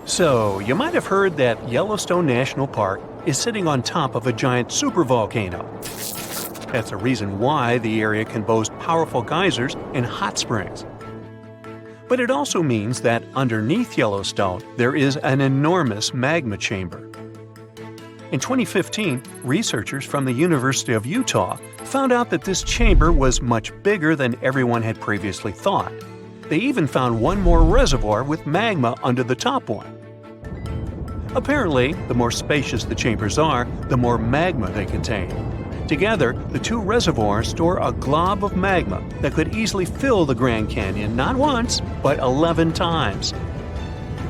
So, you might have heard that Yellowstone National Park is sitting on top of a giant supervolcano. That's a reason why the area can boast powerful geysers and hot springs. But it also means that underneath Yellowstone, there is an enormous magma chamber. In 2015, researchers from the University of Utah found out that this chamber was much bigger than everyone had previously thought. They even found one more reservoir with magma under the top one. Apparently, the more spacious the chambers are, the more magma they contain. Together, the two reservoirs store a glob of magma that could easily fill the Grand Canyon not once, but 11 times.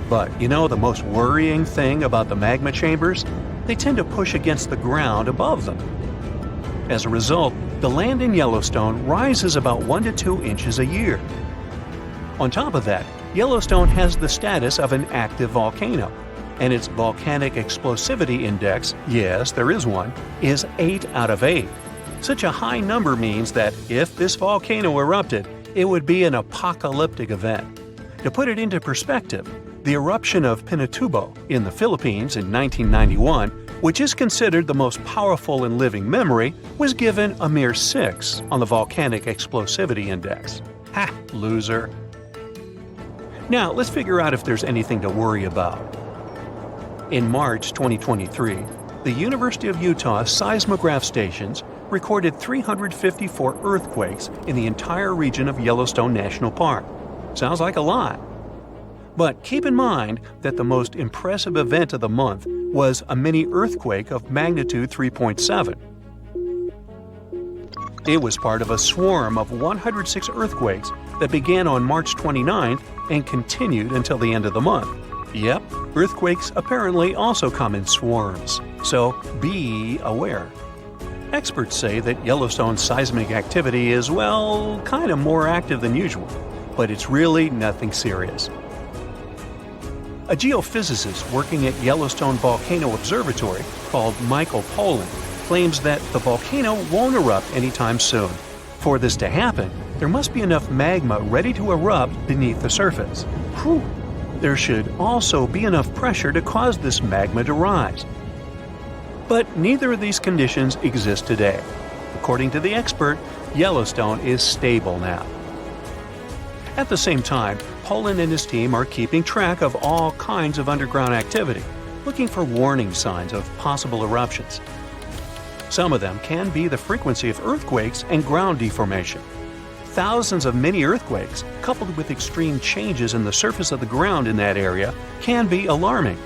But you know the most worrying thing about the magma chambers? They tend to push against the ground above them. As a result, the land in Yellowstone rises about 1 to 2 inches a year. On top of that, Yellowstone has the status of an active volcano, and its volcanic explosivity index, yes, there is one, is 8 out of 8. Such a high number means that if this volcano erupted, it would be an apocalyptic event. To put it into perspective, the eruption of Pinatubo in the Philippines in 1991, which is considered the most powerful in living memory, was given a mere 6 on the volcanic explosivity index. Ha, loser. Now, let's figure out if there's anything to worry about. In March 2023, the University of Utah seismograph stations recorded 354 earthquakes in the entire region of Yellowstone National Park. Sounds like a lot. But keep in mind that the most impressive event of the month was a mini earthquake of magnitude 3.7. It was part of a swarm of 106 earthquakes that began on March 29th and continued until the end of the month. Yep, earthquakes apparently also come in swarms, so be aware. Experts say that Yellowstone's seismic activity is, well, kind of more active than usual, but it's really nothing serious. A geophysicist working at Yellowstone Volcano Observatory called Michael Pollan claims that the volcano won't erupt anytime soon. For this to happen, there must be enough magma ready to erupt beneath the surface. Whew. There should also be enough pressure to cause this magma to rise. But neither of these conditions exist today. According to the expert, Yellowstone is stable now. At the same time, Pollan and his team are keeping track of all kinds of underground activity, looking for warning signs of possible eruptions. Some of them can be the frequency of earthquakes and ground deformation. Thousands of mini earthquakes, coupled with extreme changes in the surface of the ground in that area, can be alarming.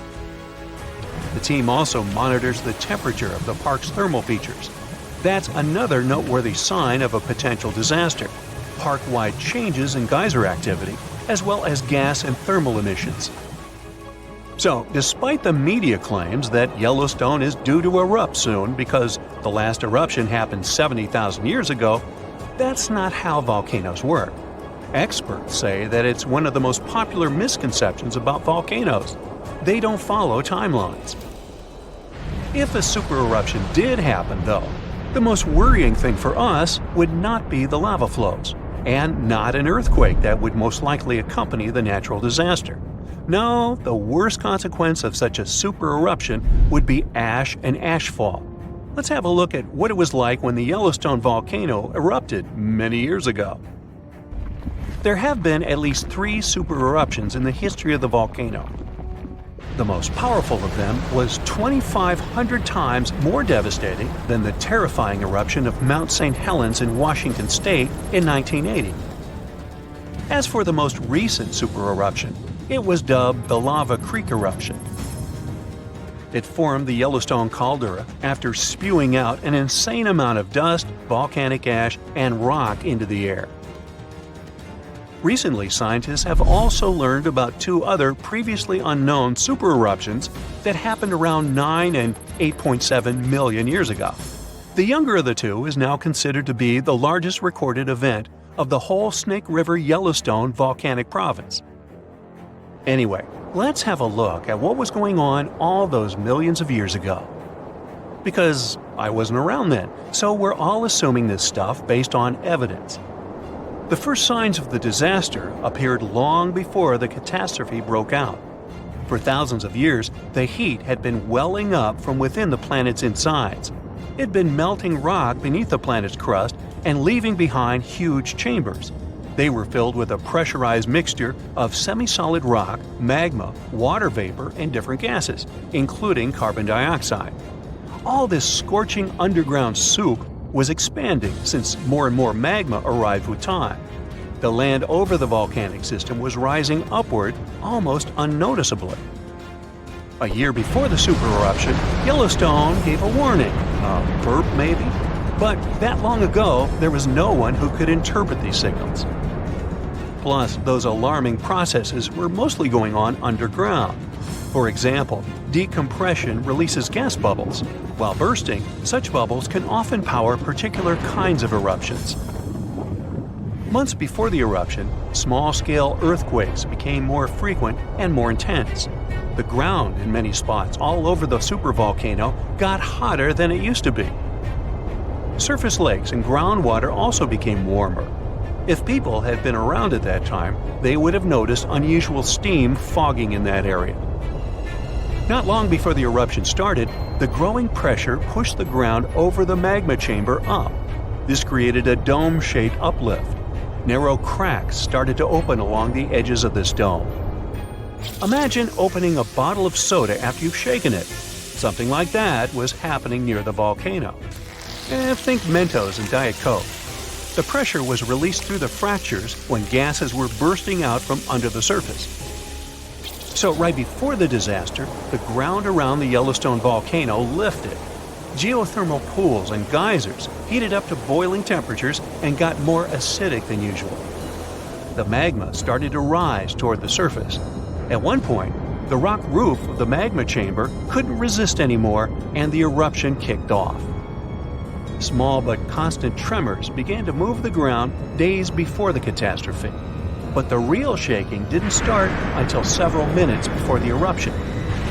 The team also monitors the temperature of the park's thermal features. That's another noteworthy sign of a potential disaster: park-wide changes in geyser activity, as well as gas and thermal emissions. So, despite the media claims that Yellowstone is due to erupt soon because the last eruption happened 70,000 years ago, that's not how volcanoes work. Experts say that it's one of the most popular misconceptions about volcanoes. They don't follow timelines. If a supereruption did happen, though, the most worrying thing for us would not be the lava flows, and not an earthquake that would most likely accompany the natural disaster. No, the worst consequence of such a supereruption would be ash and ashfall. Let's have a look at what it was like when the Yellowstone volcano erupted many years ago. There have been at least 3 supereruptions in the history of the volcano. The most powerful of them was 2,500 times more devastating than the terrifying eruption of Mount St. Helens in Washington state in 1980. As for the most recent supereruption, it was dubbed the Lava Creek eruption. It formed the Yellowstone caldera after spewing out an insane amount of dust, volcanic ash, and rock into the air. Recently, scientists have also learned about 2 other previously unknown supereruptions that happened around 9 and 8.7 million years ago. The younger of the 2 is now considered to be the largest recorded event of the whole Snake River Yellowstone volcanic province. Anyway, let's have a look at what was going on all those millions of years ago. Because I wasn't around then, so we're all assuming this stuff based on evidence. The first signs of the disaster appeared long before the catastrophe broke out. For thousands of years, the heat had been welling up from within the planet's insides. It had been melting rock beneath the planet's crust and leaving behind huge chambers. They were filled with a pressurized mixture of semi-solid rock, magma, water vapor, and different gases, including carbon dioxide. All this scorching underground soup was expanding since more and more magma arrived with time. The land over the volcanic system was rising upward almost unnoticeably. A year before the supereruption, Yellowstone gave a warning, a burp maybe, but that long ago there was no one who could interpret these signals. Plus, those alarming processes were mostly going on underground. For example, decompression releases gas bubbles. While bursting, such bubbles can often power particular kinds of eruptions. Months before the eruption, small-scale earthquakes became more frequent and more intense. The ground in many spots all over the supervolcano got hotter than it used to be. Surface lakes and groundwater also became warmer. If people had been around at that time, they would have noticed unusual steam fogging in that area. Not long before the eruption started, the growing pressure pushed the ground over the magma chamber up. This created a dome-shaped uplift. Narrow cracks started to open along the edges of this dome. Imagine opening a bottle of soda after you've shaken it. Something like that was happening near the volcano. Think Mentos and Diet Coke. The pressure was released through the fractures when gases were bursting out from under the surface. So right before the disaster, the ground around the Yellowstone volcano lifted. Geothermal pools and geysers heated up to boiling temperatures and got more acidic than usual. The magma started to rise toward the surface. At one point, the rock roof of the magma chamber couldn't resist anymore, and the eruption kicked off. Small but constant tremors began to move the ground days before the catastrophe. But the real shaking didn't start until several minutes before the eruption.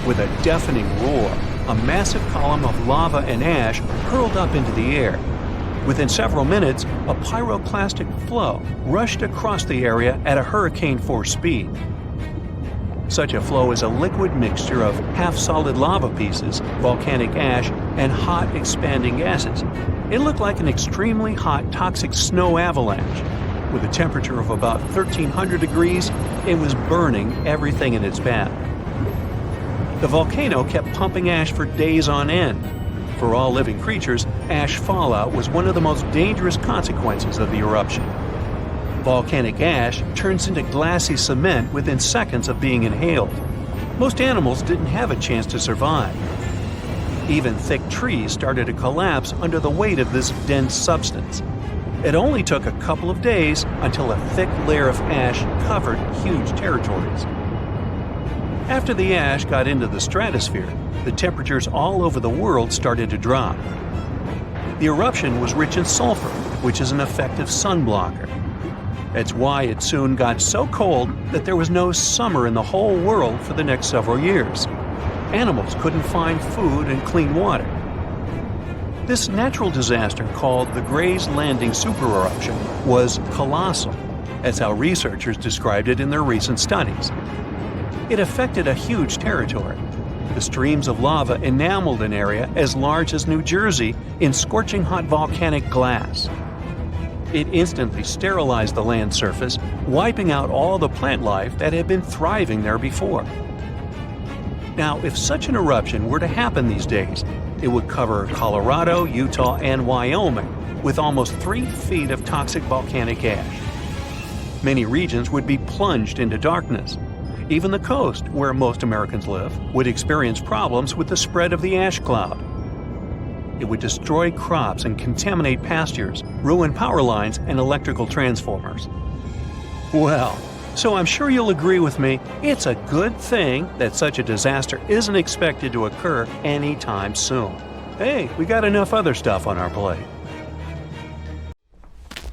With a deafening roar, a massive column of lava and ash hurled up into the air. Within several minutes, a pyroclastic flow rushed across the area at a hurricane-force speed. Such a flow is a liquid mixture of half-solid lava pieces, volcanic ash, and hot, expanding gases. It looked like an extremely hot, toxic snow avalanche. With a temperature of about 1,300 degrees, it was burning everything in its path. The volcano kept pumping ash for days on end. For all living creatures, ash fallout was one of the most dangerous consequences of the eruption. Volcanic ash turns into glassy cement within seconds of being inhaled. Most animals didn't have a chance to survive. Even thick trees started to collapse under the weight of this dense substance. It only took a couple of days until a thick layer of ash covered huge territories. After the ash got into the stratosphere, the temperatures all over the world started to drop. The eruption was rich in sulfur, which is an effective sunblocker. That's why it soon got so cold that there was no summer in the whole world for the next several years. Animals couldn't find food and clean water. This natural disaster, called the Gray's Landing supereruption, was colossal. That's how researchers described it in their recent studies. It affected a huge territory. The streams of lava enameled an area as large as New Jersey in scorching hot volcanic glass. It instantly sterilized the land surface, wiping out all the plant life that had been thriving there before. Now, if such an eruption were to happen these days, it would cover Colorado, Utah, and Wyoming with almost 3 feet of toxic volcanic ash. Many regions would be plunged into darkness. Even the coast, where most Americans live, would experience problems with the spread of the ash cloud. It would destroy crops and contaminate pastures, ruin power lines and electrical transformers. Well, so I'm sure you'll agree with me, it's a good thing that such a disaster isn't expected to occur anytime soon. Hey, we got enough other stuff on our plate.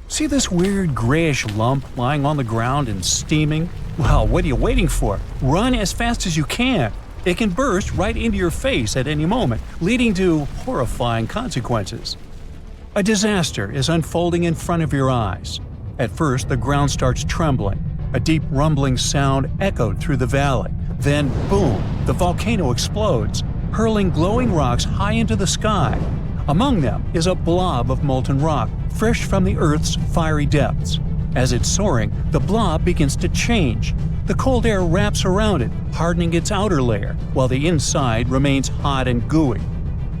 See this weird grayish lump lying on the ground and steaming? Well, what are you waiting for? Run as fast as you can. It can burst right into your face at any moment, leading to horrifying consequences. A disaster is unfolding in front of your eyes. At first, the ground starts trembling. A deep rumbling sound echoed through the valley, Then, boom, the volcano explodes, hurling glowing rocks high into the sky. Among them is a blob of molten rock, fresh from the Earth's fiery depths. As it's soaring, the blob begins to change. The cold air wraps around it, hardening its outer layer, while the inside remains hot and gooey.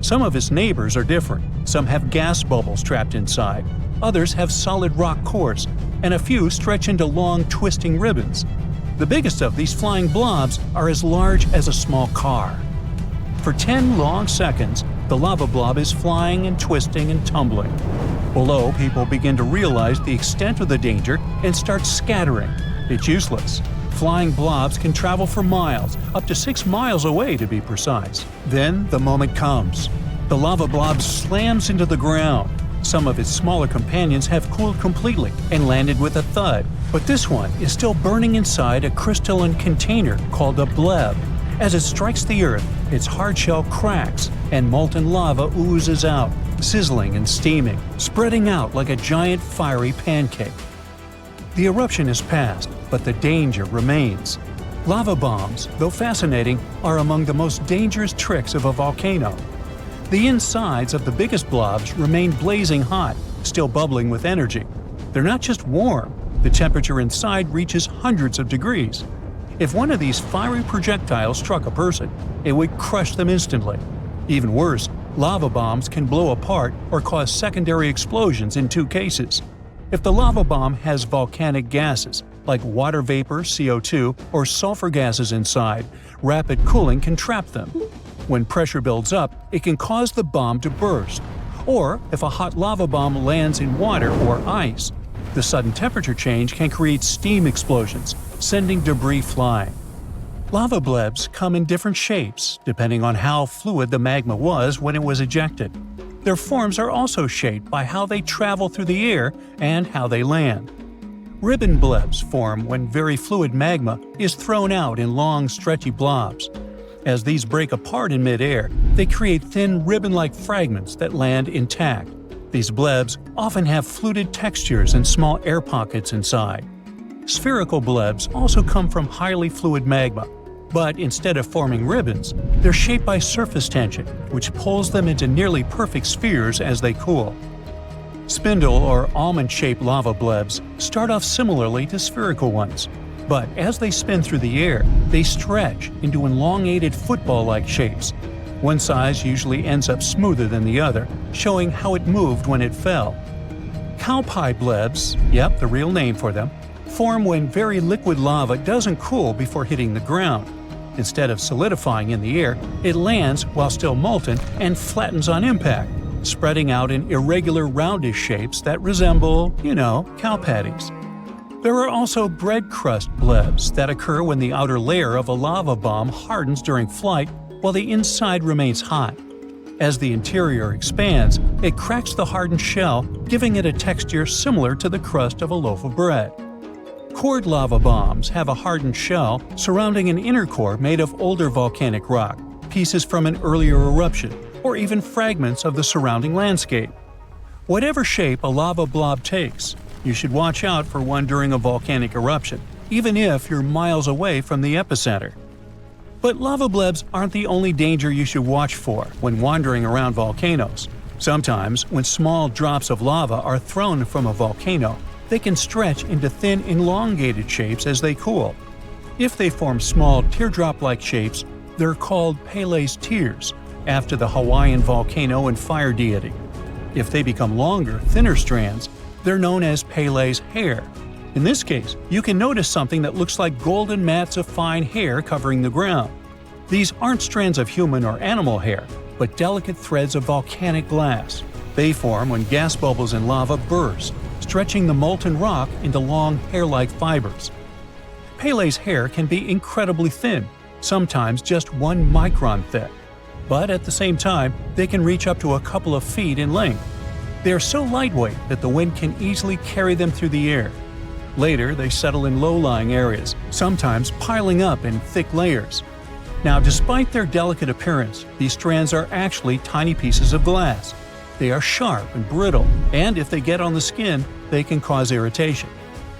Some of its neighbors are different. Some have gas bubbles trapped inside. Others have solid rock cores, and a few stretch into long, twisting ribbons. The biggest of these flying blobs are as large as a small car. For 10 long seconds, the lava blob is flying and twisting and tumbling. Below, people begin to realize the extent of the danger and start scattering. It's useless. Flying blobs can travel for miles, up to 6 miles away to be precise. Then the moment comes. The lava blob slams into the ground. Some of its smaller companions have cooled completely and landed with a thud, but this one is still burning inside a crystalline container called a bleb. As it strikes the earth, its hard shell cracks and molten lava oozes out, sizzling and steaming, spreading out like a giant fiery pancake. The eruption is past, but the danger remains. Lava bombs, though fascinating, are among the most dangerous tricks of a volcano. The insides of the biggest blobs remain blazing hot, still bubbling with energy. They're not just warm, the temperature inside reaches hundreds of degrees. If one of these fiery projectiles struck a person, it would crush them instantly. Even worse, lava bombs can blow apart or cause secondary explosions in 2 cases. If the lava bomb has volcanic gases, like water vapor, CO2, or sulfur gases inside, rapid cooling can trap them. When pressure builds up, it can cause the bomb to burst. Or if a hot lava bomb lands in water or ice, the sudden temperature change can create steam explosions, sending debris flying. Lava blebs come in different shapes, depending on how fluid the magma was when it was ejected. Their forms are also shaped by how they travel through the air and how they land. Ribbon blebs form when very fluid magma is thrown out in long, stretchy blobs. As these break apart in midair, they create thin ribbon-like fragments that land intact. These blebs often have fluted textures and small air pockets inside. Spherical blebs also come from highly fluid magma, but instead of forming ribbons, they're shaped by surface tension, which pulls them into nearly perfect spheres as they cool. Spindle or almond-shaped lava blebs start off similarly to spherical ones, but as they spin through the air, they stretch into elongated football-like shapes. One size usually ends up smoother than the other, showing how it moved when it fell. Cowpie blebs, yep, the real name for them, form when very liquid lava doesn't cool before hitting the ground. Instead of solidifying in the air, it lands while still molten and flattens on impact, spreading out in irregular roundish shapes that resemble, cow patties. There are also bread crust blebs that occur when the outer layer of a lava bomb hardens during flight while the inside remains hot. As the interior expands, it cracks the hardened shell, giving it a texture similar to the crust of a loaf of bread. Cored lava bombs have a hardened shell surrounding an inner core made of older volcanic rock, pieces from an earlier eruption, or even fragments of the surrounding landscape. Whatever shape a lava blob takes, you should watch out for one during a volcanic eruption, even if you're miles away from the epicenter. But lava blebs aren't the only danger you should watch for when wandering around volcanoes. Sometimes, when small drops of lava are thrown from a volcano, they can stretch into thin, elongated shapes as they cool. If they form small, teardrop-like shapes, they're called Pele's tears, after the Hawaiian volcano and fire deity. If they become longer, thinner strands, they're known as Pele's hair. In this case, you can notice something that looks like golden mats of fine hair covering the ground. These aren't strands of human or animal hair, but delicate threads of volcanic glass. They form when gas bubbles in lava burst, stretching the molten rock into long hair-like fibers. Pele's hair can be incredibly thin, sometimes just 1 micron thick. But at the same time, they can reach up to a couple of feet in length. They are so lightweight that the wind can easily carry them through the air. Later, they settle in low-lying areas, sometimes piling up in thick layers. Now, despite their delicate appearance, these strands are actually tiny pieces of glass. They are sharp and brittle, and if they get on the skin, they can cause irritation.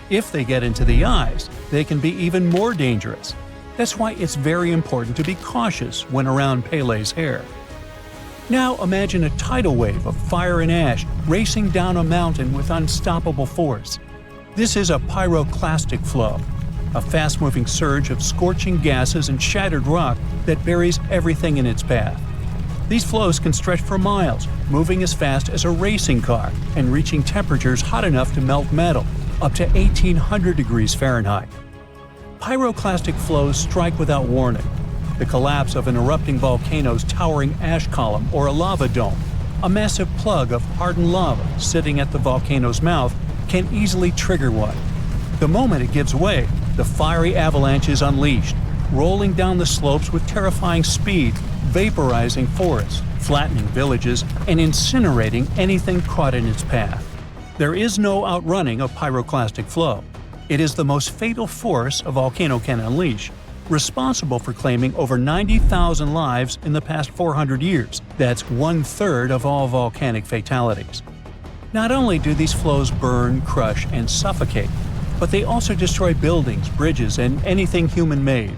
If they get into the eyes, they can be even more dangerous. That's why it's very important to be cautious when around Pele's hair. Now imagine a tidal wave of fire and ash racing down a mountain with unstoppable force. This is a pyroclastic flow, a fast-moving surge of scorching gases and shattered rock that buries everything in its path. These flows can stretch for miles, moving as fast as a racing car and reaching temperatures hot enough to melt metal, up to 1800 degrees Fahrenheit. Pyroclastic flows strike without warning. The collapse of an erupting volcano's towering ash column or a lava dome, a massive plug of hardened lava sitting at the volcano's mouth, can easily trigger one. The moment it gives way, the fiery avalanche is unleashed, rolling down the slopes with terrifying speed, vaporizing forests, flattening villages, and incinerating anything caught in its path. There is no outrunning a pyroclastic flow. It is the most fatal force a volcano can unleash, responsible for claiming over 90,000 lives in the past 400 years. That's 1/3 of all volcanic fatalities. Not only do these flows burn, crush, and suffocate, but they also destroy buildings, bridges, and anything human-made.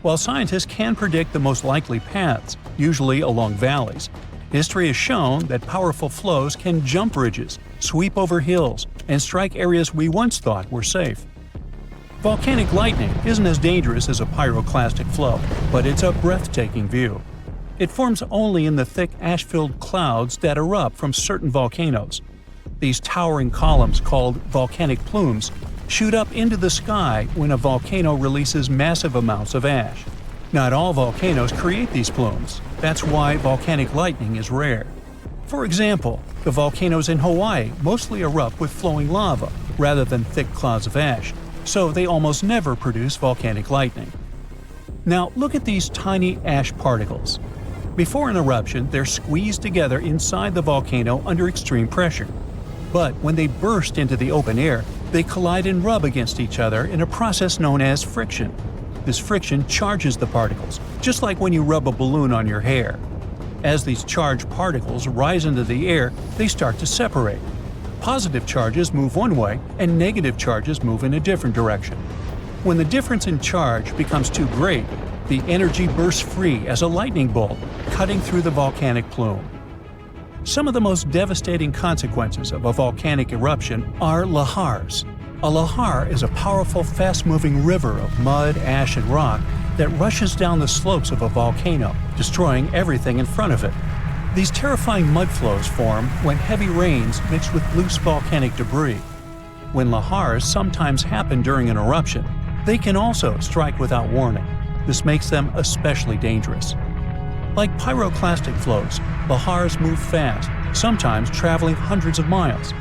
While scientists can predict the most likely paths, usually along valleys, history has shown that powerful flows can jump ridges, sweep over hills, and strike areas we once thought were safe. Volcanic lightning isn't as dangerous as a pyroclastic flow, but it's a breathtaking view. It forms only in the thick ash-filled clouds that erupt from certain volcanoes. These towering columns, called volcanic plumes, shoot up into the sky when a volcano releases massive amounts of ash. Not all volcanoes create these plumes. That's why volcanic lightning is rare. For example, the volcanoes in Hawaii mostly erupt with flowing lava rather than thick clouds of ash, so they almost never produce volcanic lightning. Now look at these tiny ash particles. Before an eruption, they're squeezed together inside the volcano under extreme pressure. But when they burst into the open air, they collide and rub against each other in a process known as friction. This friction charges the particles, just like when you rub a balloon on your hair. As these charged particles rise into the air, they start to separate. Positive charges move one way and negative charges move in a different direction. When the difference in charge becomes too great, the energy bursts free as a lightning bolt, cutting through the volcanic plume. Some of the most devastating consequences of a volcanic eruption are lahars. A lahar is a powerful, fast-moving river of mud, ash, and rock that rushes down the slopes of a volcano, destroying everything in front of it. These terrifying mud flows form when heavy rains mix with loose volcanic debris. When lahars sometimes happen during an eruption, they can also strike without warning. This makes them especially dangerous. Like pyroclastic flows, lahars move fast, sometimes traveling hundreds of miles.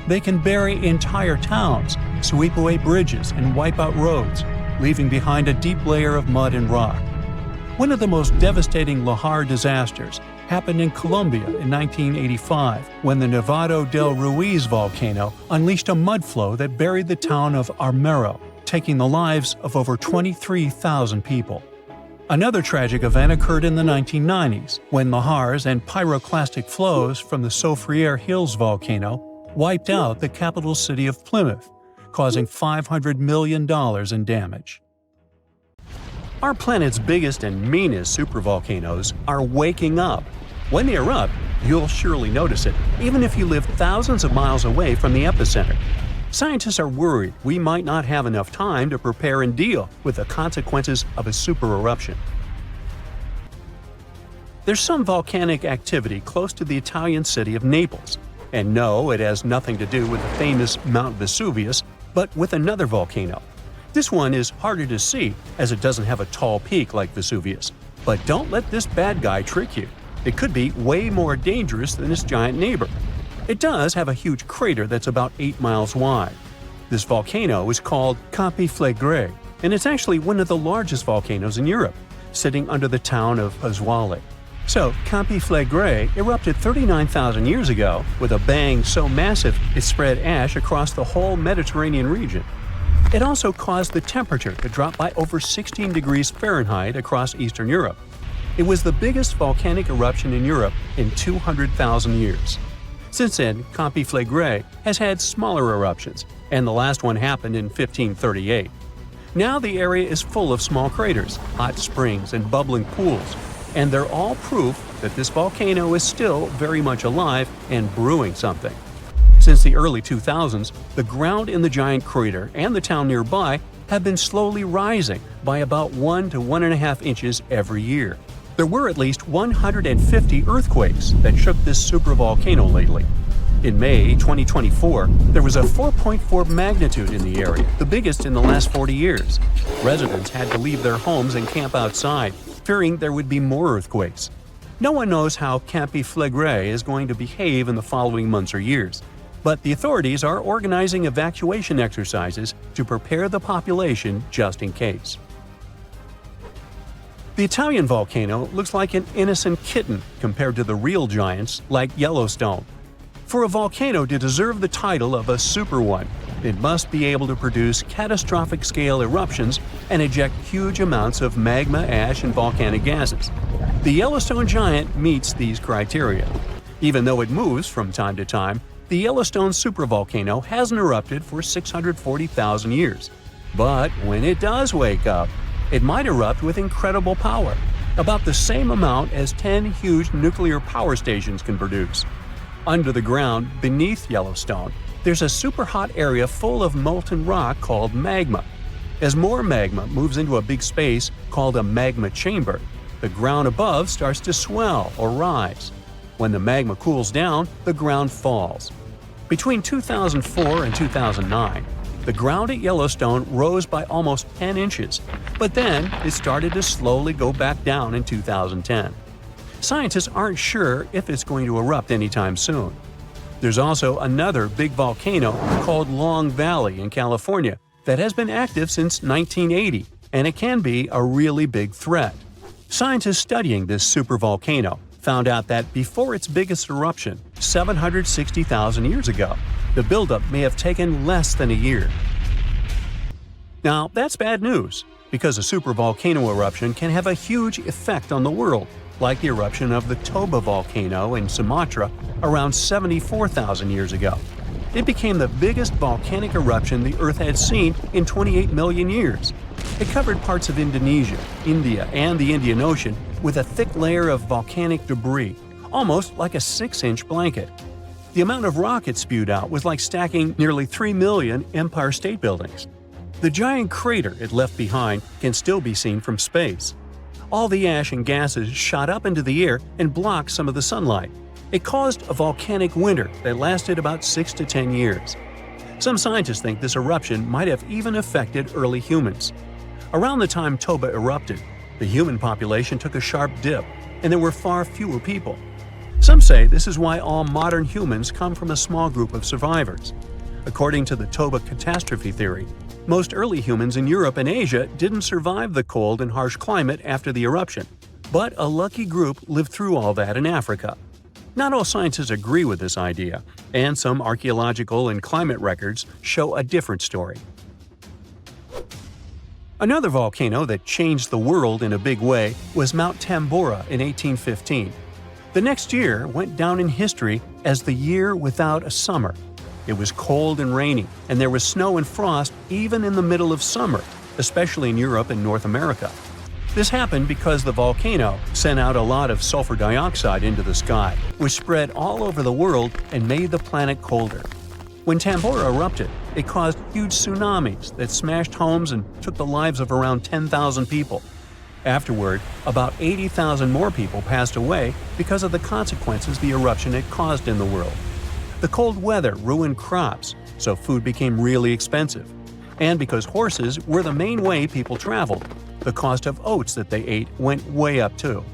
They can bury entire towns, sweep away bridges, and wipe out roads, leaving behind a deep layer of mud and rock. One of the most devastating lahar disasters happened in Colombia in 1985 when the Nevado del Ruiz volcano unleashed a mud flow that buried the town of Armero, taking the lives of over 23,000 people. Another tragic event occurred in the 1990s when lahars and pyroclastic flows from the Soufriere Hills volcano wiped out the capital city of Plymouth, causing $500 million in damage. Our planet's biggest and meanest supervolcanoes are waking up. When they erupt, you'll surely notice it, even if you live thousands of miles away from the epicenter. Scientists are worried we might not have enough time to prepare and deal with the consequences of a supereruption. There's some volcanic activity close to the Italian city of Naples. And no, it has nothing to do with the famous Mount Vesuvius, but with another volcano. This one is harder to see as it doesn't have a tall peak like Vesuvius. But don't let this bad guy trick you. It could be way more dangerous than its giant neighbor. It does have a huge crater that's about 8 miles wide. This volcano is called Campi Flegrei, and it's actually one of the largest volcanoes in Europe, sitting under the town of Pasquale. So, Campi Flegrei erupted 39,000 years ago with a bang so massive it spread ash across the whole Mediterranean region. It also caused the temperature to drop by over 16 degrees Fahrenheit across Eastern Europe. It was the biggest volcanic eruption in Europe in 200,000 years. Since then, Campi Flegrei has had smaller eruptions, and the last one happened in 1538. Now the area is full of small craters, hot springs, and bubbling pools, and they're all proof that this volcano is still very much alive and brewing something. Since the early 2000s, the ground in the giant crater and the town nearby have been slowly rising by about 1 to 1.5 inches every year. There were at least 150 earthquakes that shook this supervolcano lately. In May 2024, there was a 4.4 magnitude in the area, the biggest in the last 40 years. Residents had to leave their homes and camp outside, fearing there would be more earthquakes. No one knows how Campi Flegrei is going to behave in the following months or years, but the authorities are organizing evacuation exercises to prepare the population just in case. The Italian volcano looks like an innocent kitten compared to the real giants like Yellowstone. For a volcano to deserve the title of a super one, it must be able to produce catastrophic-scale eruptions and eject huge amounts of magma, ash, and volcanic gases. The Yellowstone giant meets these criteria. Even though it moves from time to time, the Yellowstone supervolcano hasn't erupted for 640,000 years. But when it does wake up, it might erupt with incredible power, about the same amount as 10 huge nuclear power stations can produce. Under the ground, beneath Yellowstone, there's a super hot area full of molten rock called magma. As more magma moves into a big space called a magma chamber, the ground above starts to swell or rise. When the magma cools down, the ground falls. Between 2004 and 2009, the ground at Yellowstone rose by almost 10 inches, but then it started to slowly go back down in 2010. Scientists aren't sure if it's going to erupt anytime soon. There's also another big volcano called Long Valley in California that has been active since 1980, and it can be a really big threat. Scientists studying this supervolcano found out that before its biggest eruption, 760,000 years ago, the buildup may have taken less than a year. Now, that's bad news, because a supervolcano eruption can have a huge effect on the world, like the eruption of the Toba volcano in Sumatra around 74,000 years ago. It became the biggest volcanic eruption the Earth had seen in 28 million years. It covered parts of Indonesia, India, and the Indian Ocean with a thick layer of volcanic debris, almost like a 6-inch blanket. The amount of rock it spewed out was like stacking nearly 3 million Empire State Buildings. The giant crater it left behind can still be seen from space. All the ash and gases shot up into the air and blocked some of the sunlight. It caused a volcanic winter that lasted about 6 to 10 years. Some scientists think this eruption might have even affected early humans. Around the time Toba erupted, the human population took a sharp dip, and there were far fewer people. Some say this is why all modern humans come from a small group of survivors. According to the Toba catastrophe theory, most early humans in Europe and Asia didn't survive the cold and harsh climate after the eruption, but a lucky group lived through all that in Africa. Not all scientists agree with this idea, and some archaeological and climate records show a different story. Another volcano that changed the world in a big way was Mount Tambora in 1815. The next year went down in history as the year without a summer. It was cold and rainy, and there was snow and frost even in the middle of summer, especially in Europe and North America. This happened because the volcano sent out a lot of sulfur dioxide into the sky, which spread all over the world and made the planet colder. When Tambora erupted, it caused huge tsunamis that smashed homes and took the lives of around 10,000 people. Afterward, about 80,000 more people passed away because of the consequences the eruption had caused in the world. The cold weather ruined crops, so food became really expensive. And because horses were the main way people traveled, the cost of oats that they ate went way up too.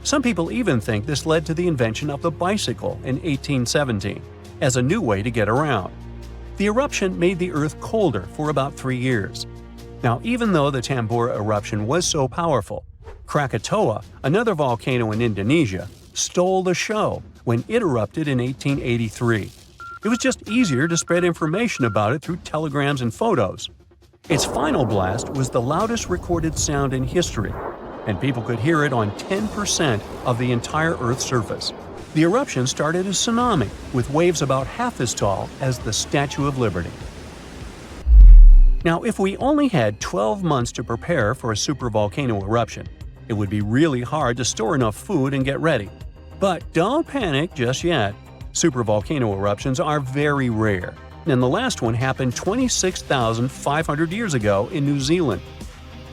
Some people even think this led to the invention of the bicycle in 1817 as a new way to get around. The eruption made the Earth colder for about 3 years. Now, even though the Tambora eruption was so powerful, Krakatoa, another volcano in Indonesia, stole the show when it erupted in 1883. It was just easier to spread information about it through telegrams and photos. Its final blast was the loudest recorded sound in history, and people could hear it on 10% of the entire Earth's surface. The eruption started a tsunami with waves about half as tall as the Statue of Liberty. Now, if we only had 12 months to prepare for a supervolcano eruption, it would be really hard to store enough food and get ready. But don't panic just yet. Supervolcano eruptions are very rare, and the last one happened 26,500 years ago in New Zealand.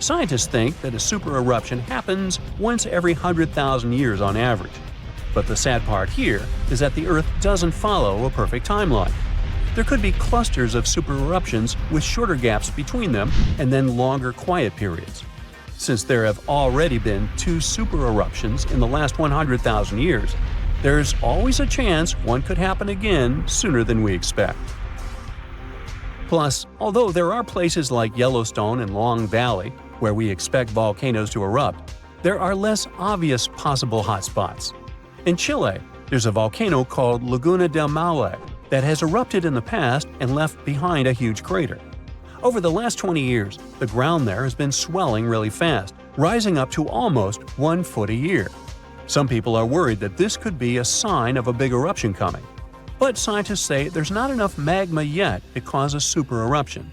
Scientists think that a super eruption happens once every 100,000 years on average. But the sad part here is that the Earth doesn't follow a perfect timeline. There could be clusters of super eruptions with shorter gaps between them and then longer quiet periods. Since there have already been 2 super eruptions in the last 100,000 years, there's always a chance one could happen again sooner than we expect. Plus, although there are places like Yellowstone and Long Valley where we expect volcanoes to erupt, there are less obvious possible hotspots. In Chile, there's a volcano called Laguna del Maule that has erupted in the past and left behind a huge crater. Over the last 20 years, the ground there has been swelling really fast, rising up to almost 1 foot a year. Some people are worried that this could be a sign of a big eruption coming. But scientists say there's not enough magma yet to cause a super eruption.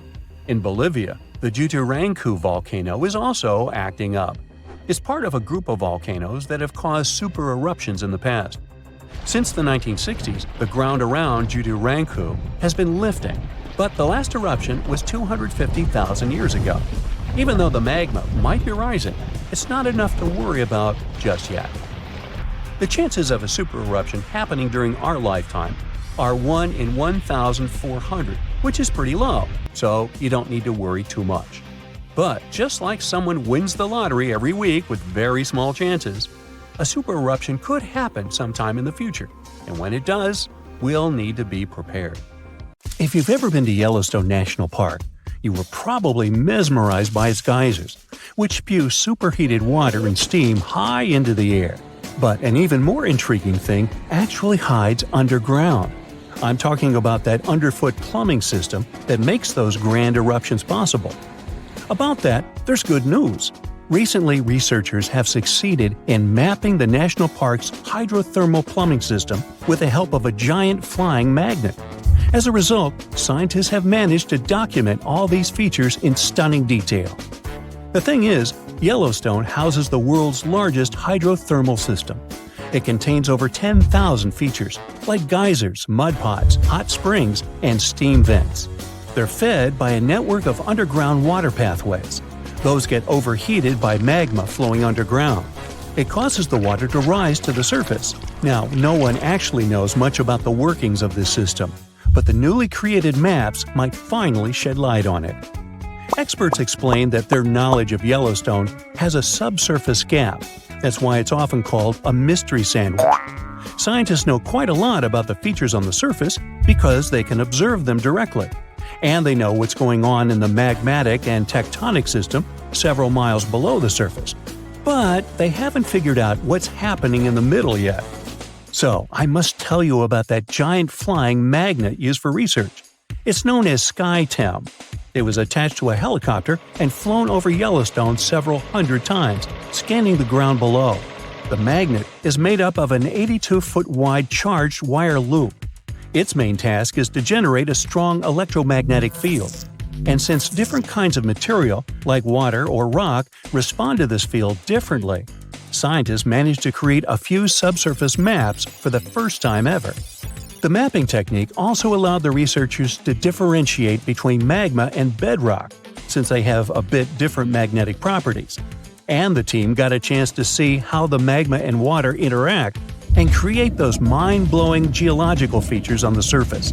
In Bolivia, the Juturancu volcano is also acting up. It's part of a group of volcanoes that have caused super eruptions in the past. Since the 1960s, the ground around Juturancu has been lifting, but the last eruption was 250,000 years ago. Even though the magma might be rising, it's not enough to worry about just yet. The chances of a super eruption happening during our lifetime are 1 in 1,400, which is pretty low, so you don't need to worry too much. But just like someone wins the lottery every week with very small chances, a super eruption could happen sometime in the future, and when it does, we'll need to be prepared. If you've ever been to Yellowstone National Park, you were probably mesmerized by its geysers, which spew superheated water and steam high into the air. But an even more intriguing thing actually hides underground. I'm talking about that underfoot plumbing system that makes those grand eruptions possible. About that, there's good news. Recently, researchers have succeeded in mapping the national park's hydrothermal plumbing system with the help of a giant flying magnet. As a result, scientists have managed to document all these features in stunning detail. The thing is, Yellowstone houses the world's largest hydrothermal system. It contains over 10,000 features, like geysers, mud pots, hot springs, and steam vents. They're fed by a network of underground water pathways. Those get overheated by magma flowing underground. It causes the water to rise to the surface. Now, no one actually knows much about the workings of this system, but the newly created maps might finally shed light on it. Experts explain that their knowledge of Yellowstone has a subsurface gap. That's why it's often called a mystery sandwich. Scientists know quite a lot about the features on the surface because they can observe them directly. And they know what's going on in the magmatic and tectonic system several miles below the surface. But they haven't figured out what's happening in the middle yet. So, I must tell you about that giant flying magnet used for research. It's known as SkyTem. It was attached to a helicopter and flown over Yellowstone several hundred times, scanning the ground below. The magnet is made up of an 82-foot wide charged wire loop. Its main task is to generate a strong electromagnetic field. And since different kinds of material, like water or rock, respond to this field differently, scientists managed to create a few subsurface maps for the first time ever. The mapping technique also allowed the researchers to differentiate between magma and bedrock, since they have a bit different magnetic properties. And the team got a chance to see how the magma and water interact and create those mind-blowing geological features on the surface.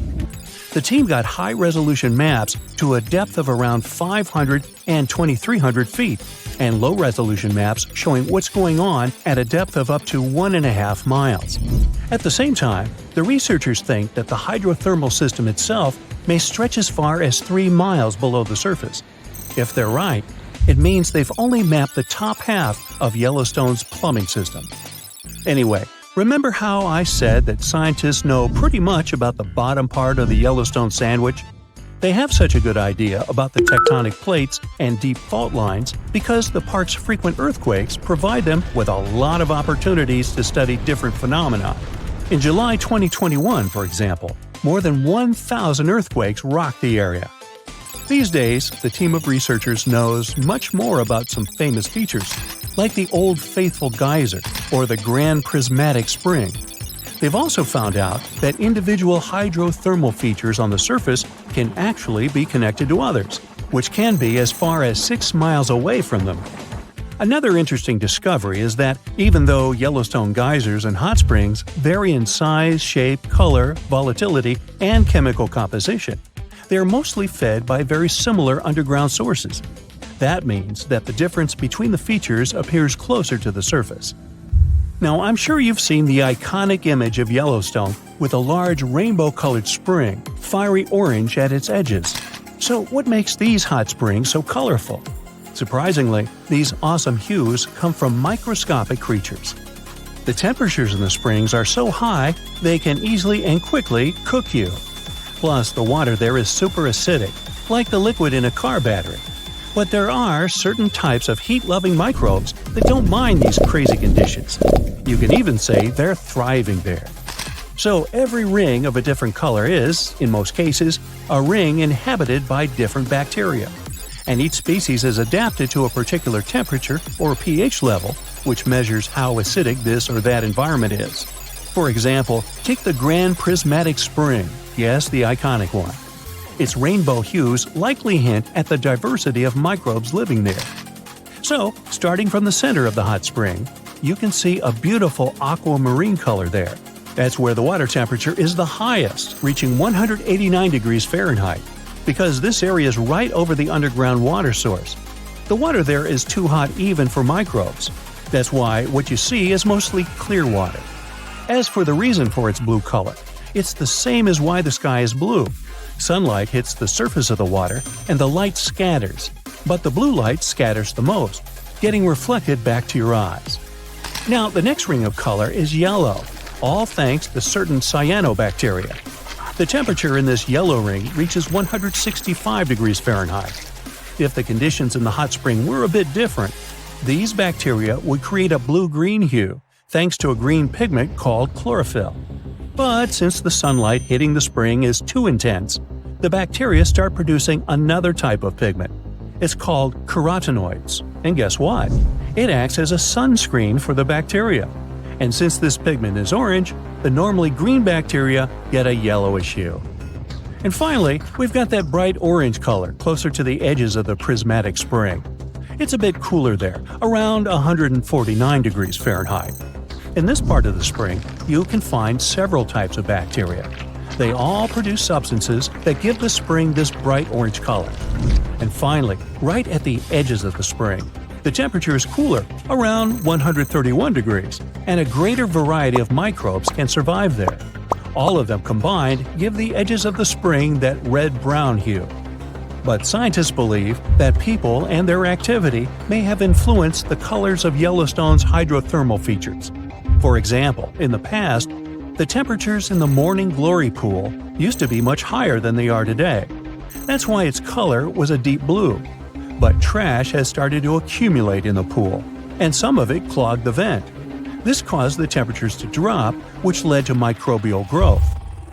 The team got high-resolution maps to a depth of around 500 and 2,300 feet, and low-resolution maps showing what's going on at a depth of up to 1.5 miles. At the same time, the researchers think that the hydrothermal system itself may stretch as far as 3 miles below the surface. If they're right, it means they've only mapped the top half of Yellowstone's plumbing system. Anyway, remember how I said that scientists know pretty much about the bottom part of the Yellowstone sandwich? They have such a good idea about the tectonic plates and deep fault lines because the park's frequent earthquakes provide them with a lot of opportunities to study different phenomena. In July 2021, for example, more than 1,000 earthquakes rocked the area. These days, the team of researchers knows much more about some famous features, like the Old Faithful Geyser or the Grand Prismatic Spring. They've also found out that individual hydrothermal features on the surface can actually be connected to others, which can be as far as 6 miles away from them. Another interesting discovery is that even though Yellowstone geysers and hot springs vary in size, shape, color, volatility, and chemical composition, they are mostly fed by very similar underground sources. That means that the difference between the features appears closer to the surface. Now, I'm sure you've seen the iconic image of Yellowstone with a large rainbow-colored spring, fiery orange at its edges. So what makes these hot springs so colorful? Surprisingly, these awesome hues come from microscopic creatures. The temperatures in the springs are so high they can easily and quickly cook you. Plus, the water there is super acidic, like the liquid in a car battery. But there are certain types of heat-loving microbes that don't mind these crazy conditions. You can even say they're thriving there. So every ring of a different color is, in most cases, a ring inhabited by different bacteria. And each species is adapted to a particular temperature or pH level, which measures how acidic this or that environment is. For example, take the Grand Prismatic Spring, yes, the iconic one. Its rainbow hues likely hint at the diversity of microbes living there. So, starting from the center of the hot spring, you can see a beautiful aquamarine color there. That's where the water temperature is the highest, reaching 189 degrees Fahrenheit, because this area is right over the underground water source. The water there is too hot even for microbes. That's why what you see is mostly clear water. As for the reason for its blue color, it's the same as why the sky is blue. Sunlight hits the surface of the water and the light scatters, but the blue light scatters the most, getting reflected back to your eyes. Now, the next ring of color is yellow, all thanks to certain cyanobacteria. The temperature in this yellow ring reaches 165 degrees Fahrenheit. If the conditions in the hot spring were a bit different, these bacteria would create a blue-green hue, thanks to a green pigment called chlorophyll. But since the sunlight hitting the spring is too intense, the bacteria start producing another type of pigment. It's called carotenoids. And guess what? It acts as a sunscreen for the bacteria. And since this pigment is orange, the normally green bacteria get a yellowish hue. And finally, we've got that bright orange color closer to the edges of the prismatic spring. It's a bit cooler there, around 149 degrees Fahrenheit. In this part of the spring, you can find several types of bacteria. They all produce substances that give the spring this bright orange color. And finally, right at the edges of the spring, the temperature is cooler, around 131 degrees, and a greater variety of microbes can survive there. All of them combined give the edges of the spring that red-brown hue. But scientists believe that people and their activity may have influenced the colors of Yellowstone's hydrothermal features. For example, in the past, the temperatures in the Morning Glory pool used to be much higher than they are today. That's why its color was a deep blue. But trash has started to accumulate in the pool, and some of it clogged the vent. This caused the temperatures to drop, which led to microbial growth.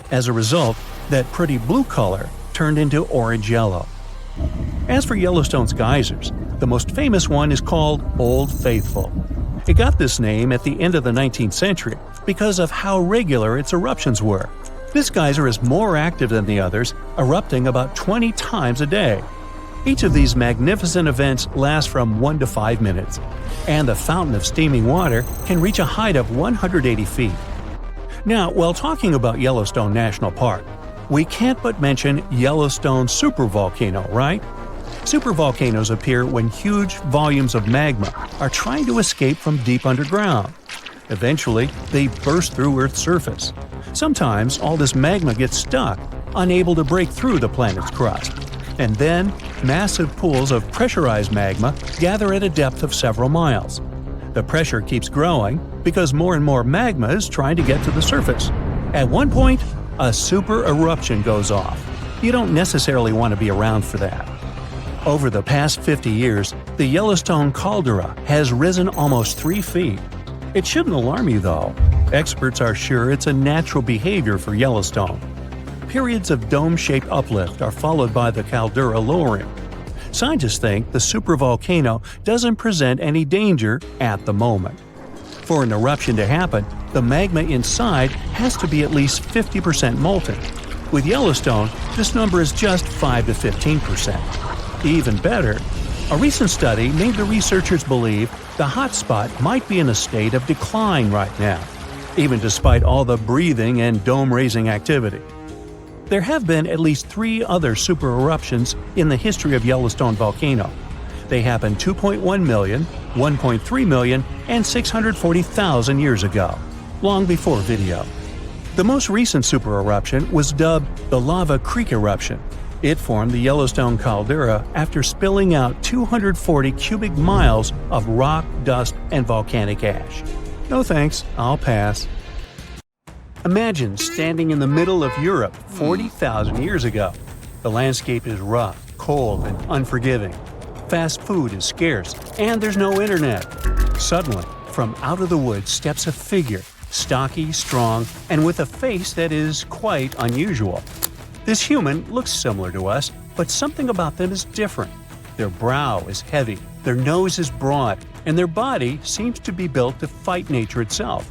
As a result, that pretty blue color turned into orange-yellow. As for Yellowstone's geysers, the most famous one is called Old Faithful. It got this name at the end of the 19th century because of how regular its eruptions were. This geyser is more active than the others, erupting about 20 times a day. Each of these magnificent events lasts from 1 to 5 minutes, and the fountain of steaming water can reach a height of 180 feet. Now, while talking about Yellowstone National Park, we can't but mention Yellowstone Supervolcano, right? Supervolcanoes appear when huge volumes of magma are trying to escape from deep underground. Eventually, they burst through Earth's surface. Sometimes all this magma gets stuck, unable to break through the planet's crust. And then, massive pools of pressurized magma gather at a depth of several miles. The pressure keeps growing because more and more magma is trying to get to the surface. At one point, a super eruption goes off. You don't necessarily want to be around for that. Over the past 50 years, the Yellowstone caldera has risen almost 3 feet. It shouldn't alarm you, though. Experts are sure it's a natural behavior for Yellowstone. Periods of dome-shaped uplift are followed by the caldera lowering. Scientists think the supervolcano doesn't present any danger at the moment. For an eruption to happen, the magma inside has to be at least 50% molten. With Yellowstone, this number is just 5 to 15%. Even better, a recent study made the researchers believe the hotspot might be in a state of decline right now, even despite all the breathing and dome-raising activity. There have been at least 3 other supereruptions in the history of Yellowstone volcano. They happened 2.1 million, 1.3 million, and 640,000 years ago, long before video. The most recent supereruption was dubbed the Lava Creek eruption. It formed the Yellowstone caldera after spilling out 240 cubic miles of rock, dust, and volcanic ash. No thanks, I'll pass. Imagine standing in the middle of Europe 40,000 years ago. The landscape is rough, cold, and unforgiving. Fast food is scarce, and there's no internet. Suddenly, from out of the woods steps a figure, stocky, strong, and with a face that is quite unusual. This human looks similar to us, but something about them is different. Their brow is heavy, their nose is broad, and their body seems to be built to fight nature itself.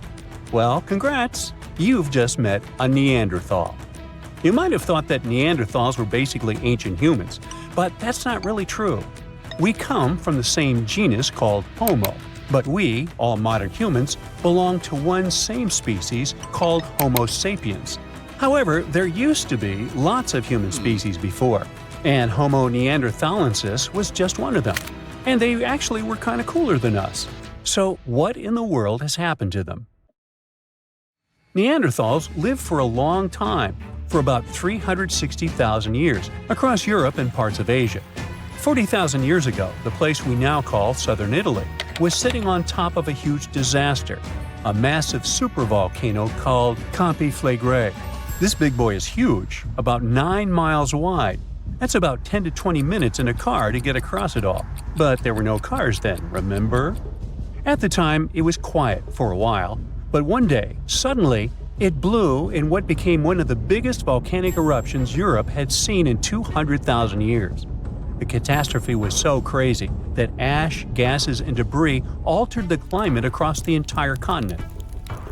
Well, congrats! You've just met a Neanderthal. You might have thought that Neanderthals were basically ancient humans, but that's not really true. We come from the same genus called Homo, but we, all modern humans, belong to one same species called Homo sapiens. However, there used to be lots of human species before, and Homo neanderthalensis was just one of them. And they actually were kind of cooler than us. So what in the world has happened to them? Neanderthals lived for a long time, for about 360,000 years, across Europe and parts of Asia. 40,000 years ago, the place we now call southern Italy was sitting on top of a huge disaster, a massive supervolcano called Campi Flegrei. This big boy is huge, about 9 miles wide. That's about 10 to 20 minutes in a car to get across it all. But there were no cars then, remember? At the time, it was quiet for a while, but one day, suddenly, it blew in what became one of the biggest volcanic eruptions Europe had seen in 200,000 years. The catastrophe was so crazy that ash, gases, and debris altered the climate across the entire continent.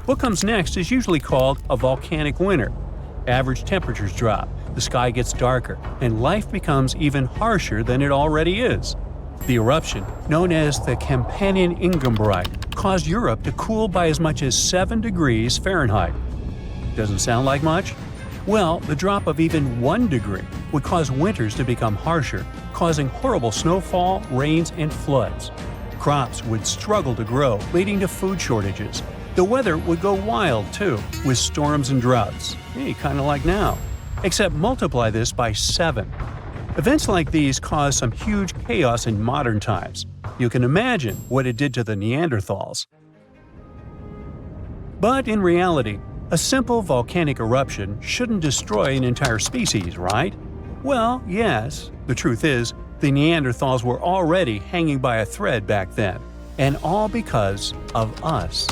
What comes next is usually called a volcanic winter. Average temperatures drop, the sky gets darker, and life becomes even harsher than it already is. The eruption, known as the Campanian Ingumbrite, caused Europe to cool by as much as 7 degrees Fahrenheit. Doesn't sound like much? Well, the drop of even 1 degree would cause winters to become harsher, causing horrible snowfall, rains, and floods. Crops would struggle to grow, leading to food shortages. The weather would go wild, too, with storms and droughts. Hey, kind of like now. Except multiply this by 7. Events like these caused some huge chaos in modern times. You can imagine what it did to the Neanderthals. But in reality, a simple volcanic eruption shouldn't destroy an entire species, right? Well, yes. The truth is, the Neanderthals were already hanging by a thread back then, and all because of us.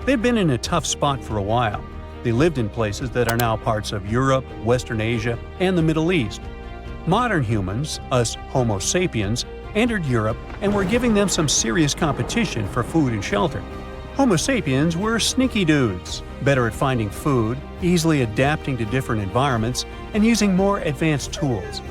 They've been in a tough spot for a while. They lived in places that are now parts of Europe, Western Asia, and the Middle East. Modern humans, us Homo sapiens, entered Europe and were giving them some serious competition for food and shelter. Homo sapiens were sneaky dudes, better at finding food, easily adapting to different environments, and using more advanced tools.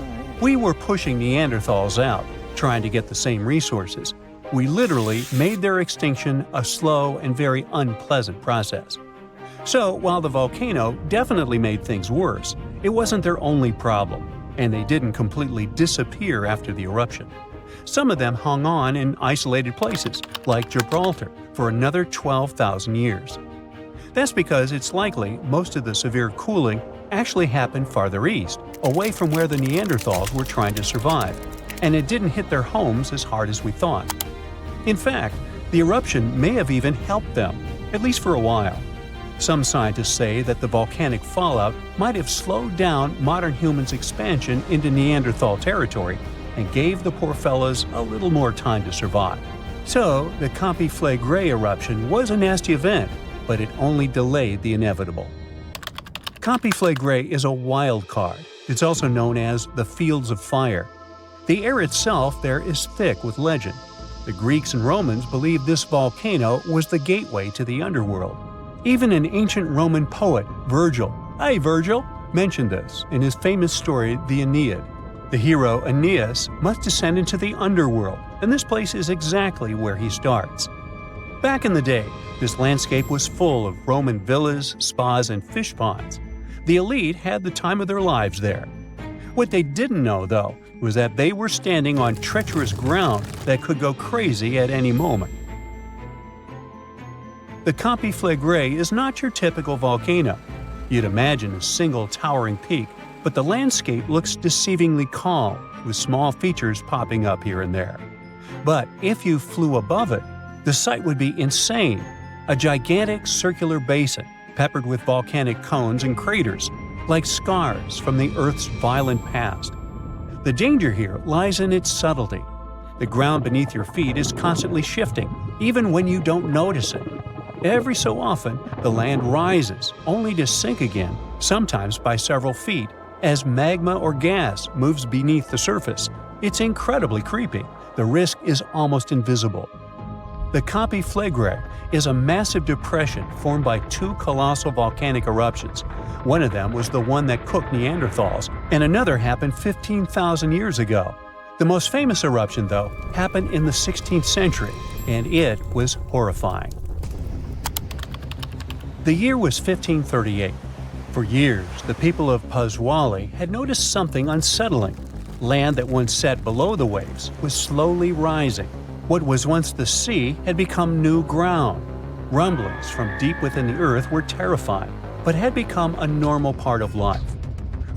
We were pushing Neanderthals out, trying to get the same resources. We literally made their extinction a slow and very unpleasant process. So, while the volcano definitely made things worse, it wasn't their only problem, and they didn't completely disappear after the eruption. Some of them hung on in isolated places, like Gibraltar, for another 12,000 years. That's because it's likely most of the severe cooling actually happened farther east, away from where the Neanderthals were trying to survive, and it didn't hit their homes as hard as we thought. In fact, the eruption may have even helped them, at least for a while. Some scientists say that the volcanic fallout might have slowed down modern humans' expansion into Neanderthal territory and gave the poor fellas a little more time to survive. So, the Campi Flegrei eruption was a nasty event, but it only delayed the inevitable. Conflagration is a wild card. It's also known as the Fields of Fire. The air itself there is thick with legend. The Greeks and Romans believed this volcano was the gateway to the underworld. Even an ancient Roman poet, Virgil, mentioned this in his famous story, the Aeneid. The hero Aeneas must descend into the underworld, and this place is exactly where he starts. Back in the day, this landscape was full of Roman villas, spas, and fish ponds. The elite had the time of their lives there. What they didn't know, though, was that they were standing on treacherous ground that could go crazy at any moment. The Conflagration is not your typical volcano. You'd imagine a single towering peak, but the landscape looks deceivingly calm, with small features popping up here and there. But if you flew above it, the sight would be insane. A gigantic circular basin, peppered with volcanic cones and craters, like scars from the Earth's violent past. The danger here lies in its subtlety. The ground beneath your feet is constantly shifting, even when you don't notice it. Every so often, the land rises, only to sink again, sometimes by several feet, as magma or gas moves beneath the surface. It's incredibly creepy. The risk is almost invisible. The Conflagration is a massive depression formed by two colossal volcanic eruptions. One of them was the one that cooked Neanderthals, and another happened 15,000 years ago. The most famous eruption, though, happened in the 16th century, and it was horrifying. The year was 1538. For years, the people of Paswali had noticed something unsettling. Land that once sat below the waves was slowly rising. What was once the sea had become new ground. Rumblings from deep within the earth were terrifying, but had become a normal part of life.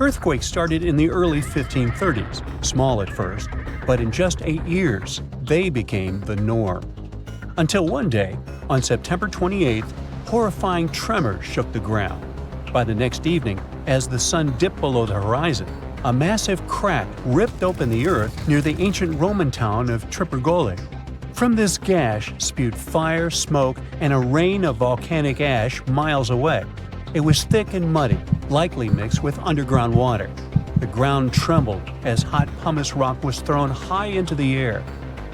Earthquakes started in the early 1530s, small at first, but in just 8 years, they became the norm. Until one day, on September 28th, horrifying tremors shook the ground. By the next evening, as the sun dipped below the horizon, a massive crack ripped open the earth near the ancient Roman town of Tripurgoli. From this gash spewed fire, smoke, and a rain of volcanic ash miles away. It was thick and muddy, likely mixed with underground water. The ground trembled as hot pumice rock was thrown high into the air.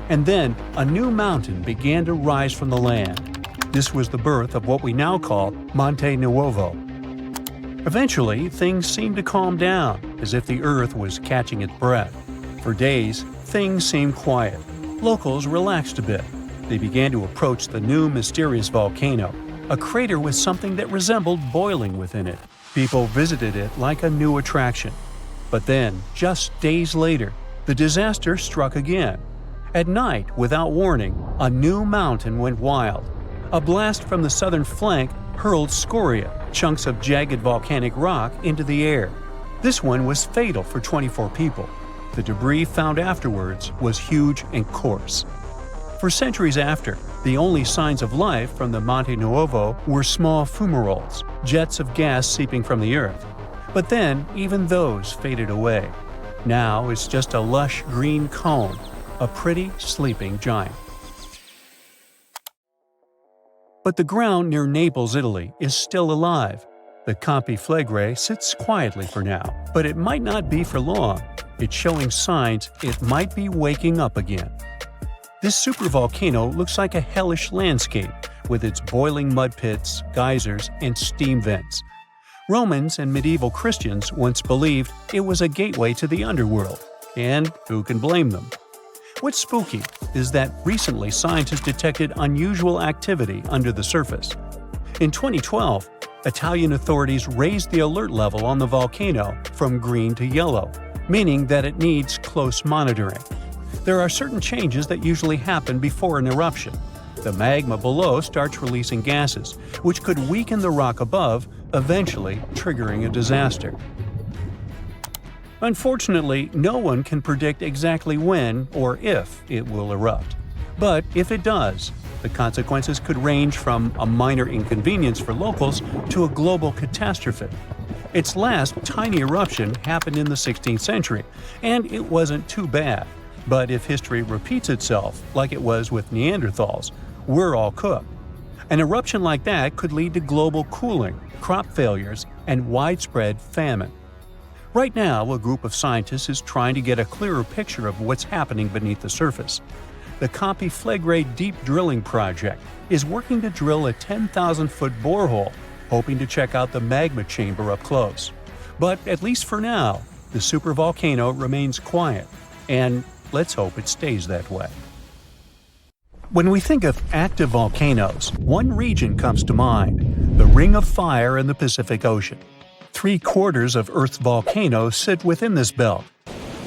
And then a new mountain began to rise from the land. This was the birth of what we now call Monte Nuovo. Eventually, things seemed to calm down, as if the earth was catching its breath. For days, things seemed quiet. Locals relaxed a bit. They began to approach the new mysterious volcano, a crater with something that resembled boiling within it. People visited it like a new attraction. But then, just days later, the disaster struck again. At night, without warning, a new mountain went wild. A blast from the southern flank hurled scoria, chunks of jagged volcanic rock, into the air. This one was fatal for 24 people. The debris found afterwards was huge and coarse. For centuries after, the only signs of life from the Monte Nuovo were small fumaroles, jets of gas seeping from the earth. But then, even those faded away. Now it's just a lush green cone, a pretty sleeping giant. But the ground near Naples, Italy, is still alive. The Conflagration sits quietly for now, but it might not be for long. It's showing signs it might be waking up again. This supervolcano looks like a hellish landscape, with its boiling mud pits, geysers, and steam vents. Romans and medieval Christians once believed it was a gateway to the underworld, and who can blame them? What's spooky is that recently scientists detected unusual activity under the surface. In 2012, Italian authorities raised the alert level on the volcano from green to yellow, meaning that it needs close monitoring. There are certain changes that usually happen before an eruption. The magma below starts releasing gases, which could weaken the rock above, eventually triggering a disaster. Unfortunately, no one can predict exactly when or if it will erupt. But if it does, the consequences could range from a minor inconvenience for locals to a global catastrophe. Its last tiny eruption happened in the 16th century, and it wasn't too bad. But if history repeats itself, like it was with Neanderthals, we're all cooked. An eruption like that could lead to global cooling, crop failures, and widespread famine. Right now, a group of scientists is trying to get a clearer picture of what's happening beneath the surface. The Conflagrate Deep Drilling Project is working to drill a 10,000-foot borehole, hoping to check out the magma chamber up close. But at least for now, the supervolcano remains quiet, and let's hope it stays that way. When we think of active volcanoes, one region comes to mind: the Ring of Fire in the Pacific Ocean. 3/4 of Earth's volcanoes sit within this belt.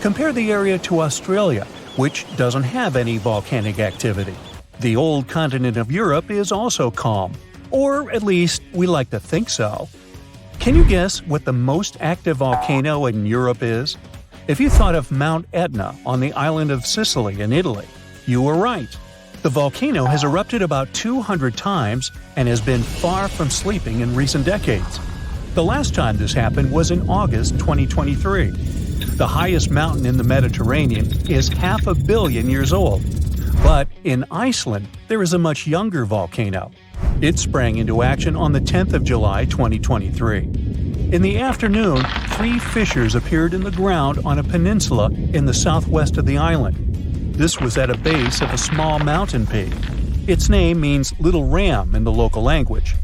Compare the area to Australia, which doesn't have any volcanic activity. The old continent of Europe is also calm, or at least we like to think so. Can you guess what the most active volcano in Europe is? If you thought of Mount Etna on the island of Sicily in Italy, you were right. The volcano has erupted about 200 times and has been far from sleeping in recent decades. The last time this happened was in August 2023. The highest mountain in the Mediterranean is 500 million years old. But in Iceland, there is a much younger volcano. It sprang into action on the 10th of July 2023. In the afternoon, 3 fissures appeared in the ground on a peninsula in the southwest of the island. This was at a base of a small mountain peak. Its name means Little Ram in the local language.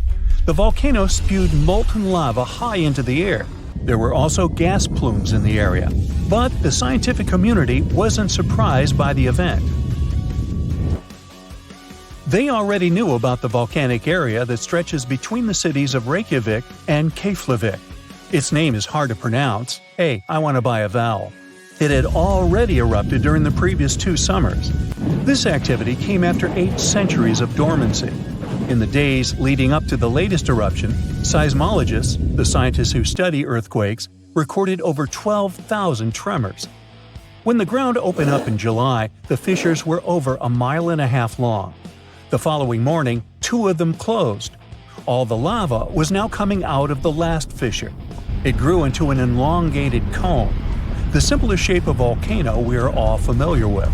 The volcano spewed molten lava high into the air. There were also gas plumes in the area. But the scientific community wasn't surprised by the event. They already knew about the volcanic area that stretches between the cities of Reykjavik and Keflavik. Its name is hard to pronounce. Hey, I want to buy a vowel. It had already erupted during the previous 2 summers. This activity came after 8 centuries of dormancy. In the days leading up to the latest eruption, seismologists, the scientists who study earthquakes, recorded over 12,000 tremors. When the ground opened up in July, the fissures were over 1.5 miles long. The following morning, 2 of them closed. All the lava was now coming out of the last fissure. It grew into an elongated cone, the simplest shape of volcano we are all familiar with.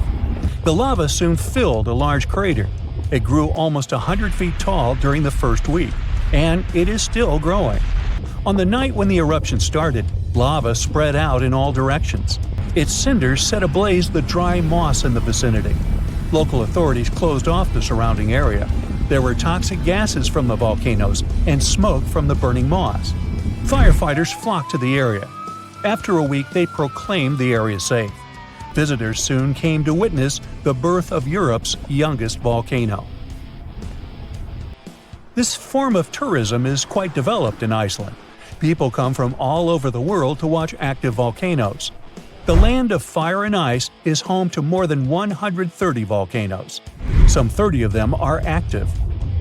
The lava soon filled a large crater. It grew almost 100 feet tall during the first week, and it is still growing. On the night when the eruption started, lava spread out in all directions. Its cinders set ablaze the dry moss in the vicinity. Local authorities closed off the surrounding area. There were toxic gases from the volcanoes and smoke from the burning moss. Firefighters flocked to the area. After a week, they proclaimed the area safe. Visitors soon came to witness the birth of Europe's youngest volcano. This form of tourism is quite developed in Iceland. People come from all over the world to watch active volcanoes. The land of fire and ice is home to more than 130 volcanoes. Some 30 of them are active.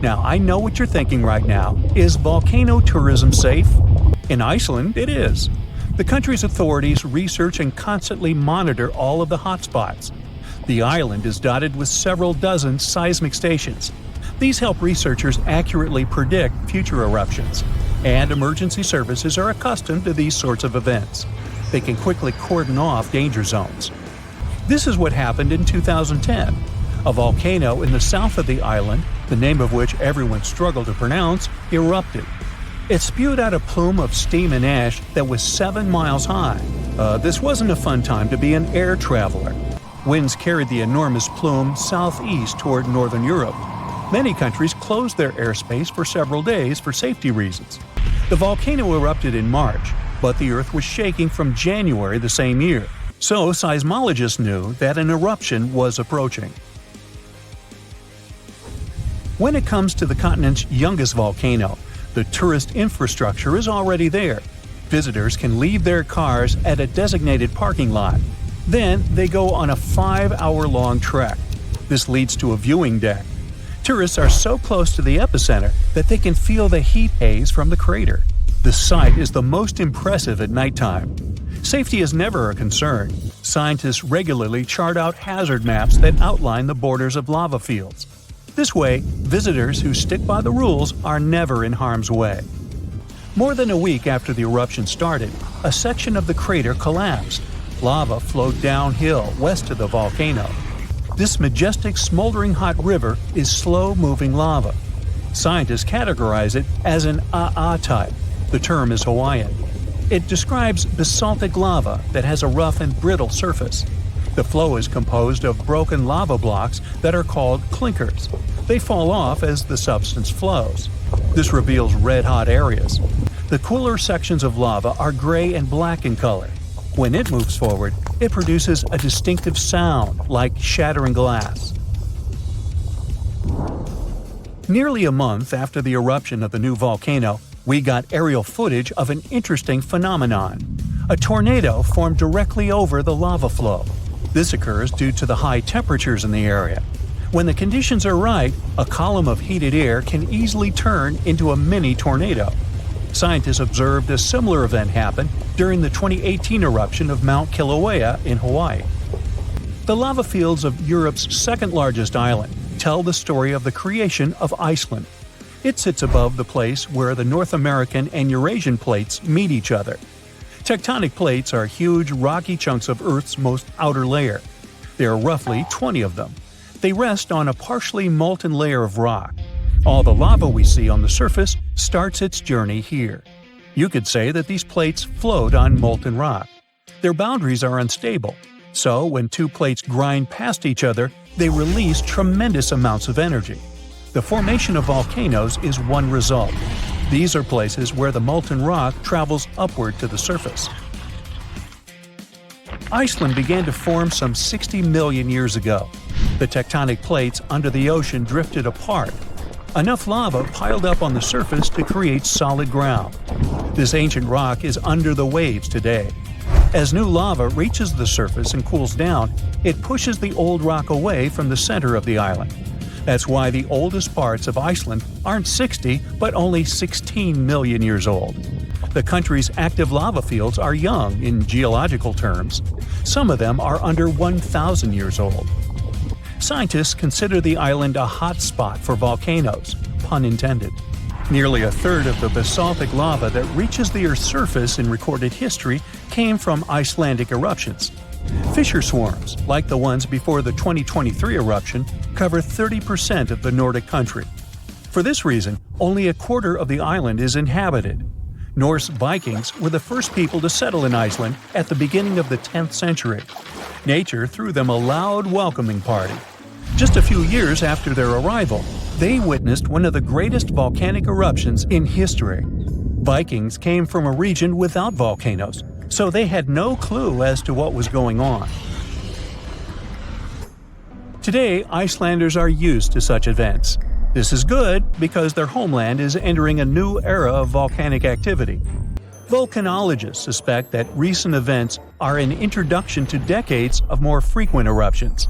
Now, I know what you're thinking right now. Is volcano tourism safe? In Iceland, it is. The country's authorities research and constantly monitor all of the hotspots. The island is dotted with several dozen seismic stations. These help researchers accurately predict future eruptions, and emergency services are accustomed to these sorts of events. They can quickly cordon off danger zones. This is what happened in 2010. A volcano in the south of the island, the name of which everyone struggled to pronounce, erupted. It spewed out a plume of steam and ash that was 7 miles high. This wasn't a fun time to be an air traveler. Winds carried the enormous plume southeast toward northern Europe. Many countries closed their airspace for several days for safety reasons. The volcano erupted in March, but the Earth was shaking from January the same year, so seismologists knew that an eruption was approaching. When it comes to the continent's youngest volcano, the tourist infrastructure is already there. Visitors can leave their cars at a designated parking lot. Then they go on a 5-hour-long trek. This leads to a viewing deck. Tourists are so close to the epicenter that they can feel the heat haze from the crater. The sight is the most impressive at nighttime. Safety is never a concern. Scientists regularly chart out hazard maps that outline the borders of lava fields. This way, visitors who stick by the rules are never in harm's way. More than a week after the eruption started, a section of the crater collapsed. Lava flowed downhill west of the volcano. This majestic smoldering hot river is slow-moving lava. Scientists categorize it as an AA type. The term is Hawaiian. It describes basaltic lava that has a rough and brittle surface. The flow is composed of broken lava blocks that are called clinkers. They fall off as the substance flows. This reveals red-hot areas. The cooler sections of lava are gray and black in color. When it moves forward, it produces a distinctive sound like shattering glass. Nearly a month after the eruption of the new volcano, we got aerial footage of an interesting phenomenon. A tornado formed directly over the lava flow. This occurs due to the high temperatures in the area. When the conditions are right, a column of heated air can easily turn into a mini tornado. Scientists observed a similar event happen during the 2018 eruption of Mount Kilauea in Hawaii. The lava fields of Europe's second-largest island tell the story of the creation of Iceland. It sits above the place where the North American and Eurasian plates meet each other. Tectonic plates are huge, rocky chunks of Earth's most outer layer. There are roughly 20 of them. They rest on a partially molten layer of rock. All the lava we see on the surface starts its journey here. You could say that these plates float on molten rock. Their boundaries are unstable, so when two plates grind past each other, they release tremendous amounts of energy. The formation of volcanoes is one result. These are places where the molten rock travels upward to the surface. Iceland began to form some 60 million years ago. The tectonic plates under the ocean drifted apart. Enough lava piled up on the surface to create solid ground. This ancient rock is under the waves today. As new lava reaches the surface and cools down, it pushes the old rock away from the center of the island. That's why the oldest parts of Iceland aren't 60, but only 16 million years old. The country's active lava fields are young in geological terms. Some of them are under 1,000 years old. Scientists consider the island a hot spot for volcanoes, pun intended. Nearly a third of the basaltic lava that reaches the Earth's surface in recorded history came from Icelandic eruptions. Fissure swarms, like the ones before the 2023 eruption, cover 30% of the Nordic country. For this reason, only a quarter of the island is inhabited. Norse Vikings were the first people to settle in Iceland at the beginning of the 10th century. Nature threw them a loud welcoming party. Just a few years after their arrival, they witnessed one of the greatest volcanic eruptions in history. Vikings came from a region without volcanoes, so they had no clue as to what was going on. Today, Icelanders are used to such events. This is good because their homeland is entering a new era of volcanic activity. Volcanologists suspect that recent events are an introduction to decades of more frequent eruptions.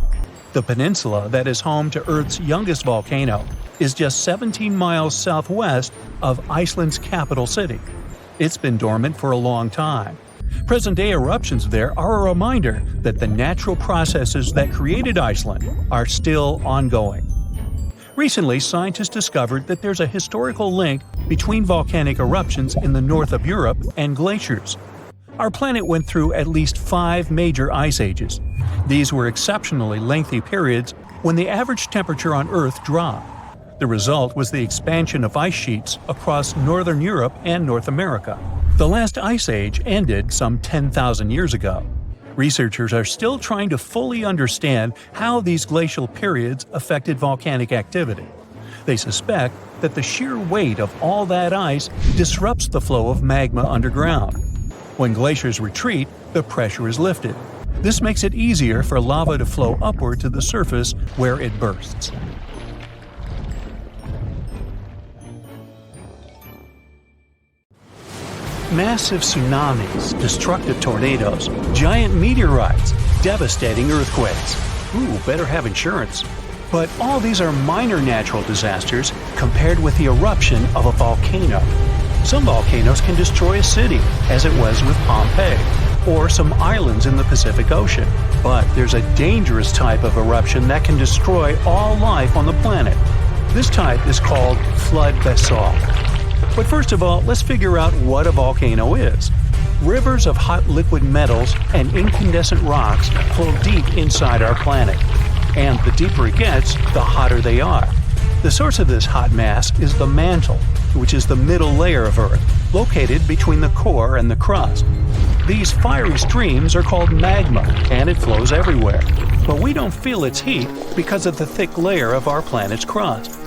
The peninsula that is home to Earth's youngest volcano is just 17 miles southwest of Iceland's capital city. It's been dormant for a long time. Present-day eruptions there are a reminder that the natural processes that created Iceland are still ongoing. Recently, scientists discovered that there's a historical link between volcanic eruptions in the north of Europe and glaciers. Our planet went through at least 5 major ice ages. These were exceptionally lengthy periods when the average temperature on Earth dropped. The result was the expansion of ice sheets across northern Europe and North America. The last ice age ended some 10,000 years ago. Researchers are still trying to fully understand how these glacial periods affected volcanic activity. They suspect that the sheer weight of all that ice disrupts the flow of magma underground. When glaciers retreat, the pressure is lifted. This makes it easier for lava to flow upward to the surface where it bursts. Massive tsunamis, destructive tornadoes, giant meteorites, devastating earthquakes. Ooh, better have insurance. But all these are minor natural disasters compared with the eruption of a volcano. Some volcanoes can destroy a city, as it was with Pompeii, or some islands in the Pacific Ocean. But there's a dangerous type of eruption that can destroy all life on the planet. This type is called flood basalt. But first of all, let's figure out what a volcano is. Rivers of hot liquid metals and incandescent rocks flow deep inside our planet. And the deeper it gets, the hotter they are. The source of this hot mass is the mantle, which is the middle layer of Earth, located between the core and the crust. These fiery streams are called magma, and it flows everywhere. But we don't feel its heat because of the thick layer of our planet's crust.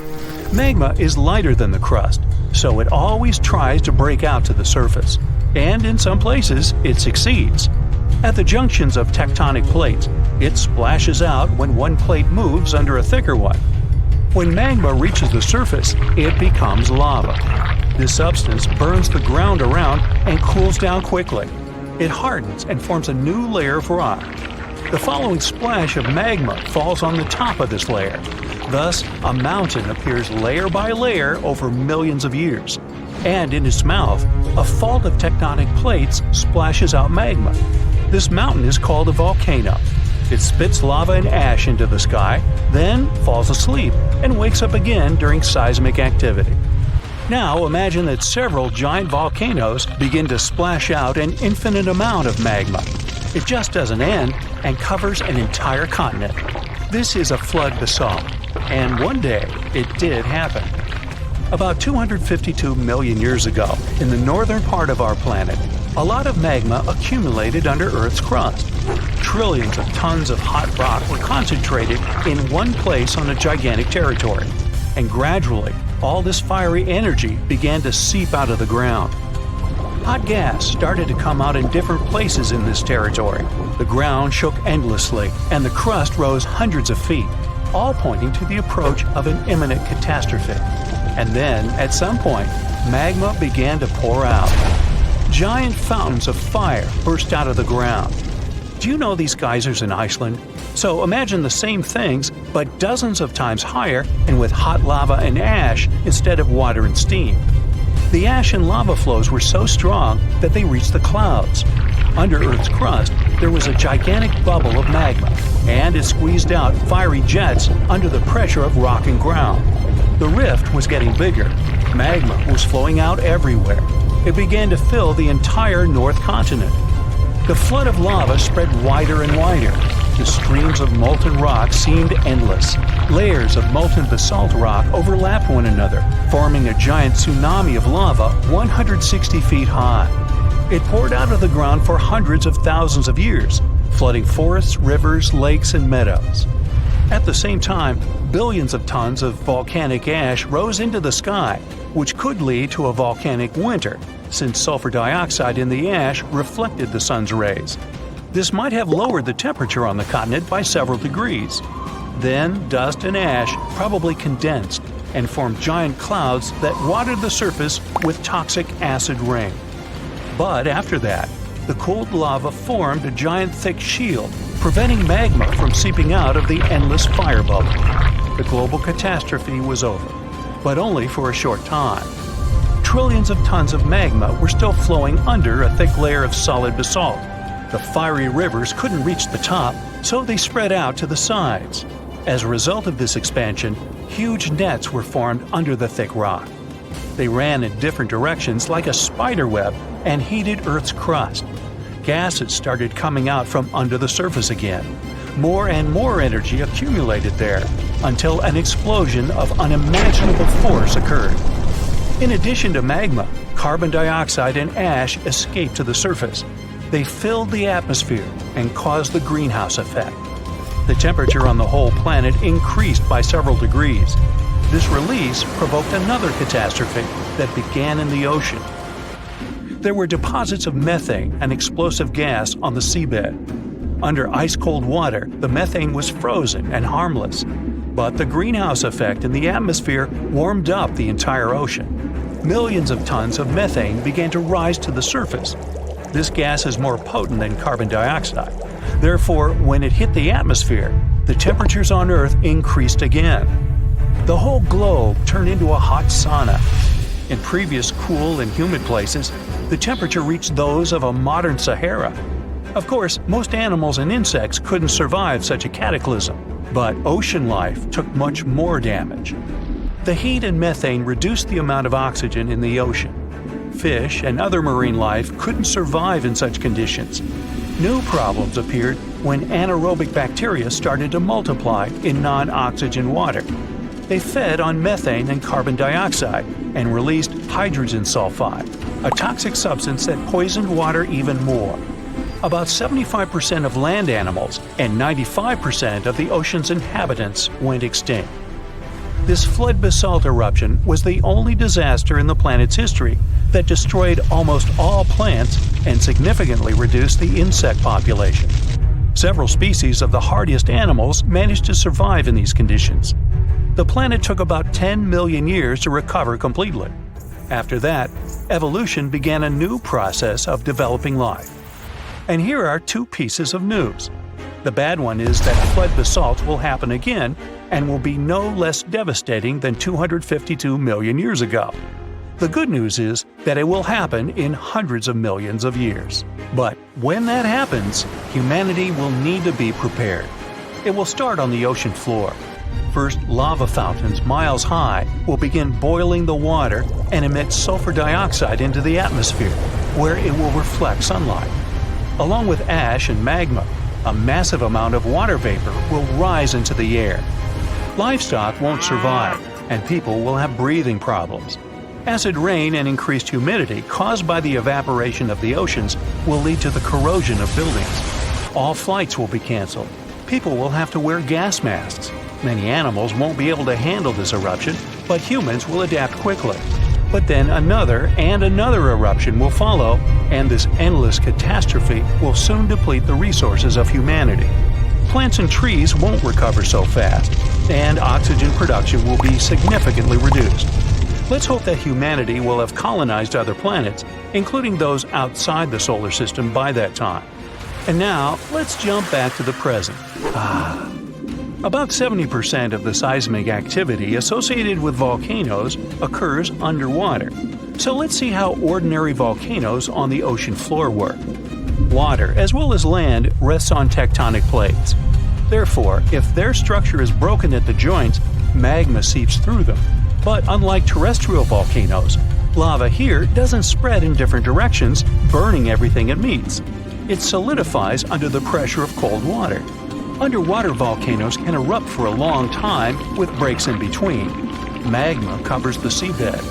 Magma is lighter than the crust, so it always tries to break out to the surface. And in some places, it succeeds. At the junctions of tectonic plates, it splashes out when one plate moves under a thicker one. When magma reaches the surface, it becomes lava. This substance burns the ground around and cools down quickly. It hardens and forms a new layer of rock. The following splash of magma falls on the top of this layer. Thus, a mountain appears layer by layer over millions of years. And in its mouth, a fault of tectonic plates splashes out magma. This mountain is called a volcano. It spits lava and ash into the sky, then falls asleep and wakes up again during seismic activity. Now imagine that several giant volcanoes begin to splash out an infinite amount of magma. It just doesn't end and covers an entire continent. This is a flood basalt, and one day it did happen. About 252 million years ago, in the northern part of our planet, a lot of magma accumulated under Earth's crust. Trillions of tons of hot rock were concentrated in one place on a gigantic territory, and gradually, all this fiery energy began to seep out of the ground. Hot gas started to come out in different places in this territory. The ground shook endlessly, and the crust rose hundreds of feet, all pointing to the approach of an imminent catastrophe. And then, at some point, magma began to pour out. Giant fountains of fire burst out of the ground. Do you know these geysers in Iceland? So imagine the same things, but dozens of times higher and with hot lava and ash instead of water and steam. The ash and lava flows were so strong that they reached the clouds. Under Earth's crust, there was a gigantic bubble of magma, and it squeezed out fiery jets under the pressure of rock and ground. The rift was getting bigger. Magma was flowing out everywhere. It began to fill the entire North Continent. The flood of lava spread wider and wider. The streams of molten rock seemed endless. Layers of molten basalt rock overlapped one another, forming a giant tsunami of lava 160 feet high. It poured out of the ground for hundreds of thousands of years, flooding forests, rivers, lakes, and meadows. At the same time, billions of tons of volcanic ash rose into the sky, which could lead to a volcanic winter, since sulfur dioxide in the ash reflected the sun's rays. This might have lowered the temperature on the continent by several degrees. Then, dust and ash probably condensed and formed giant clouds that watered the surface with toxic acid rain. But after that, the cooled lava formed a giant thick shield, preventing magma from seeping out of the endless fire bubble. The global catastrophe was over, but only for a short time. Trillions of tons of magma were still flowing under a thick layer of solid basalt. The fiery rivers couldn't reach the top, so they spread out to the sides. As a result of this expansion, huge nets were formed under the thick rock. They ran in different directions like a spider web and heated Earth's crust. Gases started coming out from under the surface again. More and more energy accumulated there, until an explosion of unimaginable force occurred. In addition to magma, carbon dioxide and ash escaped to the surface. They filled the atmosphere and caused the greenhouse effect. The temperature on the whole planet increased by several degrees. This release provoked another catastrophe that began in the ocean. There were deposits of methane, an explosive gas, on the seabed. Under ice-cold water, the methane was frozen and harmless. But the greenhouse effect in the atmosphere warmed up the entire ocean. Millions of tons of methane began to rise to the surface. This gas is more potent than carbon dioxide. Therefore, when it hit the atmosphere, the temperatures on Earth increased again. The whole globe turned into a hot sauna. In previous cool and humid places, the temperature reached those of a modern Sahara. Of course, most animals and insects couldn't survive such a cataclysm, but ocean life took much more damage. The heat and methane reduced the amount of oxygen in the ocean. Fish and other marine life couldn't survive in such conditions. New problems appeared when anaerobic bacteria started to multiply in non-oxygen water. They fed on methane and carbon dioxide and released hydrogen sulfide, a toxic substance that poisoned water even more. About 75% of land animals and 95% of the ocean's inhabitants went extinct. This flood basalt eruption was the only disaster in the planet's history that destroyed almost all plants and significantly reduced the insect population. Several species of the hardiest animals managed to survive in these conditions. The planet took about 10 million years to recover completely. After that, evolution began a new process of developing life. And here are two pieces of news. The bad one is that flood basalt will happen again and will be no less devastating than 252 million years ago. The good news is that it will happen in hundreds of millions of years. But when that happens, humanity will need to be prepared. It will start on the ocean floor. First, lava fountains miles high will begin boiling the water and emit sulfur dioxide into the atmosphere, where it will reflect sunlight. Along with ash and magma, a massive amount of water vapor will rise into the air. Livestock won't survive, and people will have breathing problems. Acid rain and increased humidity caused by the evaporation of the oceans will lead to the corrosion of buildings. All flights will be canceled. People will have to wear gas masks. Many animals won't be able to handle this eruption, but humans will adapt quickly. But then another and another eruption will follow, and this endless catastrophe will soon deplete the resources of humanity. Plants and trees won't recover so fast, and oxygen production will be significantly reduced. Let's hope that humanity will have colonized other planets, including those outside the solar system by that time. And now, let's jump back to the present. About 70% of the seismic activity associated with volcanoes occurs underwater. So let's see how ordinary volcanoes on the ocean floor work. Water, as well as land, rests on tectonic plates. Therefore, if their structure is broken at the joints, magma seeps through them. But unlike terrestrial volcanoes, lava here doesn't spread in different directions, burning everything it meets. It solidifies under the pressure of cold water. Underwater volcanoes can erupt for a long time with breaks in between. Magma covers the seabed.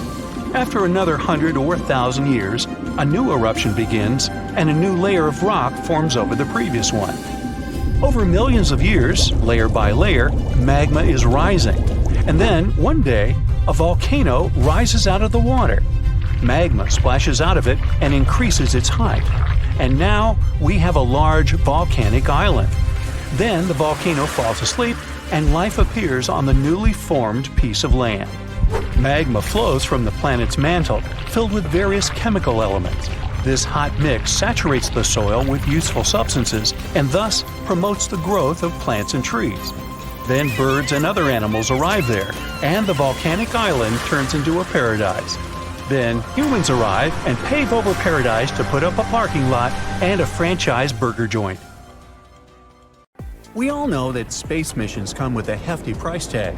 After another 100 or 1,000 years, a new eruption begins and a new layer of rock forms over the previous one. Over millions of years, layer by layer, magma is rising. And then, one day, a volcano rises out of the water. Magma splashes out of it and increases its height. And now we have a large volcanic island. Then the volcano falls asleep and life appears on the newly formed piece of land. Magma flows from the planet's mantle, filled with various chemical elements. This hot mix saturates the soil with useful substances and thus promotes the growth of plants and trees. Then birds and other animals arrive there, and the volcanic island turns into a paradise. Then humans arrive and pave over paradise to put up a parking lot and a franchise burger joint. We all know that space missions come with a hefty price tag.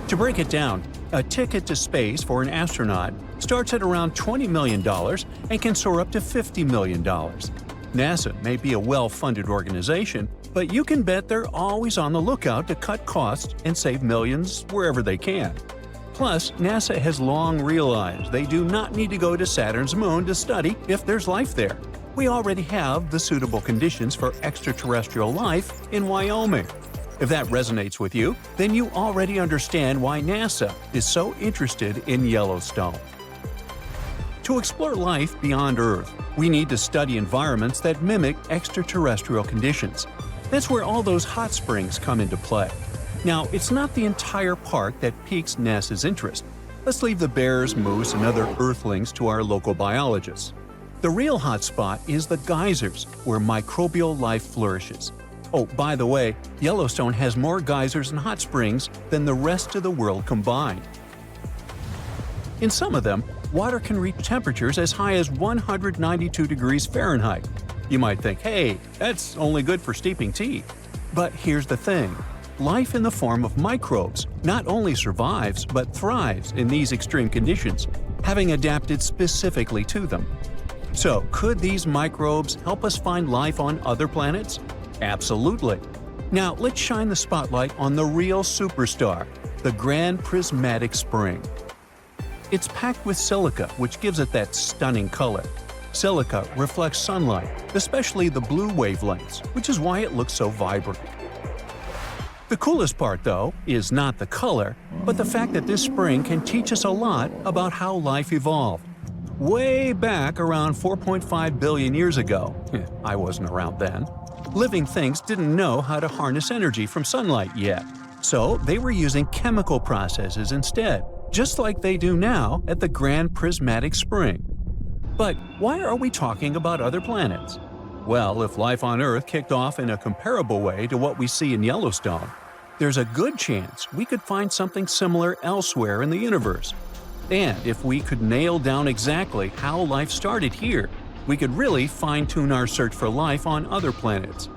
To break it down, a ticket to space for an astronaut starts at around $20 million and can soar up to $50 million. NASA may be a well-funded organization, but you can bet they're always on the lookout to cut costs and save millions wherever they can. Plus, NASA has long realized they do not need to go to Saturn's moon to study if there's life there. We already have the suitable conditions for extraterrestrial life in Wyoming. If that resonates with you, then you already understand why NASA is so interested in Yellowstone. To explore life beyond Earth, we need to study environments that mimic extraterrestrial conditions. That's where all those hot springs come into play. Now, it's not the entire park that piques NASA's interest. Let's leave the bears, moose, and other Earthlings to our local biologists. The real hotspot is the geysers, where microbial life flourishes. Oh, by the way, Yellowstone has more geysers and hot springs than the rest of the world combined. In some of them, water can reach temperatures as high as 192 degrees Fahrenheit. You might think, hey, that's only good for steeping tea. But here's the thing. Life in the form of microbes not only survives but thrives in these extreme conditions, having adapted specifically to them. So, could these microbes help us find life on other planets? Absolutely. Now, let's shine the spotlight on the real superstar. the Grand Prismatic Spring. It's packed with silica, which gives it that stunning color. Silica reflects sunlight, especially the blue wavelengths, which is why it looks so vibrant. The coolest part, though, is not the color, but the fact that this spring can teach us a lot about how life evolved. Way back around 4.5 billion years ago, I wasn't around then, living things didn't know how to harness energy from sunlight yet, so they were using chemical processes instead, just like they do now at the Grand Prismatic Spring. But why are we talking about other planets? Well, if life on Earth kicked off in a comparable way to what we see in Yellowstone, there's a good chance we could find something similar elsewhere in the universe. And if we could nail down exactly how life started here, we could really fine-tune our search for life on other planets.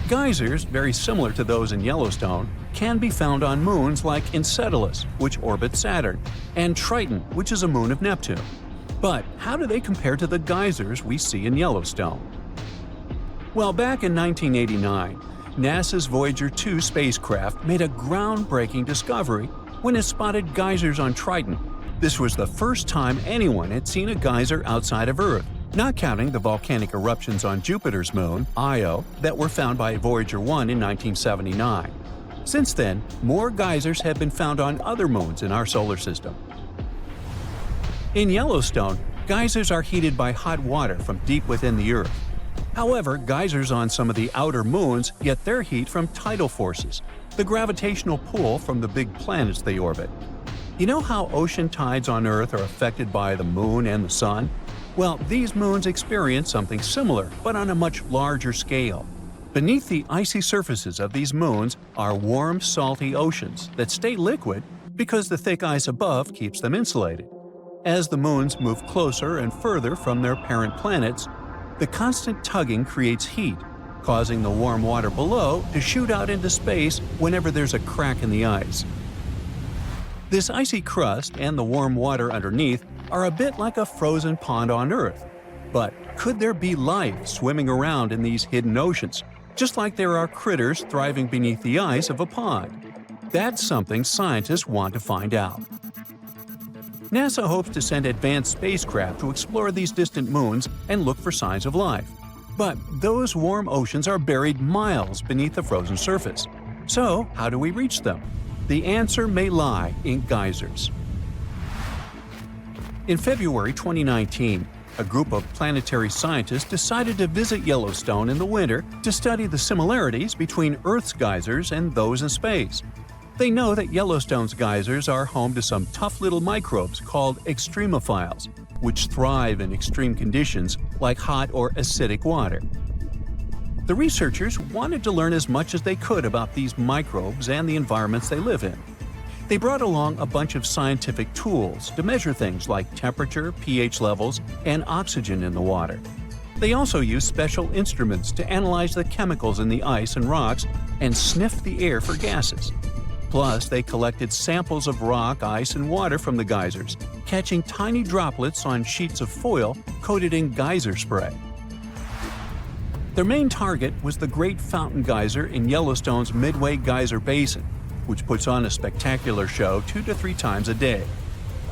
Geysers, very similar to those in Yellowstone, can be found on moons like Enceladus, which orbits Saturn, and Triton, which is a moon of Neptune. But how do they compare to the geysers we see in Yellowstone? Well, back in 1989, NASA's Voyager 2 spacecraft made a groundbreaking discovery when it spotted geysers on Triton. This was the first time anyone had seen a geyser outside of Earth, not counting the volcanic eruptions on Jupiter's moon, Io, that were found by Voyager 1 in 1979. Since then, more geysers have been found on other moons in our solar system. In Yellowstone, geysers are heated by hot water from deep within the Earth. However, geysers on some of the outer moons get their heat from tidal forces, the gravitational pull from the big planets they orbit. You know how ocean tides on Earth are affected by the moon and the sun? Well, these moons experience something similar, but on a much larger scale. Beneath the icy surfaces of these moons are warm, salty oceans that stay liquid because the thick ice above keeps them insulated. As the moons move closer and further from their parent planets, the constant tugging creates heat, causing the warm water below to shoot out into space whenever there's a crack in the ice. This icy crust and the warm water underneath are a bit like a frozen pond on Earth. But could there be life swimming around in these hidden oceans, just like there are critters thriving beneath the ice of a pond? That's something scientists want to find out. NASA hopes to send advanced spacecraft to explore these distant moons and look for signs of life. But those warm oceans are buried miles beneath the frozen surface. So, how do we reach them? The answer may lie in geysers. In February 2019, a group of planetary scientists decided to visit Yellowstone in the winter to study the similarities between Earth's geysers and those in space. They know that Yellowstone's geysers are home to some tough little microbes called extremophiles, which thrive in extreme conditions like hot or acidic water. The researchers wanted to learn as much as they could about these microbes and the environments they live in. They brought along a bunch of scientific tools to measure things like temperature, pH levels, and oxygen in the water. They also used special instruments to analyze the chemicals in the ice and rocks and sniff the air for gases. Plus, they collected samples of rock, ice, and water from the geysers, catching tiny droplets on sheets of foil coated in geyser spray. Their main target was the Great Fountain Geyser in Yellowstone's Midway Geyser Basin, which puts on a spectacular show 2 to 3 times a day.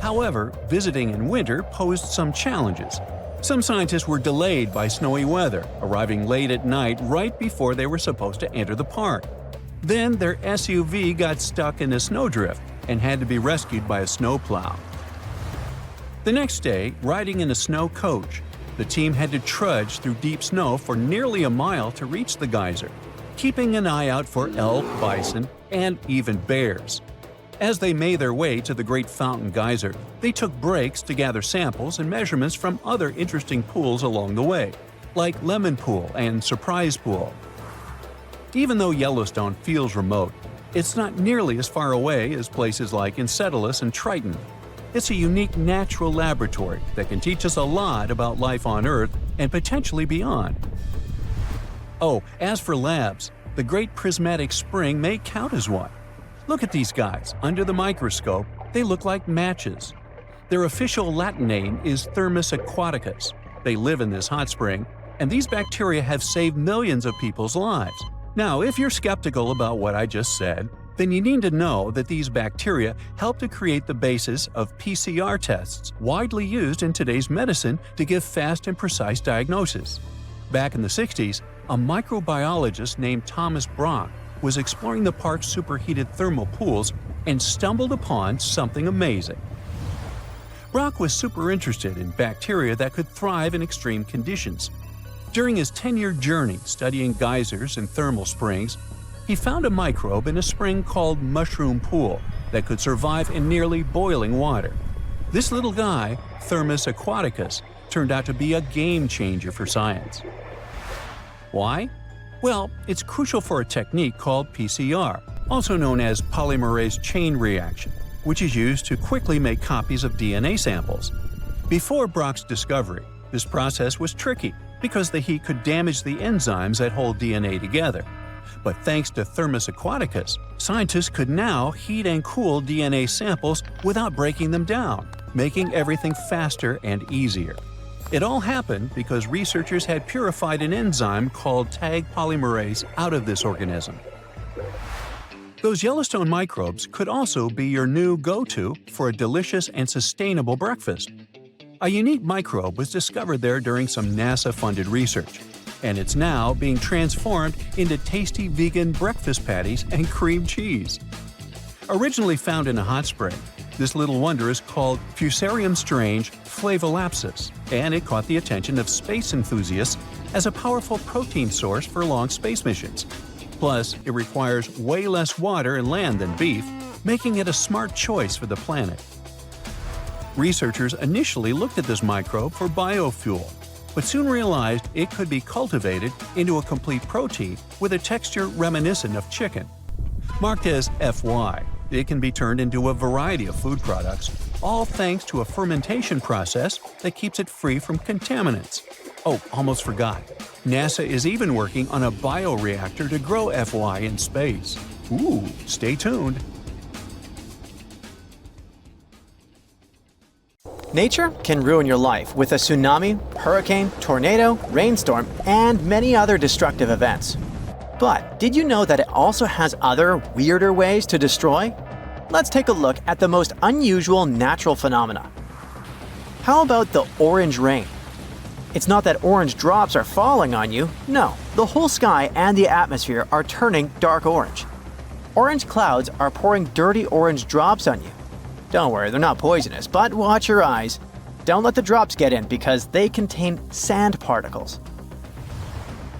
However, visiting in winter posed some challenges. Some scientists were delayed by snowy weather, arriving late at night right before they were supposed to enter the park. Then their SUV got stuck in a snowdrift and had to be rescued by a snowplow. The next day, riding in a snow coach, the team had to trudge through deep snow for nearly a mile to reach the geyser, keeping an eye out for elk, bison, and even bears. As they made their way to the Great Fountain Geyser, they took breaks to gather samples and measurements from other interesting pools along the way, like Lemon Pool and Surprise Pool. Even though Yellowstone feels remote, it's not nearly as far away as places like Enceladus and Triton. It's a unique natural laboratory that can teach us a lot about life on Earth and potentially beyond. Oh, as for labs, the Great Prismatic Spring may count as one. Look at these guys. Under the microscope, they look like matches. Their official Latin name is Thermus aquaticus. They live in this hot spring, and these bacteria have saved millions of people's lives. Now, if you're skeptical about what I just said, then you need to know that these bacteria help to create the basis of PCR tests widely used in today's medicine to give fast and precise diagnosis. Back in the 60s, a microbiologist named Thomas Brock was exploring the park's superheated thermal pools and stumbled upon something amazing. Brock was super interested in bacteria that could thrive in extreme conditions. During his 10-year journey studying geysers and thermal springs, he found a microbe in a spring called mushroom pool that could survive in nearly boiling water. This little guy, Thermus aquaticus, turned out to be a game changer for science. Why? Well, it's crucial for a technique called PCR, also known as polymerase chain reaction, which is used to quickly make copies of DNA samples. Before Brock's discovery, this process was tricky because the heat could damage the enzymes that hold DNA together. But thanks to Thermus aquaticus, scientists could now heat and cool DNA samples without breaking them down, making everything faster and easier. It all happened because researchers had purified an enzyme called tag polymerase out of this organism. Those Yellowstone microbes could also be your new go-to for a delicious and sustainable breakfast. A unique microbe was discovered there during some NASA-funded research, and it's now being transformed into tasty vegan breakfast patties and cream cheese. Originally found in a hot spring, this little wonder is called Fusarium strange flavolapsus, and it caught the attention of space enthusiasts as a powerful protein source for long space missions. Plus, it requires way less water and land than beef, making it a smart choice for the planet. Researchers initially looked at this microbe for biofuel, but soon realized it could be cultivated into a complete protein with a texture reminiscent of chicken. Marked as FY, it can be turned into a variety of food products, all thanks to a fermentation process that keeps it free from contaminants. Oh, almost forgot. NASA is even working on a bioreactor to grow FY in space. Ooh, stay tuned. Nature can ruin your life with a tsunami, hurricane, tornado, rainstorm, and many other destructive events. But did you know that it also has other, weirder ways to destroy? Let's take a look at the most unusual natural phenomena. How about the orange rain? It's not that orange drops are falling on you, no, the whole sky and the atmosphere are turning dark orange. Orange clouds are pouring dirty orange drops on you. Don't worry, they're not poisonous, but watch your eyes. Don't let the drops get in because they contain sand particles.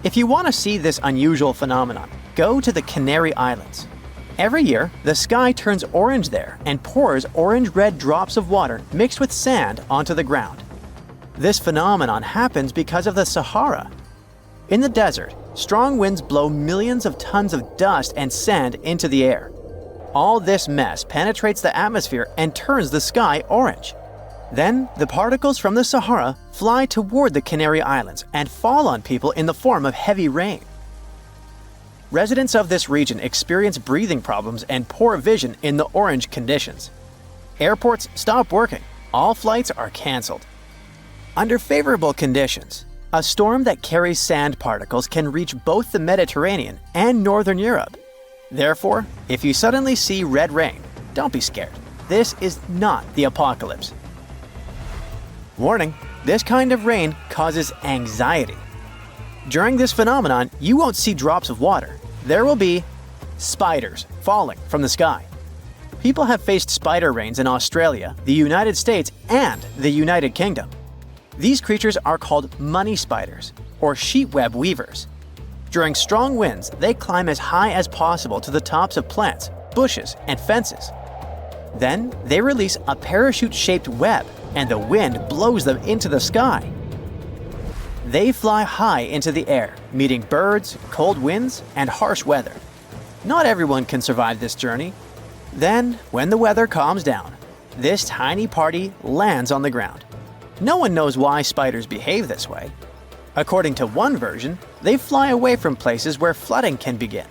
If you want to see this unusual phenomenon, go to the Canary Islands. Every year, the sky turns orange there and pours orange-red drops of water mixed with sand onto the ground. This phenomenon happens because of the Sahara. In the desert, strong winds blow millions of tons of dust and sand into the air. All this mess penetrates the atmosphere and turns the sky orange. Then, the particles from the Sahara fly toward the Canary Islands and fall on people in the form of heavy rain. Residents of this region experience breathing problems and poor vision in the orange conditions. Airports stop working. All flights are canceled. Under favorable conditions, a storm that carries sand particles can reach both the Mediterranean and northern Europe. Therefore, if you suddenly see red rain, don't be scared. This is not the apocalypse. Warning, this kind of rain causes anxiety. During this phenomenon, you won't see drops of water. There will be spiders falling from the sky. People have faced spider rains in Australia, the United States, and the United Kingdom. These creatures are called money spiders, or sheet web weavers. During strong winds, they climb as high as possible to the tops of plants, bushes, and fences. Then, they release a parachute-shaped web, and the wind blows them into the sky. They fly high into the air, meeting birds, cold winds, and harsh weather. Not everyone can survive this journey. Then, when the weather calms down, this tiny party lands on the ground. No one knows why spiders behave this way. According to one version, they fly away from places where flooding can begin.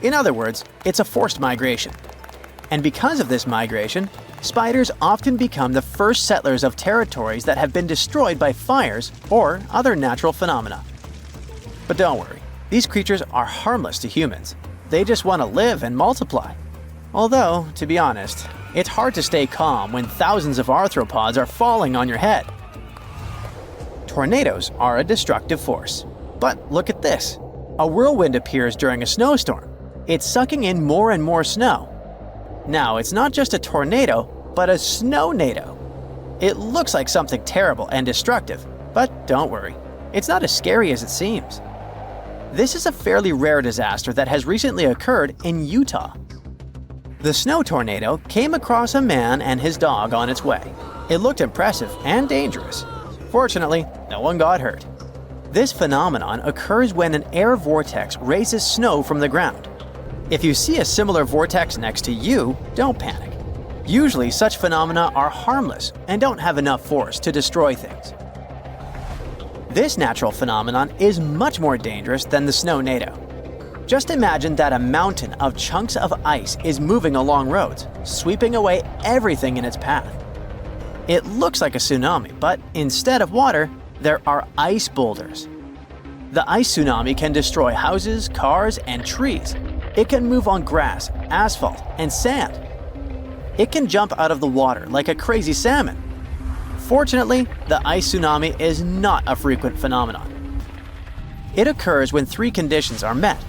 In other words, it's a forced migration. And because of this migration, spiders often become the first settlers of territories that have been destroyed by fires or other natural phenomena. But don't worry, these creatures are harmless to humans. They just want to live and multiply. Although, to be honest, it's hard to stay calm when thousands of arthropods are falling on your head. Tornadoes are a destructive force. But look at this. A whirlwind appears during a snowstorm. It's sucking in more and more snow. Now, it's not just a tornado, but a snow-nado. It looks like something terrible and destructive, but don't worry, it's not as scary as it seems. This is a fairly rare disaster that has recently occurred in Utah. The snow tornado came across a man and his dog on its way. It looked impressive and dangerous. Fortunately, no one got hurt. This phenomenon occurs when an air vortex raises snow from the ground. If you see a similar vortex next to you, don't panic. Usually, such phenomena are harmless and don't have enough force to destroy things. This natural phenomenon is much more dangerous than the snow-nado. Just imagine that a mountain of chunks of ice is moving along roads, sweeping away everything in its path. It looks like a tsunami, but instead of water, there are ice boulders. The ice tsunami can destroy houses, cars, and trees. It can move on grass, asphalt, and sand. It can jump out of the water like a crazy salmon. Fortunately, the ice tsunami is not a frequent phenomenon. It occurs when three conditions are met: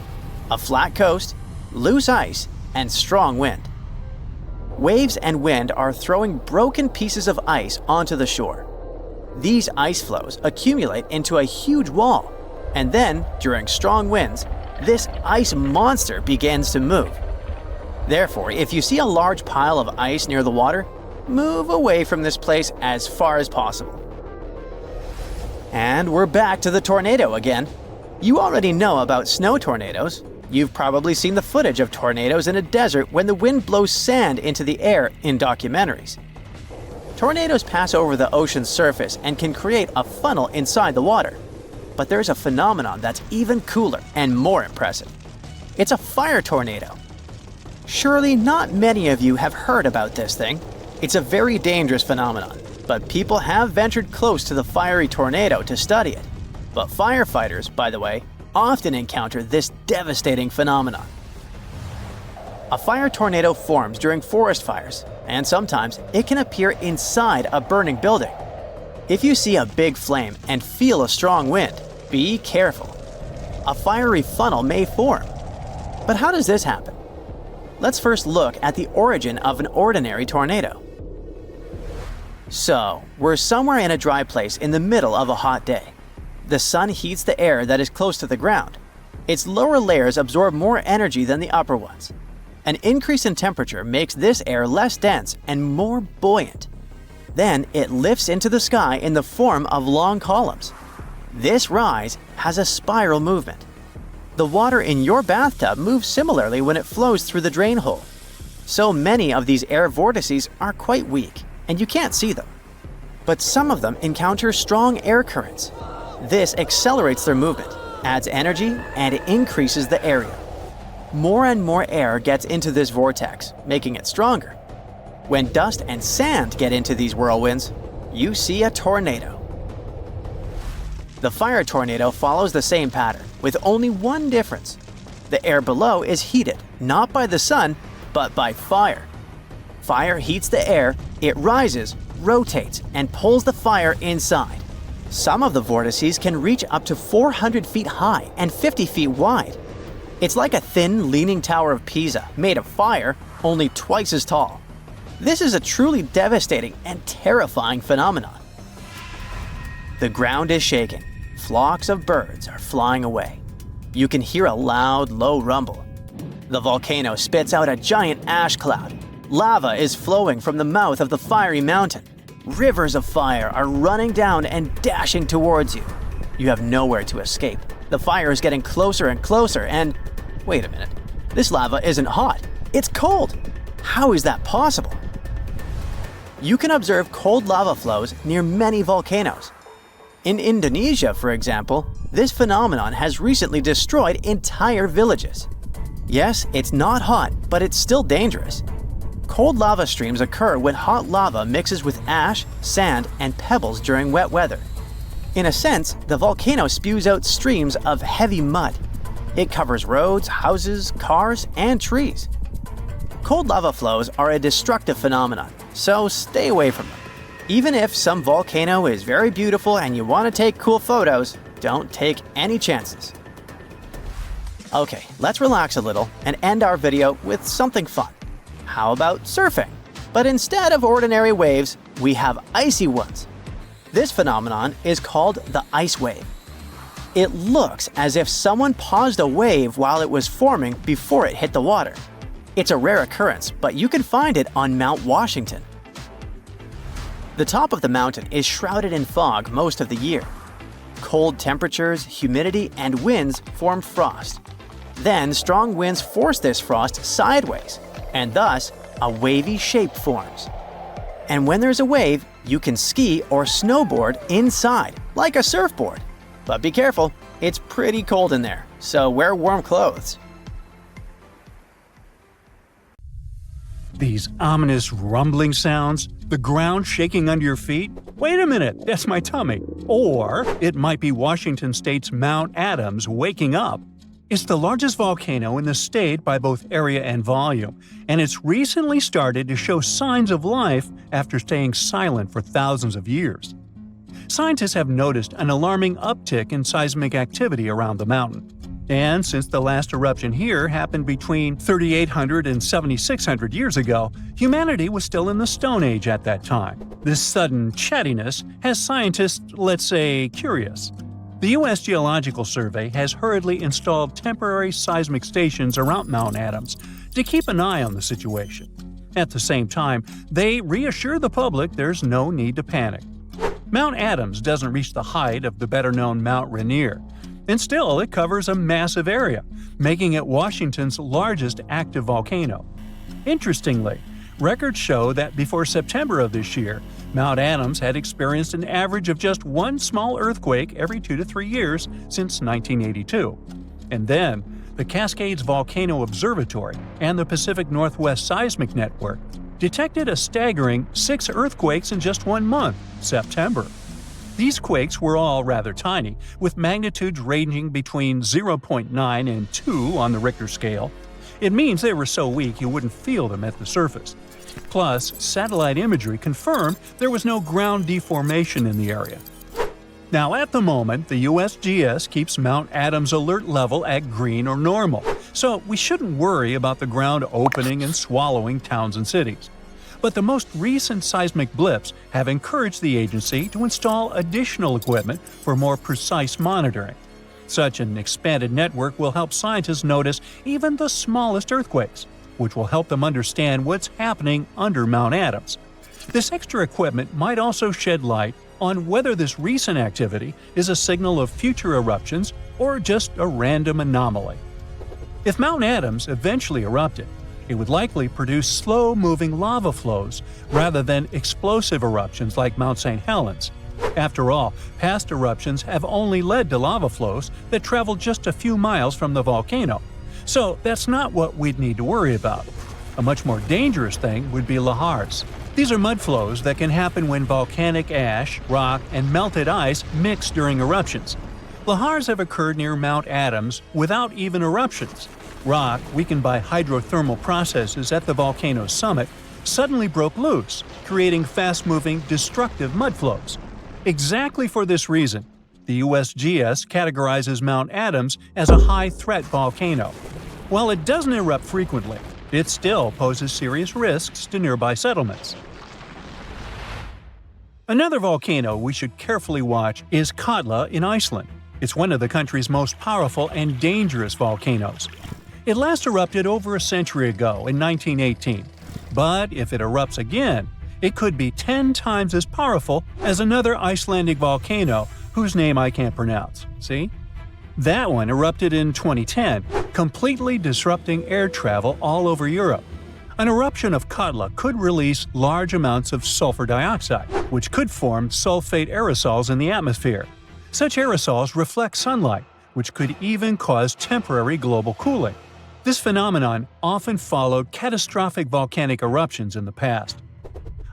a flat coast, loose ice, and strong wind. Waves and wind are throwing broken pieces of ice onto the shore. These ice flows accumulate into a huge wall, and then, during strong winds, this ice monster begins to move. Therefore, if you see a large pile of ice near the water, move away from this place as far as possible. And we're back to the tornado again. You already know about snow tornadoes. You've probably seen the footage of tornadoes in a desert when the wind blows sand into the air in documentaries. Tornadoes pass over the ocean's surface and can create a funnel inside the water. But there's a phenomenon that's even cooler and more impressive. It's a fire tornado. Surely not many of you have heard about this thing. It's a very dangerous phenomenon, but people have ventured close to the fiery tornado to study it. But firefighters, by the way, often encounter this devastating phenomenon. A fire tornado forms during forest fires, and sometimes it can appear inside a burning building. If you see a big flame and feel a strong wind, be careful. A fiery funnel may form. But how does this happen? Let's first look at the origin of an ordinary tornado. So, we're somewhere in a dry place in the middle of a hot day. The sun heats the air that is close to the ground. Its lower layers absorb more energy than the upper ones. An increase in temperature makes this air less dense and more buoyant. Then it lifts into the sky in the form of long columns. This rise has a spiral movement. The water in your bathtub moves similarly when it flows through the drain hole. So many of these air vortices are quite weak, and you can't see them. But some of them encounter strong air currents. This accelerates their movement, adds energy, and it increases the area. More and more air gets into this vortex, making it stronger. When dust and sand get into these whirlwinds, you see a tornado. The fire tornado follows the same pattern, with only one difference. The air below is heated, not by the sun, but by fire. Fire heats the air, it rises, rotates, and pulls the fire inside. Some of the vortices can reach up to 400 feet high and 50 feet wide. It's like a thin, leaning tower of Pisa made of fire, only twice as tall. This is a truly devastating and terrifying phenomenon. The ground is shaking. Flocks of birds are flying away. You can hear a loud, low rumble. The volcano spits out a giant ash cloud. Lava is flowing from the mouth of the fiery mountain. Rivers of fire are running down and dashing towards you. You have nowhere to escape. The fire is getting closer and closer and... Wait a minute. This lava isn't hot. It's cold. How is that possible? You can observe cold lava flows near many volcanoes. In Indonesia, for example, this phenomenon has recently destroyed entire villages. Yes, it's not hot, but it's still dangerous. Cold lava streams occur when hot lava mixes with ash, sand, and pebbles during wet weather. In a sense, the volcano spews out streams of heavy mud. It covers roads, houses, cars, and trees. Cold lava flows are a destructive phenomenon, so stay away from them. Even if some volcano is very beautiful and you want to take cool photos, don't take any chances. Okay, let's relax a little and end our video with something fun. How about surfing? But instead of ordinary waves, we have icy ones. This phenomenon is called the ice wave. It looks as if someone paused a wave while it was forming before it hit the water. It's a rare occurrence, but you can find it on Mount Washington. The top of the mountain is shrouded in fog most of the year. Cold temperatures, humidity, and winds form frost. Then strong winds force this frost sideways, and thus a wavy shape forms. And when there's a wave, you can ski or snowboard inside, like a surfboard. But be careful, it's pretty cold in there, so wear warm clothes. These ominous rumbling sounds, the ground shaking under your feet. Wait a minute, that's my tummy. Or it might be Washington State's Mount Adams waking up. It's the largest volcano in the state by both area and volume, and it's recently started to show signs of life after staying silent for thousands of years. Scientists have noticed an alarming uptick in seismic activity around the mountain. And since the last eruption here happened between 3,800 and 7,600 years ago, humanity was still in the Stone Age at that time. This sudden chattiness has scientists, let's say, curious. The U.S. Geological Survey has hurriedly installed temporary seismic stations around Mount Adams to keep an eye on the situation. At the same time, they reassure the public there's no need to panic. Mount Adams doesn't reach the height of the better-known Mount Rainier, and still it covers a massive area, making it Washington's largest active volcano. Interestingly, records show that before September of this year, Mount Adams had experienced an average of just one small earthquake every 2 to 3 years since 1982. And then, the Cascades Volcano Observatory and the Pacific Northwest Seismic Network detected a staggering 6 earthquakes in just 1 month, September. These quakes were all rather tiny, with magnitudes ranging between 0.9 and 2 on the Richter scale. It means they were so weak you wouldn't feel them at the surface. Plus, satellite imagery confirmed there was no ground deformation in the area. Now, at the moment, the USGS keeps Mount Adams' alert level at green or normal, so we shouldn't worry about the ground opening and swallowing towns and cities. But the most recent seismic blips have encouraged the agency to install additional equipment for more precise monitoring. Such an expanded network will help scientists notice even the smallest earthquakes, which will help them understand what's happening under Mount Adams. This extra equipment might also shed light on whether this recent activity is a signal of future eruptions or just a random anomaly. If Mount Adams eventually erupted, it would likely produce slow-moving lava flows rather than explosive eruptions like Mount St. Helens. After all, past eruptions have only led to lava flows that travel just a few miles from the volcano. So that's not what we'd need to worry about. A much more dangerous thing would be lahars. These are mud flows that can happen when volcanic ash, rock, and melted ice mix during eruptions. Lahars have occurred near Mount Adams without even eruptions. Rock, weakened by hydrothermal processes at the volcano's summit, suddenly broke loose, creating fast-moving, destructive mud flows. Exactly for this reason, the USGS categorizes Mount Adams as a high-threat volcano. While it doesn't erupt frequently, it still poses serious risks to nearby settlements. Another volcano we should carefully watch is Katla in Iceland. It's one of the country's most powerful and dangerous volcanoes. It last erupted over a century ago in 1918, but if it erupts again, it could be 10 times as powerful as another Icelandic volcano whose name I can't pronounce. See? That one erupted in 2010, completely disrupting air travel all over Europe. An eruption of Katla could release large amounts of sulfur dioxide, which could form sulfate aerosols in the atmosphere. Such aerosols reflect sunlight, which could even cause temporary global cooling. This phenomenon often followed catastrophic volcanic eruptions in the past.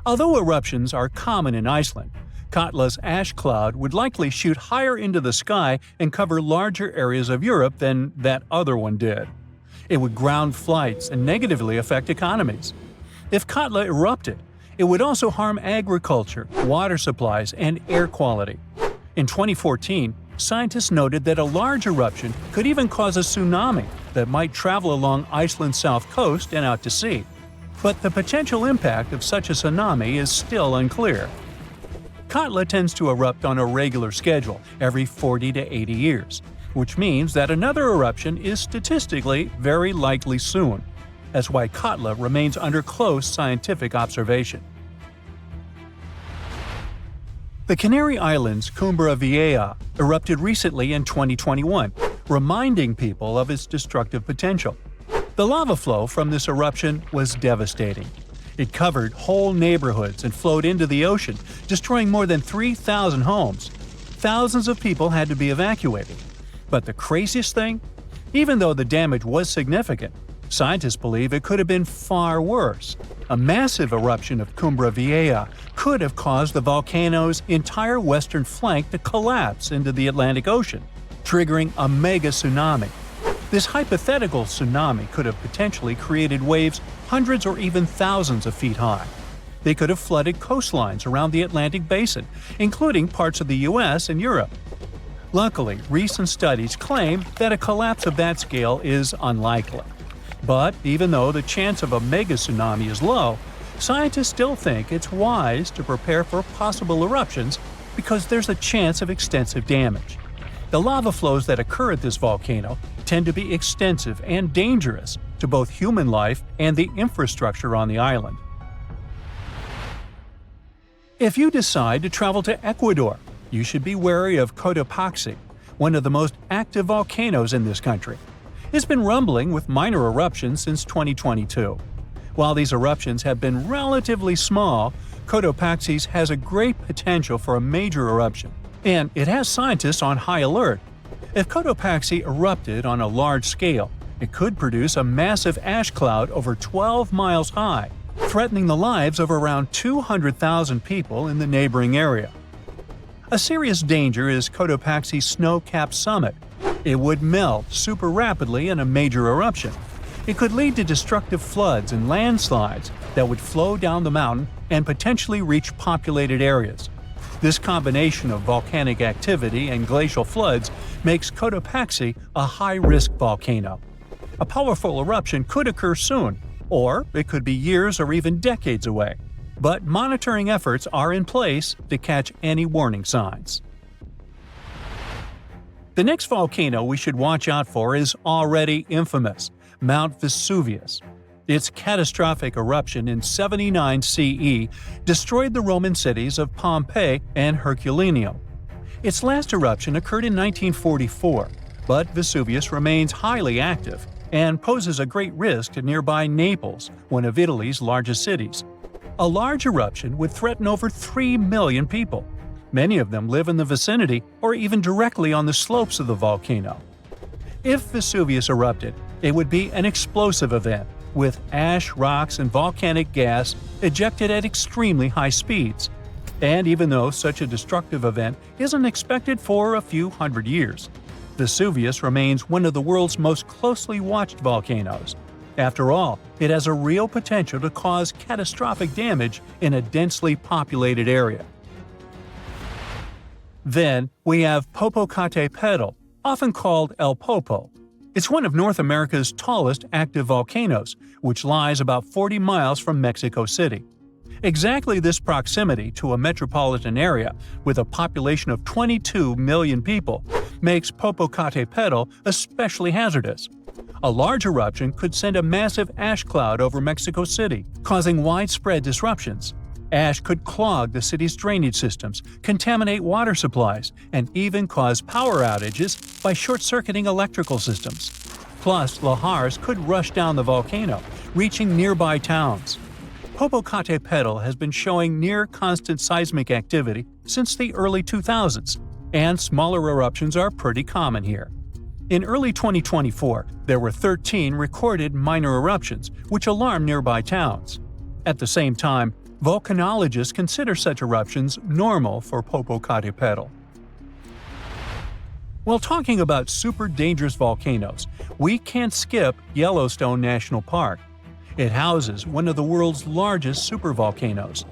Although eruptions are common in Iceland, Katla's ash cloud would likely shoot higher into the sky and cover larger areas of Europe than that other one did. It would ground flights and negatively affect economies. If Katla erupted, it would also harm agriculture, water supplies, and air quality. In 2014, scientists noted that a large eruption could even cause a tsunami that might travel along Iceland's south coast and out to sea. But the potential impact of such a tsunami is still unclear. Katla tends to erupt on a regular schedule every 40 to 80 years, which means that another eruption is statistically very likely soon. That's why Katla remains under close scientific observation. The Canary Islands' Cumbre Vieja erupted recently in 2021, reminding people of its destructive potential. The lava flow from this eruption was devastating. It covered whole neighborhoods and flowed into the ocean, destroying more than 3,000 homes. Thousands of people had to be evacuated. But the craziest thing? Even though the damage was significant, scientists believe it could have been far worse. A massive eruption of Cumbre Vieja could have caused the volcano's entire western flank to collapse into the Atlantic Ocean, triggering a mega tsunami. This hypothetical tsunami could have potentially created waves hundreds or even thousands of feet high. They could have flooded coastlines around the Atlantic Basin, including parts of the US and Europe. Luckily, recent studies claim that a collapse of that scale is unlikely. But even though the chance of a mega tsunami is low, scientists still think it's wise to prepare for possible eruptions because there's a chance of extensive damage. The lava flows that occur at this volcano tend to be extensive and dangerous to both human life and the infrastructure on the island. If you decide to travel to Ecuador, you should be wary of Cotopaxi, one of the most active volcanoes in this country. It's been rumbling with minor eruptions since 2022. While these eruptions have been relatively small, Cotopaxi has a great potential for a major eruption, and it has scientists on high alert. If Cotopaxi erupted on a large scale, it could produce a massive ash cloud over 12 miles high, threatening the lives of around 200,000 people in the neighboring area. A serious danger is Cotopaxi's snow-capped summit. It would melt super rapidly in a major eruption. It could lead to destructive floods and landslides that would flow down the mountain and potentially reach populated areas. This combination of volcanic activity and glacial floods makes Cotopaxi a high-risk volcano. A powerful eruption could occur soon, or it could be years or even decades away. But monitoring efforts are in place to catch any warning signs. The next volcano we should watch out for is already infamous, Mount Vesuvius. Its catastrophic eruption in 79 CE destroyed the Roman cities of Pompeii and Herculaneum. Its last eruption occurred in 1944, but Vesuvius remains highly active and poses a great risk to nearby Naples, one of Italy's largest cities. A large eruption would threaten over 3 million people. Many of them live in the vicinity or even directly on the slopes of the volcano. If Vesuvius erupted, it would be an explosive event, with ash, rocks, and volcanic gas ejected at extremely high speeds. And even though such a destructive event isn't expected for a few hundred years, Vesuvius remains one of the world's most closely watched volcanoes. After all, it has a real potential to cause catastrophic damage in a densely populated area. Then we have Popocatépetl, often called El Popo. It's one of North America's tallest active volcanoes, which lies about 40 miles from Mexico City. Exactly this proximity to a metropolitan area with a population of 22 million people makes Popocatépetl especially hazardous. A large eruption could send a massive ash cloud over Mexico City, causing widespread disruptions. Ash could clog the city's drainage systems, contaminate water supplies, and even cause power outages by short-circuiting electrical systems. Plus, lahars could rush down the volcano, reaching nearby towns. Popocatépetl has been showing near-constant seismic activity since the early 2000s, and smaller eruptions are pretty common here. In early 2024, there were 13 recorded minor eruptions, which alarmed nearby towns. At the same time, volcanologists consider such eruptions normal for Popocatépetl. While talking about super dangerous volcanoes, we can't skip Yellowstone National Park. It houses one of the world's largest supervolcanoes.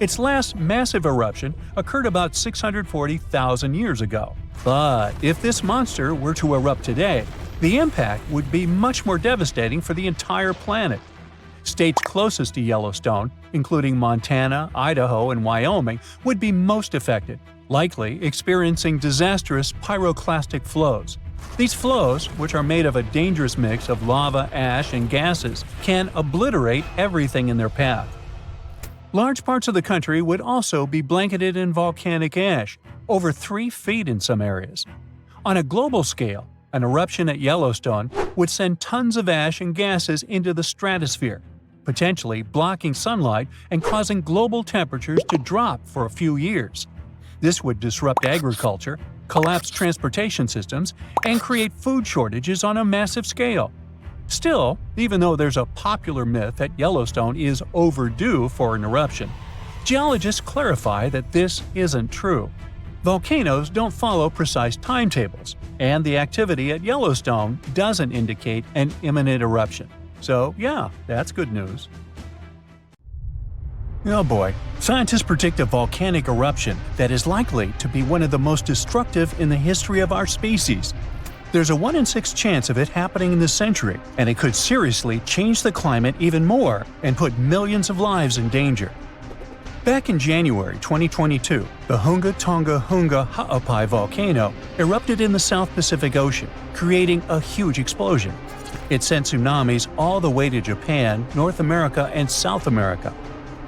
Its last massive eruption occurred about 640,000 years ago. But if this monster were to erupt today, the impact would be much more devastating for the entire planet. States closest to Yellowstone, including Montana, Idaho, and Wyoming, would be most affected, likely experiencing disastrous pyroclastic flows. These flows, which are made of a dangerous mix of lava, ash, and gases, can obliterate everything in their path. Large parts of the country would also be blanketed in volcanic ash, over 3 feet in some areas. On a global scale, an eruption at Yellowstone would send tons of ash and gases into the stratosphere, potentially blocking sunlight and causing global temperatures to drop for a few years. This would disrupt agriculture, collapse transportation systems, and create food shortages on a massive scale. Still, even though there's a popular myth that Yellowstone is overdue for an eruption, geologists clarify that this isn't true. Volcanoes don't follow precise timetables, and the activity at Yellowstone doesn't indicate an imminent eruption. So yeah, that's good news. Oh boy, scientists predict a volcanic eruption that is likely to be one of the most destructive in the history of our species. There's a 1 in 6 chance of it happening in this century, and it could seriously change the climate even more and put millions of lives in danger. Back in January 2022, the Hunga Tonga Hunga Ha'apai volcano erupted in the South Pacific Ocean, creating a huge explosion. It sent tsunamis all the way to Japan, North America, and South America.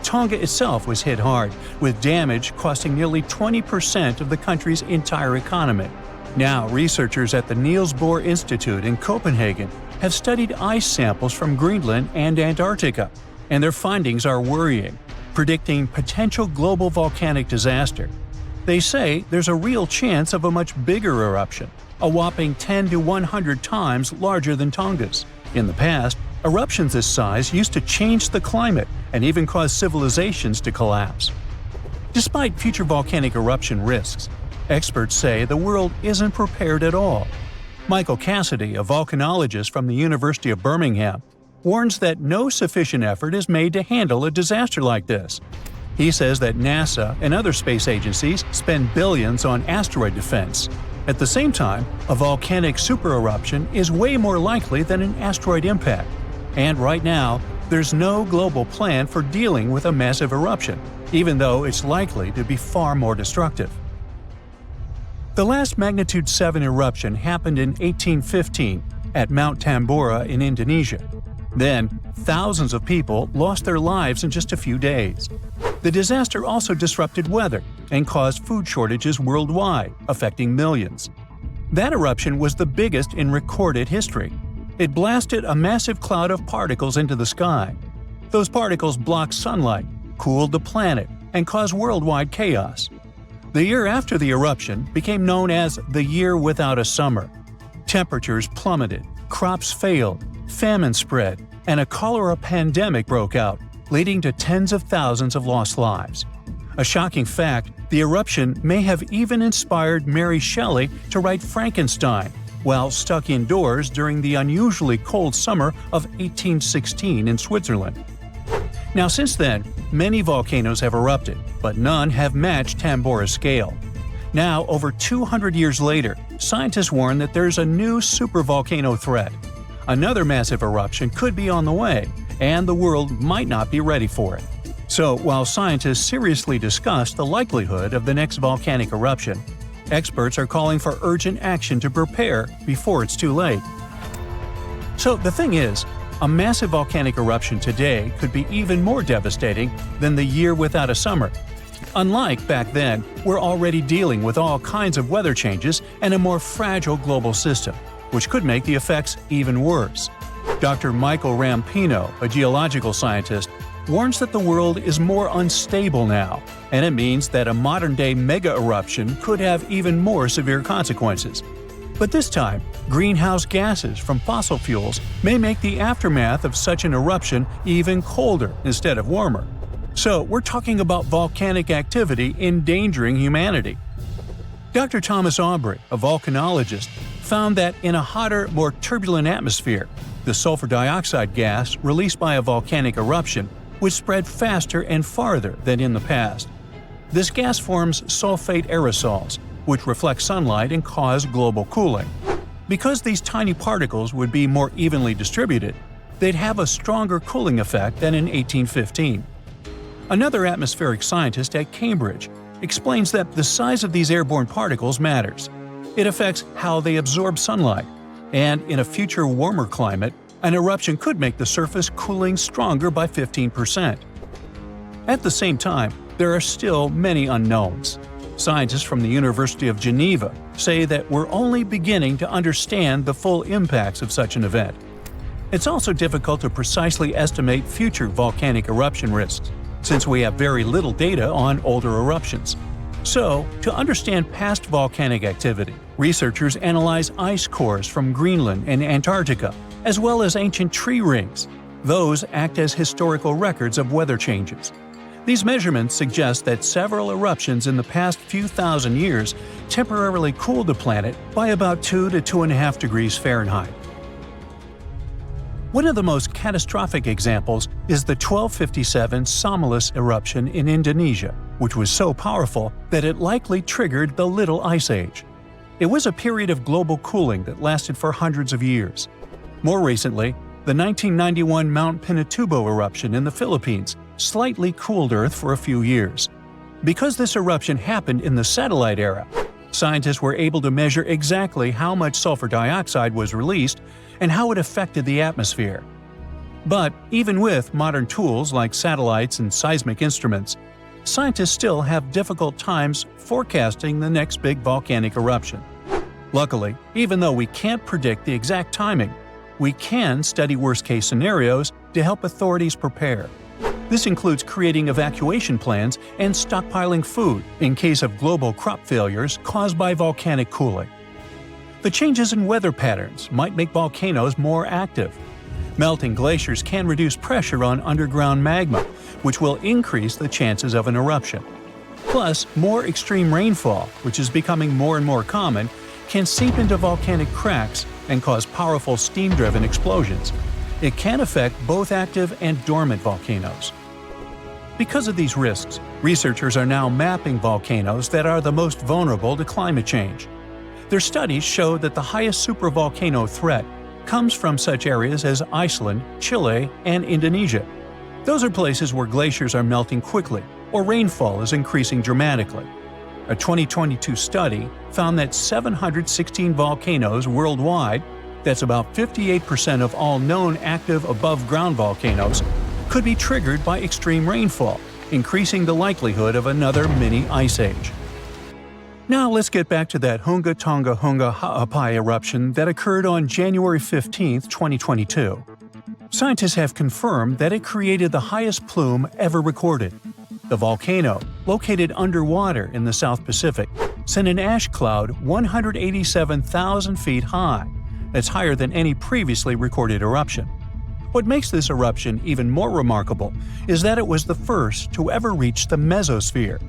Tonga itself was hit hard, with damage costing nearly 20% of the country's entire economy. Now, researchers at the Niels Bohr Institute in Copenhagen have studied ice samples from Greenland and Antarctica, and their findings are worrying, predicting potential global volcanic disaster. They say there's a real chance of a much bigger eruption, a whopping 10 to 100 times larger than Tonga's. In the past, eruptions this size used to change the climate and even cause civilizations to collapse. Despite future volcanic eruption risks, experts say the world isn't prepared at all. Michael Cassidy, a volcanologist from the University of Birmingham, warns that no sufficient effort is made to handle a disaster like this. He says that NASA and other space agencies spend billions on asteroid defense. At the same time, a volcanic supereruption is way more likely than an asteroid impact. And right now, there's no global plan for dealing with a massive eruption, even though it's likely to be far more destructive. The last magnitude 7 eruption happened in 1815 at Mount Tambora in Indonesia. Then, thousands of people lost their lives in just a few days. The disaster also disrupted weather and caused food shortages worldwide, affecting millions. That eruption was the biggest in recorded history. It blasted a massive cloud of particles into the sky. Those particles blocked sunlight, cooled the planet, and caused worldwide chaos. The year after the eruption became known as the Year Without a Summer. Temperatures plummeted, crops failed, famine spread, and a cholera pandemic broke out, leading to tens of thousands of lost lives. A shocking fact, the eruption may have even inspired Mary Shelley to write Frankenstein while stuck indoors during the unusually cold summer of 1816 in Switzerland. Now, since then, many volcanoes have erupted, but none have matched Tambora's scale. Now, over 200 years later, scientists warn that there's a new supervolcano threat. Another massive eruption could be on the way, and the world might not be ready for it. So, while scientists seriously discuss the likelihood of the next volcanic eruption, experts are calling for urgent action to prepare before it's too late. So the thing is, a massive volcanic eruption today could be even more devastating than the Year Without a Summer. Unlike back then, we're already dealing with all kinds of weather changes and a more fragile global system, which could make the effects even worse. Dr. Michael Rampino, a geological scientist, warns that the world is more unstable now, and it means that a modern-day mega-eruption could have even more severe consequences. But this time, greenhouse gases from fossil fuels may make the aftermath of such an eruption even colder instead of warmer. So we're talking about volcanic activity endangering humanity. Dr. Thomas Aubrey, a volcanologist, found that in a hotter, more turbulent atmosphere, the sulfur dioxide gas released by a volcanic eruption would spread faster and farther than in the past. This gas forms sulfate aerosols, which reflect sunlight and cause global cooling. Because these tiny particles would be more evenly distributed, they'd have a stronger cooling effect than in 1815. Another atmospheric scientist at Cambridge explains that the size of these airborne particles matters. It affects how they absorb sunlight, and in a future warmer climate, an eruption could make the surface cooling stronger by 15%. At the same time, there are still many unknowns. Scientists from the University of Geneva say that we're only beginning to understand the full impacts of such an event. It's also difficult to precisely estimate future volcanic eruption risks, since we have very little data on older eruptions. So, to understand past volcanic activity, researchers analyze ice cores from Greenland and Antarctica, as well as ancient tree rings. Those act as historical records of weather changes. These measurements suggest that several eruptions in the past few thousand years temporarily cooled the planet by about 2 to 2.5 degrees Fahrenheit. One of the most catastrophic examples is the 1257 Somalis eruption in Indonesia, which was so powerful that it likely triggered the Little Ice Age. It was a period of global cooling that lasted for hundreds of years. More recently, the 1991 Mount Pinatubo eruption in the Philippines slightly cooled Earth for a few years. Because this eruption happened in the satellite era, scientists were able to measure exactly how much sulfur dioxide was released and how it affected the atmosphere. But even with modern tools like satellites and seismic instruments, scientists still have difficult times forecasting the next big volcanic eruption. Luckily, even though we can't predict the exact timing, we can study worst-case scenarios to help authorities prepare. This includes creating evacuation plans and stockpiling food in case of global crop failures caused by volcanic cooling. The changes in weather patterns might make volcanoes more active. Melting glaciers can reduce pressure on underground magma, which will increase the chances of an eruption. Plus, more extreme rainfall, which is becoming more and more common, can seep into volcanic cracks and cause powerful steam-driven explosions. It can affect both active and dormant volcanoes. Because of these risks, researchers are now mapping volcanoes that are the most vulnerable to climate change. Their studies show that the highest supervolcano threat comes from such areas as Iceland, Chile, and Indonesia. Those are places where glaciers are melting quickly or rainfall is increasing dramatically. A 2022 study found that 716 volcanoes worldwide, that's about 58% of all known active above-ground volcanoes, could be triggered by extreme rainfall, increasing the likelihood of another mini ice age. Now let's get back to that Hunga Tonga Hunga Ha'apai eruption that occurred on January 15, 2022. Scientists have confirmed that it created the highest plume ever recorded. The volcano, located underwater in the South Pacific, sent an ash cloud 187,000 feet high. That's higher than any previously recorded eruption. What makes this eruption even more remarkable is that it was the first to ever reach the mesosphere.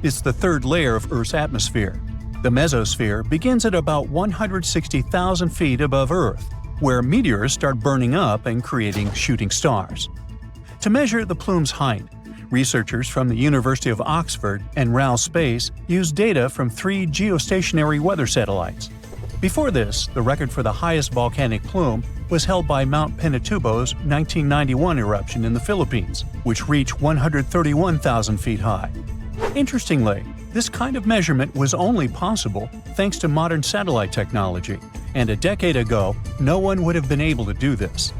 It's the third layer of Earth's atmosphere. The mesosphere begins at about 160,000 feet above Earth, where meteors start burning up and creating shooting stars. To measure the plume's height, researchers from the University of Oxford and RAL Space used data from 3 geostationary weather satellites. Before this, the record for the highest volcanic plume was held by Mount Pinatubo's 1991 eruption in the Philippines, which reached 131,000 feet high. Interestingly, this kind of measurement was only possible thanks to modern satellite technology, and a decade ago, no one would have been able to do this.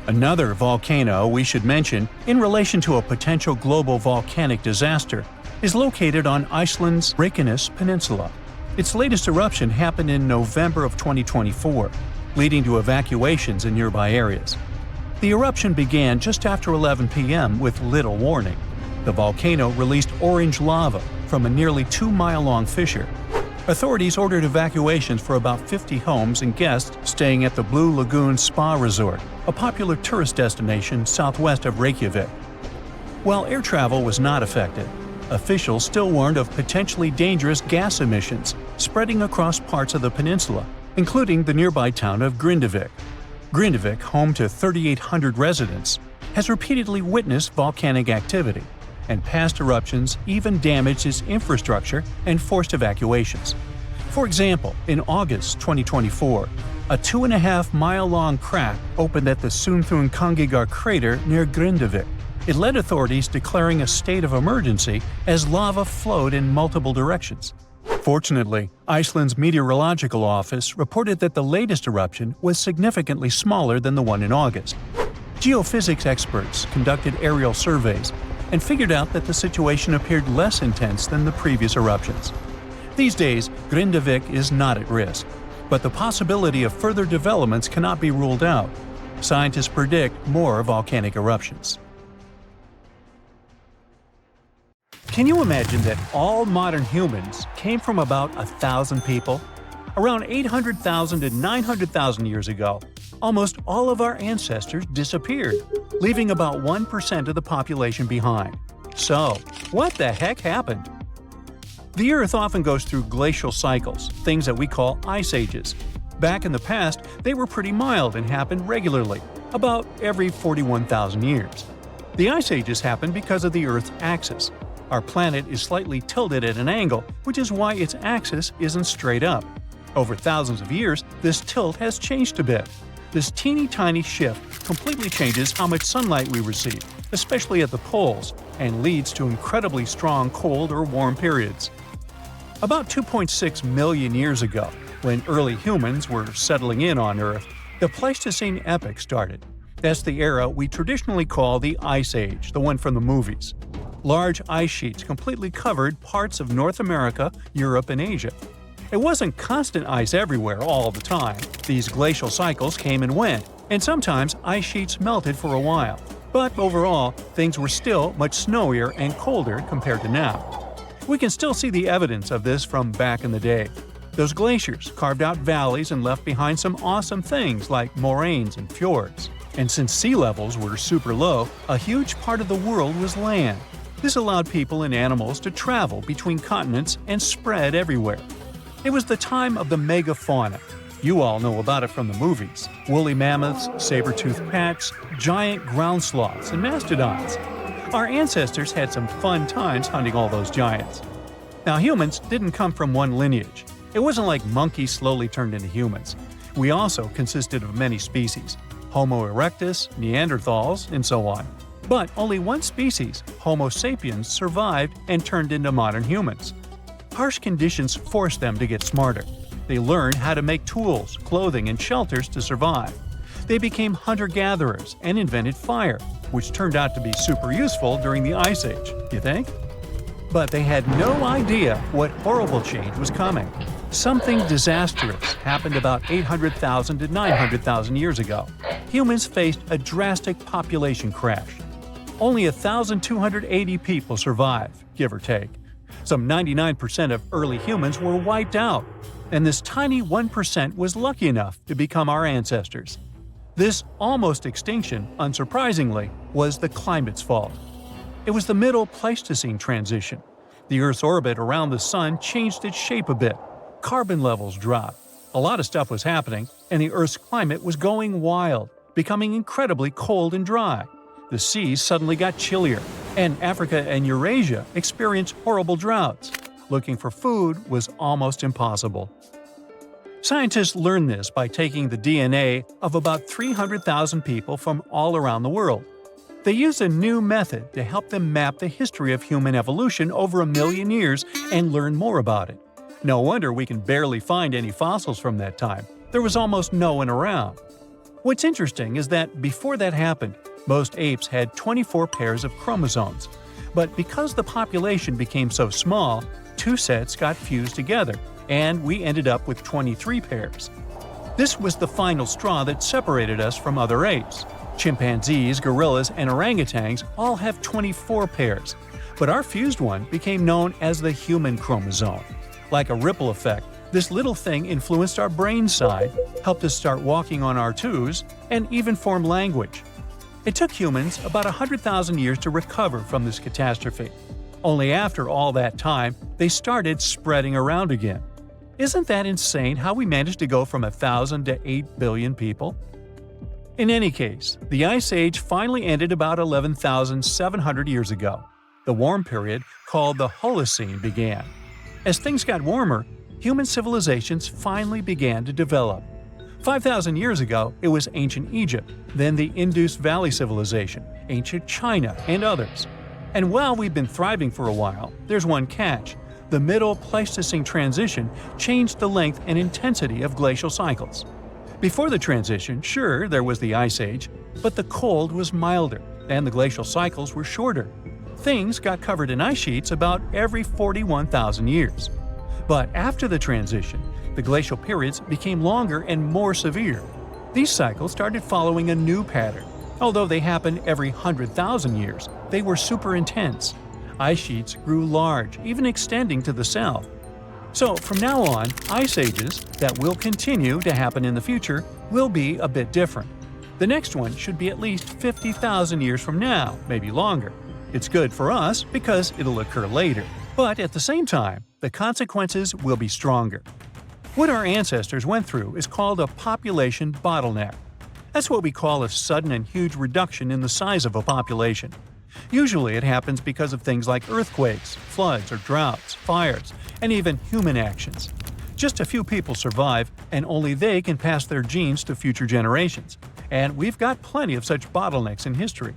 Another volcano we should mention in relation to a potential global volcanic disaster is located on Iceland's Reykjanes Peninsula. Its latest eruption happened in November of 2024, leading to evacuations in nearby areas. The eruption began just after 11 p.m. with little warning. The volcano released orange lava from a nearly 2-mile-long fissure. Authorities ordered evacuations for about 50 homes and guests staying at the Blue Lagoon Spa Resort, a popular tourist destination southwest of Reykjavik. While air travel was not affected, Officials still warned of potentially dangerous gas emissions spreading across parts of the peninsula, including the nearby town of Grindavik. Grindavik, home to 3,800 residents, has repeatedly witnessed volcanic activity, and past eruptions even damaged its infrastructure and forced evacuations. For example, in August 2024, a 2.5-mile-long crack opened at the Sunthunkangigar crater near Grindavik. It led authorities declaring a state of emergency as lava flowed in multiple directions. Fortunately, Iceland's meteorological office reported that the latest eruption was significantly smaller than the one in August. Geophysics experts conducted aerial surveys and figured out that the situation appeared less intense than the previous eruptions. These days, Grindavik is not at risk, but the possibility of further developments cannot be ruled out. Scientists predict more volcanic eruptions. Can you imagine that all modern humans came from about 1,000 people? Around 800,000 to 900,000 years ago, almost all of our ancestors disappeared, leaving about 1% of the population behind. So, what the heck happened? The Earth often goes through glacial cycles, things that we call ice ages. Back in the past, they were pretty mild and happened regularly, about every 41,000 years. The ice ages happen because of the Earth's axis. Our planet is slightly tilted at an angle, which is why its axis isn't straight up. Over thousands of years, this tilt has changed a bit. This teeny-tiny shift completely changes how much sunlight we receive, especially at the poles, and leads to incredibly strong cold or warm periods. About 2.6 million years ago, when early humans were settling in on Earth, the Pleistocene epoch started. That's the era we traditionally call the Ice Age, the one from the movies. Large ice sheets completely covered parts of North America, Europe, and Asia. It wasn't constant ice everywhere all the time. These glacial cycles came and went, and sometimes ice sheets melted for a while. But overall, things were still much snowier and colder compared to now. We can still see the evidence of this from back in the day. Those glaciers carved out valleys and left behind some awesome things like moraines and fjords. And since sea levels were super low, a huge part of the world was land. This allowed people and animals to travel between continents and spread everywhere. It was the time of the megafauna. You all know about it from the movies. Woolly mammoths, saber-toothed cats, giant ground sloths, and mastodons. Our ancestors had some fun times hunting all those giants. Now, humans didn't come from one lineage. It wasn't like monkeys slowly turned into humans. We also consisted of many species: Homo erectus, Neanderthals, and so on. But only one species, Homo sapiens, survived and turned into modern humans. Harsh conditions forced them to get smarter. They learned how to make tools, clothing, and shelters to survive. They became hunter-gatherers and invented fire, which turned out to be super useful during the Ice Age, you think? But they had no idea what horrible change was coming. Something disastrous happened about 800,000 to 900,000 years ago. Humans faced a drastic population crash. Only 1,280 people survived, give or take. Some 99% of early humans were wiped out, and this tiny 1% was lucky enough to become our ancestors. This almost extinction, unsurprisingly, was the climate's fault. It was the Middle Pleistocene transition. The Earth's orbit around the Sun changed its shape a bit. Carbon levels dropped. A lot of stuff was happening, and the Earth's climate was going wild, becoming incredibly cold and dry. The seas suddenly got chillier, and Africa and Eurasia experienced horrible droughts. Looking for food was almost impossible. Scientists learned this by taking the DNA of about 300,000 people from all around the world. They used a new method to help them map the history of human evolution over 1 million years and learn more about it. No wonder we can barely find any fossils from that time. There was almost no one around. What's interesting is that before that happened, most apes had 24 pairs of chromosomes. But because the population became so small, 2 sets got fused together, and we ended up with 23 pairs. This was the final straw that separated us from other apes. Chimpanzees, gorillas, and orangutans all have 24 pairs, but our fused one became known as the human chromosome. Like a ripple effect, this little thing influenced our brain side, helped us start walking on our toes, and even form language. It took humans about 100,000 years to recover from this catastrophe. Only after all that time, they started spreading around again. Isn't that insane how we managed to go from 1,000 to 8 billion people? In any case, the Ice Age finally ended about 11,700 years ago. The warm period, called the Holocene, began. As things got warmer, human civilizations finally began to develop. 5,000 years ago, it was ancient Egypt, then the Indus Valley Civilization, ancient China, and others. And while we've been thriving for a while, there's one catch. The Middle Pleistocene transition changed the length and intensity of glacial cycles. Before the transition, sure, there was the Ice Age, but the cold was milder, and the glacial cycles were shorter. Things got covered in ice sheets about every 41,000 years. But after the transition, the glacial periods became longer and more severe. These cycles started following a new pattern. Although they happened every 100,000 years, they were super intense. Ice sheets grew large, even extending to the south. So from now on, ice ages that will continue to happen in the future will be a bit different. The next one should be at least 50,000 years from now, maybe longer. It's good for us because it'll occur later, but at the same time, the consequences will be stronger. What our ancestors went through is called a population bottleneck. That's what we call a sudden and huge reduction in the size of a population. Usually it happens because of things like earthquakes, floods or droughts, fires, and even human actions. Just a few people survive, and only they can pass their genes to future generations. And we've got plenty of such bottlenecks in history.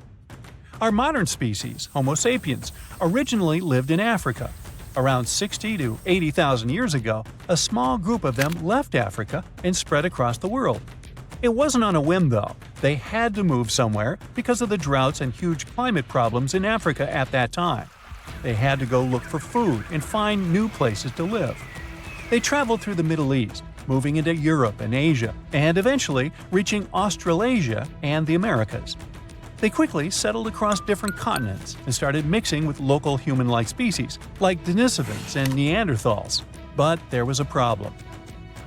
Our modern species, Homo sapiens, originally lived in Africa. Around 60 to 80,000 years ago, a small group of them left Africa and spread across the world. It wasn't on a whim, though. They had to move somewhere because of the droughts and huge climate problems in Africa at that time. They had to go look for food and find new places to live. They traveled through the Middle East, moving into Europe and Asia, and eventually reaching Australasia and the Americas. They quickly settled across different continents and started mixing with local human-like species, like Denisovans and Neanderthals. But there was a problem.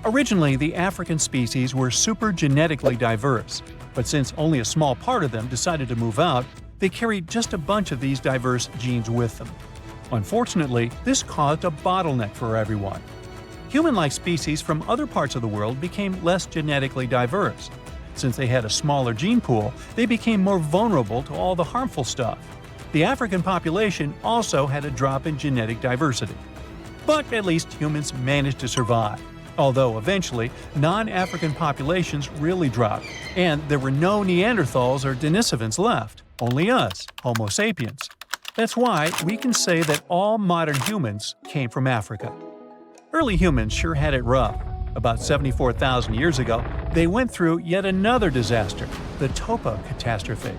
Originally, the African species were super genetically diverse, but since only a small part of them decided to move out, they carried just a bunch of these diverse genes with them. Unfortunately, this caused a bottleneck for everyone. Human-like species from other parts of the world became less genetically diverse. Since they had a smaller gene pool, they became more vulnerable to all the harmful stuff. The African population also had a drop in genetic diversity. But at least humans managed to survive. Although eventually, non-African populations really dropped, and there were no Neanderthals or Denisovans left, only us, Homo sapiens. That's why we can say that all modern humans came from Africa. Early humans sure had it rough. About 74,000 years ago, they went through yet another disaster, the Topo catastrophe.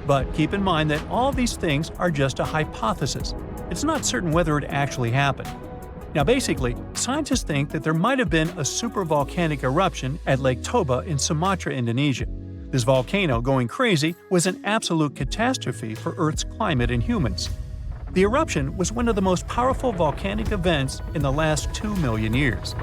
But keep in mind that all these things are just a hypothesis. It's not certain whether it actually happened. Now basically, scientists think that there might have been a supervolcanic eruption at Lake Toba in Sumatra, Indonesia. This volcano going crazy was an absolute catastrophe for Earth's climate and humans. The eruption was one of the most powerful volcanic events in the last 2 million years.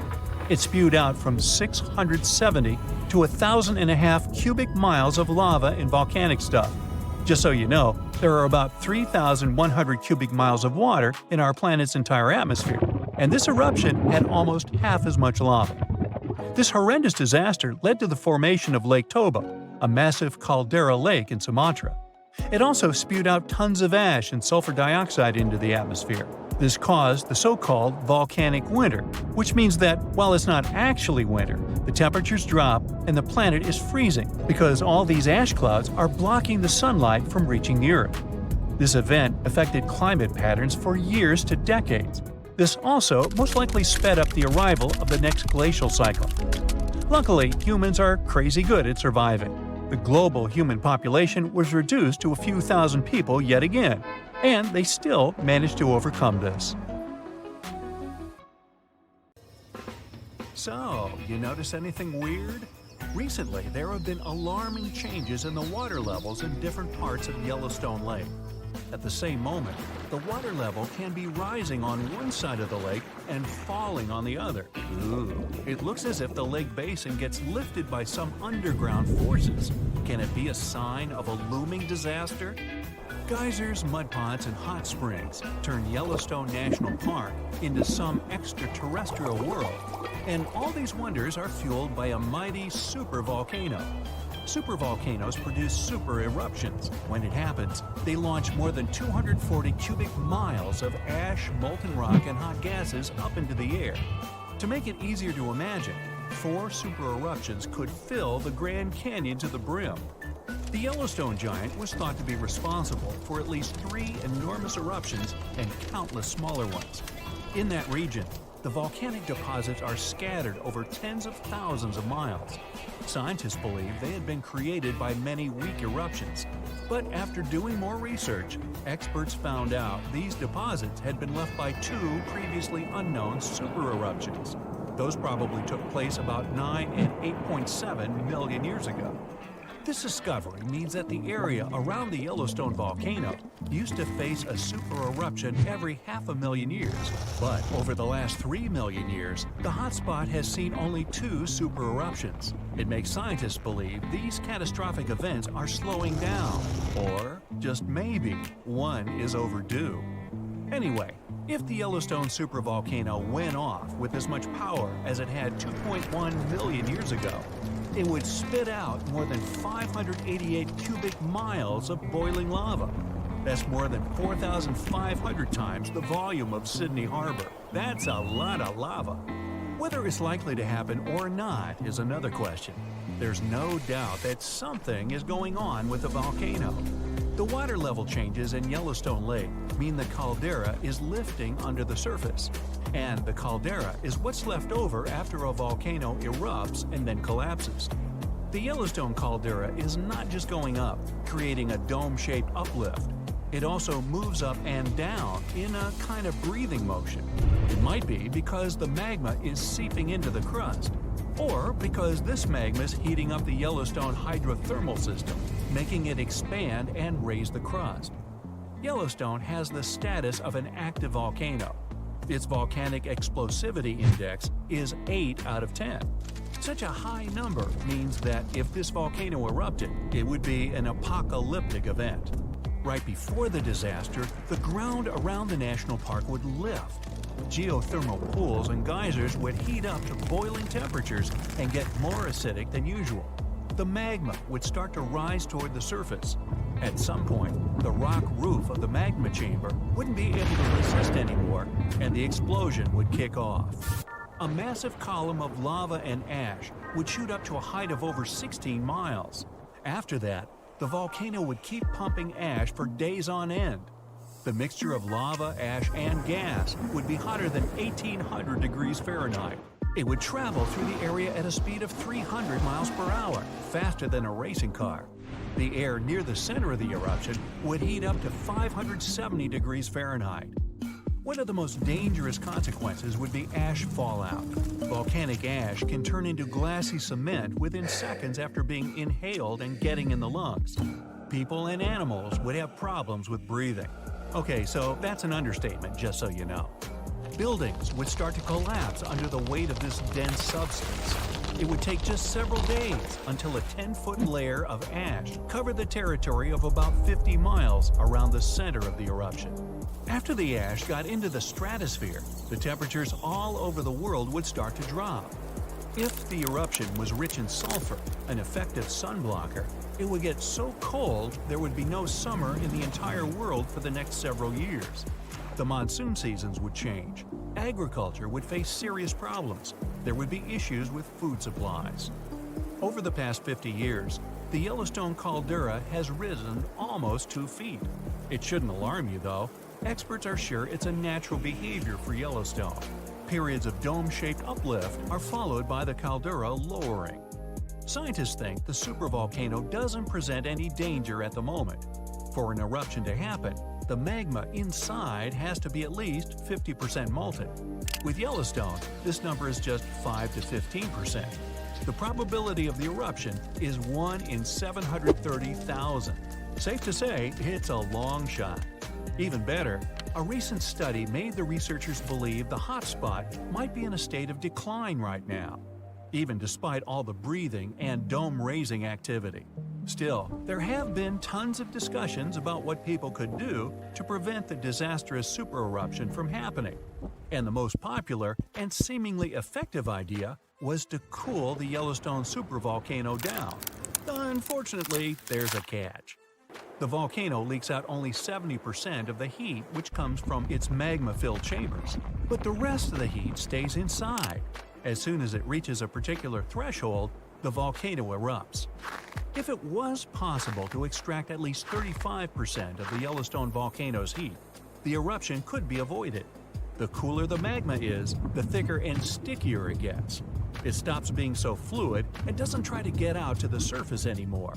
It spewed out from 670 to 1,500 cubic miles of lava and volcanic stuff. Just so you know, there are about 3,100 cubic miles of water in our planet's entire atmosphere, and this eruption had almost half as much lava. This horrendous disaster led to the formation of Lake Toba, a massive caldera lake in Sumatra. It also spewed out tons of ash and sulfur dioxide into the atmosphere. This caused the so-called volcanic winter, which means that while it's not actually winter, the temperatures drop and the planet is freezing because all these ash clouds are blocking the sunlight from reaching the Earth. This event affected climate patterns for years to decades. This also most likely sped up the arrival of the next glacial cycle. Luckily, humans are crazy good at surviving. The global human population was reduced to a few thousand people yet again, and they still managed to overcome this. So, you notice anything weird? Recently, there have been alarming changes in the water levels in different parts of Yellowstone Lake. At the same moment, the water level can be rising on one side of the lake and falling on the other. Ooh, it looks as if the lake basin gets lifted by some underground forces. Can it be a sign of a looming disaster? Geysers, mud pots, and hot springs turn Yellowstone National Park into some extraterrestrial world, and all these wonders are fueled by a mighty supervolcano. Supervolcanoes produce super eruptions. When it happens, they launch more than 240 cubic miles of ash, molten rock, and hot gases up into the air. To make it easier to imagine, 4 super eruptions could fill the Grand Canyon to the brim. The Yellowstone giant was thought to be responsible for at least 3 enormous eruptions and countless smaller ones. In that region, the volcanic deposits are scattered over tens of thousands of miles. Scientists believe they had been created by many weak eruptions. But after doing more research, experts found out these deposits had been left by 2 previously unknown super eruptions. Those probably took place about 9 and 8.7 million years ago. This discovery means that the area around the Yellowstone volcano used to face a super eruption every 500,000 years. But over the last 3 million years, the hotspot has seen only 2 super eruptions. It makes scientists believe these catastrophic events are slowing down, or just maybe one is overdue. Anyway, if the Yellowstone supervolcano went off with as much power as it had 2.1 million years ago, it would spit out more than 588 cubic miles of boiling lava. That's more than 4,500 times the volume of Sydney Harbor. That's a lot of lava. Whether it's likely to happen or not is another question. There's no doubt that something is going on with the volcano. The water level changes in Yellowstone Lake mean the caldera is lifting under the surface. And the caldera is what's left over after a volcano erupts and then collapses. The Yellowstone caldera is not just going up, creating a dome-shaped uplift. It also moves up and down in a kind of breathing motion. It might be because the magma is seeping into the crust, or because this magma is heating up the Yellowstone hydrothermal system, making it expand and raise the crust. Yellowstone has the status of an active volcano. Its volcanic explosivity index is 8 out of 10. Such a high number means that if this volcano erupted, it would be an apocalyptic event. Right before the disaster, the ground around the national park would lift. Geothermal pools and geysers would heat up to boiling temperatures and get more acidic than usual. The magma would start to rise toward the surface. At some point, the rock roof of the magma chamber wouldn't be able to resist anymore, and the explosion would kick off. A massive column of lava and ash would shoot up to a height of over 16 miles. After that, the volcano would keep pumping ash for days on end. The mixture of lava, ash, and gas would be hotter than 1,800 degrees Fahrenheit. It would travel through the area at a speed of 300 miles per hour, faster than a racing car. The air near the center of the eruption would heat up to 570 degrees Fahrenheit. One of the most dangerous consequences would be ash fallout. Volcanic ash can turn into glassy cement within seconds after being inhaled and getting in the lungs. People and animals would have problems with breathing. Okay, so that's an understatement, just so you know. Buildings would start to collapse under the weight of this dense substance. It would take just several days until a 10-foot layer of ash covered the territory of about 50 miles around the center of the eruption. After the ash got into the stratosphere, the temperatures all over the world would start to drop. If the eruption was rich in sulfur, an effective sunblocker, it would get so cold there would be no summer in the entire world for the next several years. The monsoon seasons would change. Agriculture would face serious problems. There would be issues with food supplies. Over the past 50 years, the Yellowstone caldera has risen almost 2 feet. It shouldn't alarm you, though. Experts are sure it's a natural behavior for Yellowstone. Periods of dome-shaped uplift are followed by the caldera lowering. Scientists think the supervolcano doesn't present any danger at the moment. For an eruption to happen, the magma inside has to be at least 50% molten. With Yellowstone, this number is just 5 to 15%. The probability of the eruption is 1 in 730,000. Safe to say, it's a long shot. Even better, a recent study made the researchers believe the hotspot might be in a state of decline right now, even despite all the breathing and dome-raising activity. Still, there have been tons of discussions about what people could do to prevent the disastrous supereruption from happening. And the most popular and seemingly effective idea was to cool the Yellowstone supervolcano down. Unfortunately, there's a catch. The volcano leaks out only 70% of the heat which comes from its magma-filled chambers, but the rest of the heat stays inside. As soon as it reaches a particular threshold, the volcano erupts. If it was possible to extract at least 35% of the Yellowstone volcano's heat, the eruption could be avoided. The cooler the magma is, the thicker and stickier it gets. It stops being so fluid and doesn't try to get out to the surface anymore.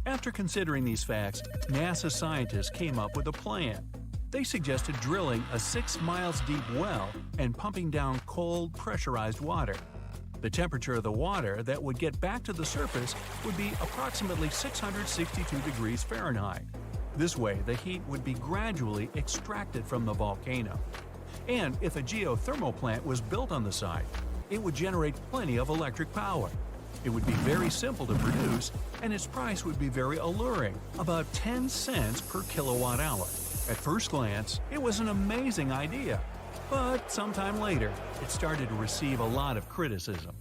After considering these facts, NASA scientists came up with a plan. They suggested drilling a 6 miles deep well and pumping down cold, pressurized water. The temperature of the water that would get back to the surface would be approximately 662 degrees Fahrenheit. This way, the heat would be gradually extracted from the volcano. And if a geothermal plant was built on the site, it would generate plenty of electric power. It would be very simple to produce, and its price would be very alluring, about 10 cents per kilowatt hour. At first glance, it was an amazing idea. But sometime later, it started to receive a lot of criticism.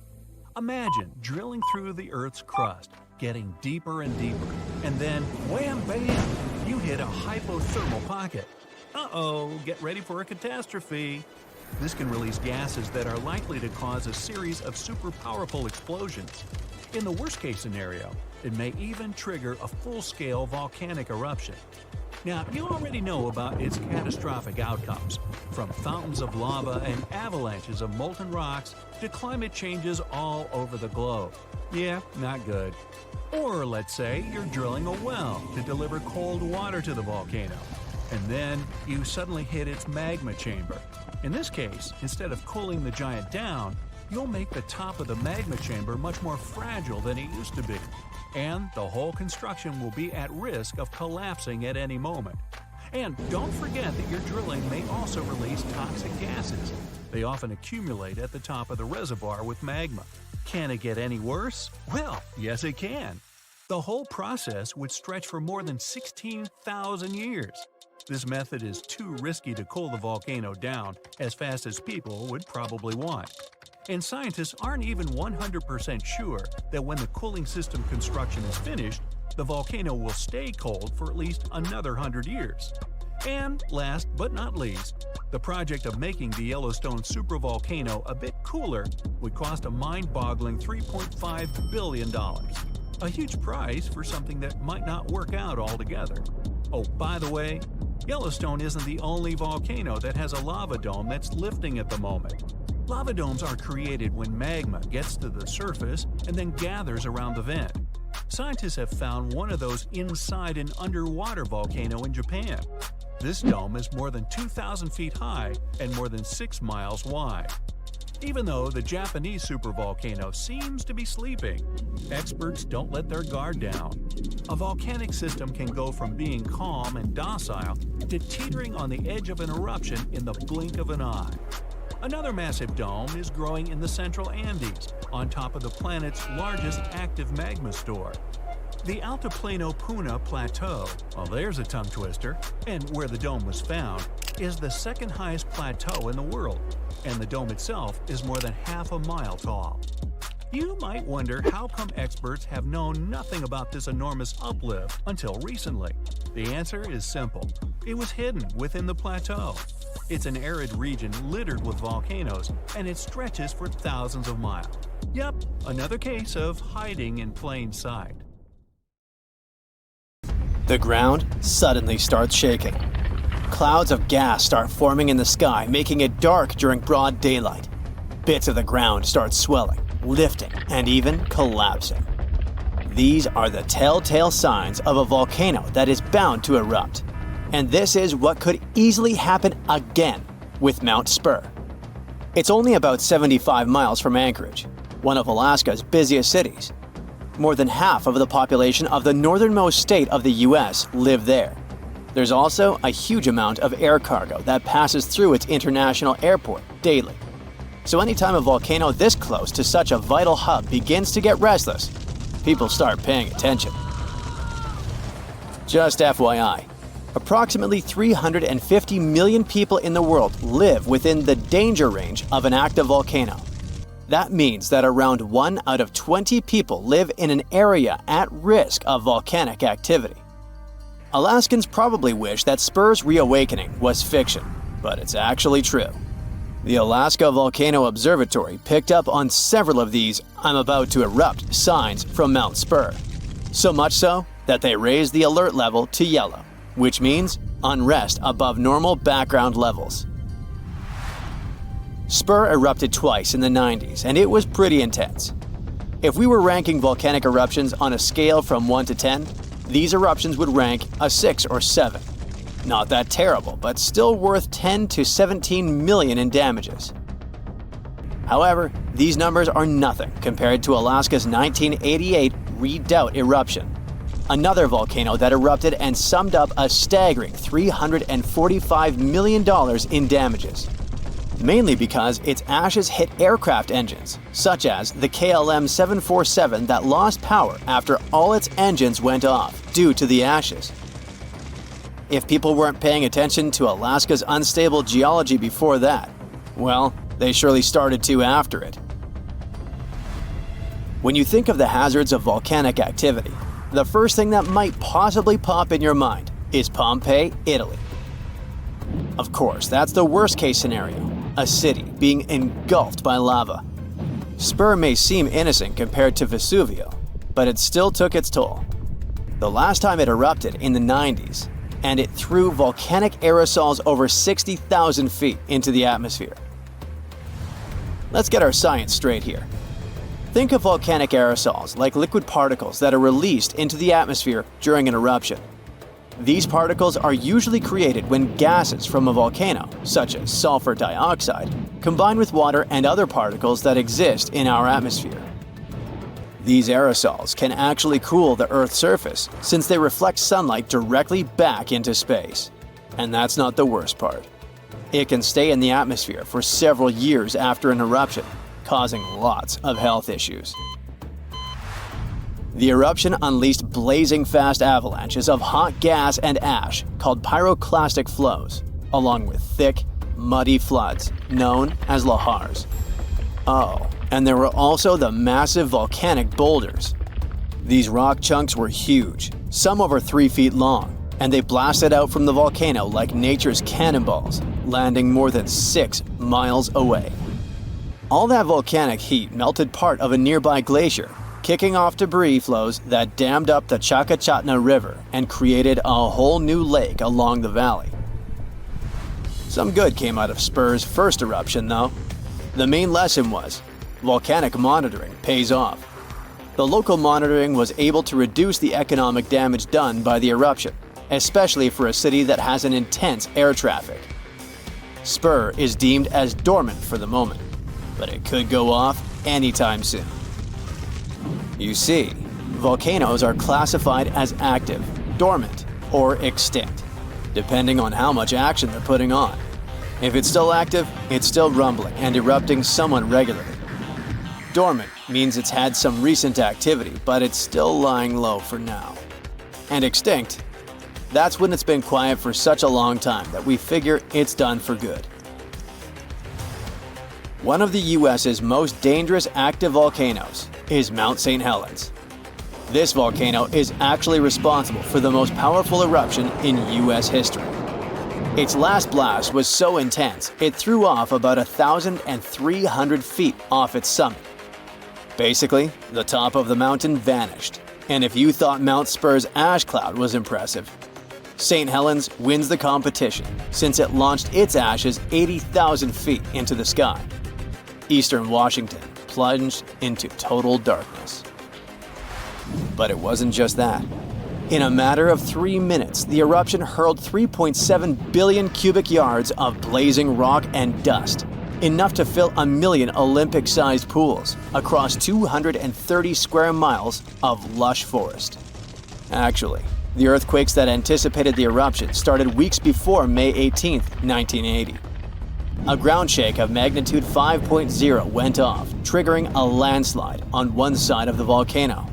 Imagine drilling through the Earth's crust, getting deeper and deeper, and then wham bam, you hit a hypothermal pocket. Uh-oh, get ready for a catastrophe. This can release gases that are likely to cause a series of super powerful explosions. In the worst-case scenario, it may even trigger a full-scale volcanic eruption. Now, you already know about its catastrophic outcomes, from fountains of lava and avalanches of molten rocks to climate changes all over the globe. Yeah, not good. Or let's say you're drilling a well to deliver cold water to the volcano, and then you suddenly hit its magma chamber. In this case, instead of cooling the giant down, you'll make the top of the magma chamber much more fragile than it used to be. And the whole construction will be at risk of collapsing at any moment. And don't forget that your drilling may also release toxic gases. They often accumulate at the top of the reservoir with magma. Can it get any worse? Well, yes it can. The whole process would stretch for more than 16,000 years. This method is too risky to cool the volcano down as fast as people would probably want. And scientists aren't even 100% sure that when the cooling system construction is finished, the volcano will stay cold for at least another 100 years. And last but not least, the project of making the Yellowstone supervolcano a bit cooler would cost a mind-boggling $3.5 billion. A huge price for something that might not work out altogether. Oh, by the way, Yellowstone isn't the only volcano that has a lava dome that's lifting at the moment. Lava domes are created when magma gets to the surface and then gathers around the vent. Scientists have found one of those inside an underwater volcano in Japan. This dome is more than 2,000 feet high and more than 6 miles wide. Even though the Japanese supervolcano seems to be sleeping, experts don't let their guard down. A volcanic system can go from being calm and docile to teetering on the edge of an eruption in the blink of an eye. Another massive dome is growing in the central Andes, on top of the planet's largest active magma store. The Altiplano Puna Plateau, well there's a tongue twister, and where the dome was found, is the second highest plateau in the world, and the dome itself is more than half a mile tall. You might wonder how come experts have known nothing about this enormous uplift until recently. The answer is simple. It was hidden within the plateau. It's an arid region littered with volcanoes, and it stretches for thousands of miles. Yep, another case of hiding in plain sight. The ground suddenly starts shaking. Clouds of gas start forming in the sky, making it dark during broad daylight. Bits of the ground start swelling, lifting, and even collapsing. These are the telltale signs of a volcano that is bound to erupt. And this is what could easily happen again with Mount Spur. It's only about 75 miles from Anchorage, one of Alaska's busiest cities. More than half of the population of the northernmost state of the US live there. There's also a huge amount of air cargo that passes through its international airport daily. So anytime a volcano this close to such a vital hub begins to get restless, people start paying attention. Just FYI, approximately 350 million people in the world live within the danger range of an active volcano. That means that around 1 out of 20 people live in an area at risk of volcanic activity. Alaskans probably wish that Spur's reawakening was fiction, but it's actually true. The Alaska Volcano Observatory picked up on several of these "I'm about to erupt" signs from Mount Spur. So much so that they raised the alert level to yellow, which means unrest above normal background levels. Spur erupted twice in the 90s, and it was pretty intense. If we were ranking volcanic eruptions on a scale from 1 to 10, these eruptions would rank a 6 or 7. Not that terrible, but still worth 10 to 17 million in damages. However, these numbers are nothing compared to Alaska's 1988 Redoubt eruption, another volcano that erupted and summed up a staggering $345 million in damages. Mainly because its ashes hit aircraft engines, such as the KLM 747 that lost power after all its engines went off due to the ashes. If people weren't paying attention to Alaska's unstable geology before that, well, they surely started to after it. When you think of the hazards of volcanic activity, the first thing that might possibly pop in your mind is Pompeii, Italy. Of course, that's the worst-case scenario, a city being engulfed by lava. Spur may seem innocent compared to Vesuvio, but it still took its toll. The last time it erupted in the 90s, and it threw volcanic aerosols over 60,000 feet into the atmosphere. Let's get our science straight here. Think of volcanic aerosols like liquid particles that are released into the atmosphere during an eruption. These particles are usually created when gases from a volcano, such as sulfur dioxide, combine with water and other particles that exist in our atmosphere. These aerosols can actually cool the Earth's surface since they reflect sunlight directly back into space. And that's not the worst part. It can stay in the atmosphere for several years after an eruption, causing lots of health issues. The eruption unleashed blazing fast avalanches of hot gas and ash called pyroclastic flows, along with thick, muddy floods known as lahars. Oh, and there were also the massive volcanic boulders. These rock chunks were huge, some over 3 feet long, and they blasted out from the volcano like nature's cannonballs, landing more than 6 miles away. All that volcanic heat melted part of a nearby glacier, kicking off debris flows that dammed up the Chakachatna River and created a whole new lake along the valley. Some good came out of Spur's first eruption, though. The main lesson was, volcanic monitoring pays off. The local monitoring was able to reduce the economic damage done by the eruption, especially for a city that has an intense air traffic. Spur is deemed as dormant for the moment, but it could go off anytime soon. You see, volcanoes are classified as active, dormant, or extinct, depending on how much action they're putting on. If it's still active, it's still rumbling and erupting somewhat regularly. Dormant means it's had some recent activity, but it's still lying low for now. And extinct, that's when it's been quiet for such a long time that we figure it's done for good. One of the US's most dangerous active volcanoes is Mount St. Helens. This volcano is actually responsible for the most powerful eruption in US history. Its last blast was so intense, it threw off about 1,300 feet off its summit. Basically, the top of the mountain vanished, and if you thought Mount Spur's ash cloud was impressive, St. Helens wins the competition since it launched its ashes 80,000 feet into the sky. Eastern Washington plunged into total darkness. But it wasn't just that. In a matter of 3 minutes, the eruption hurled 3.7 billion cubic yards of blazing rock and dust, enough to fill 1 million Olympic-sized pools across 230 square miles of lush forest. Actually, the earthquakes that anticipated the eruption started weeks before May 18, 1980. A ground shake of magnitude 5.0 went off, triggering a landslide on one side of the volcano.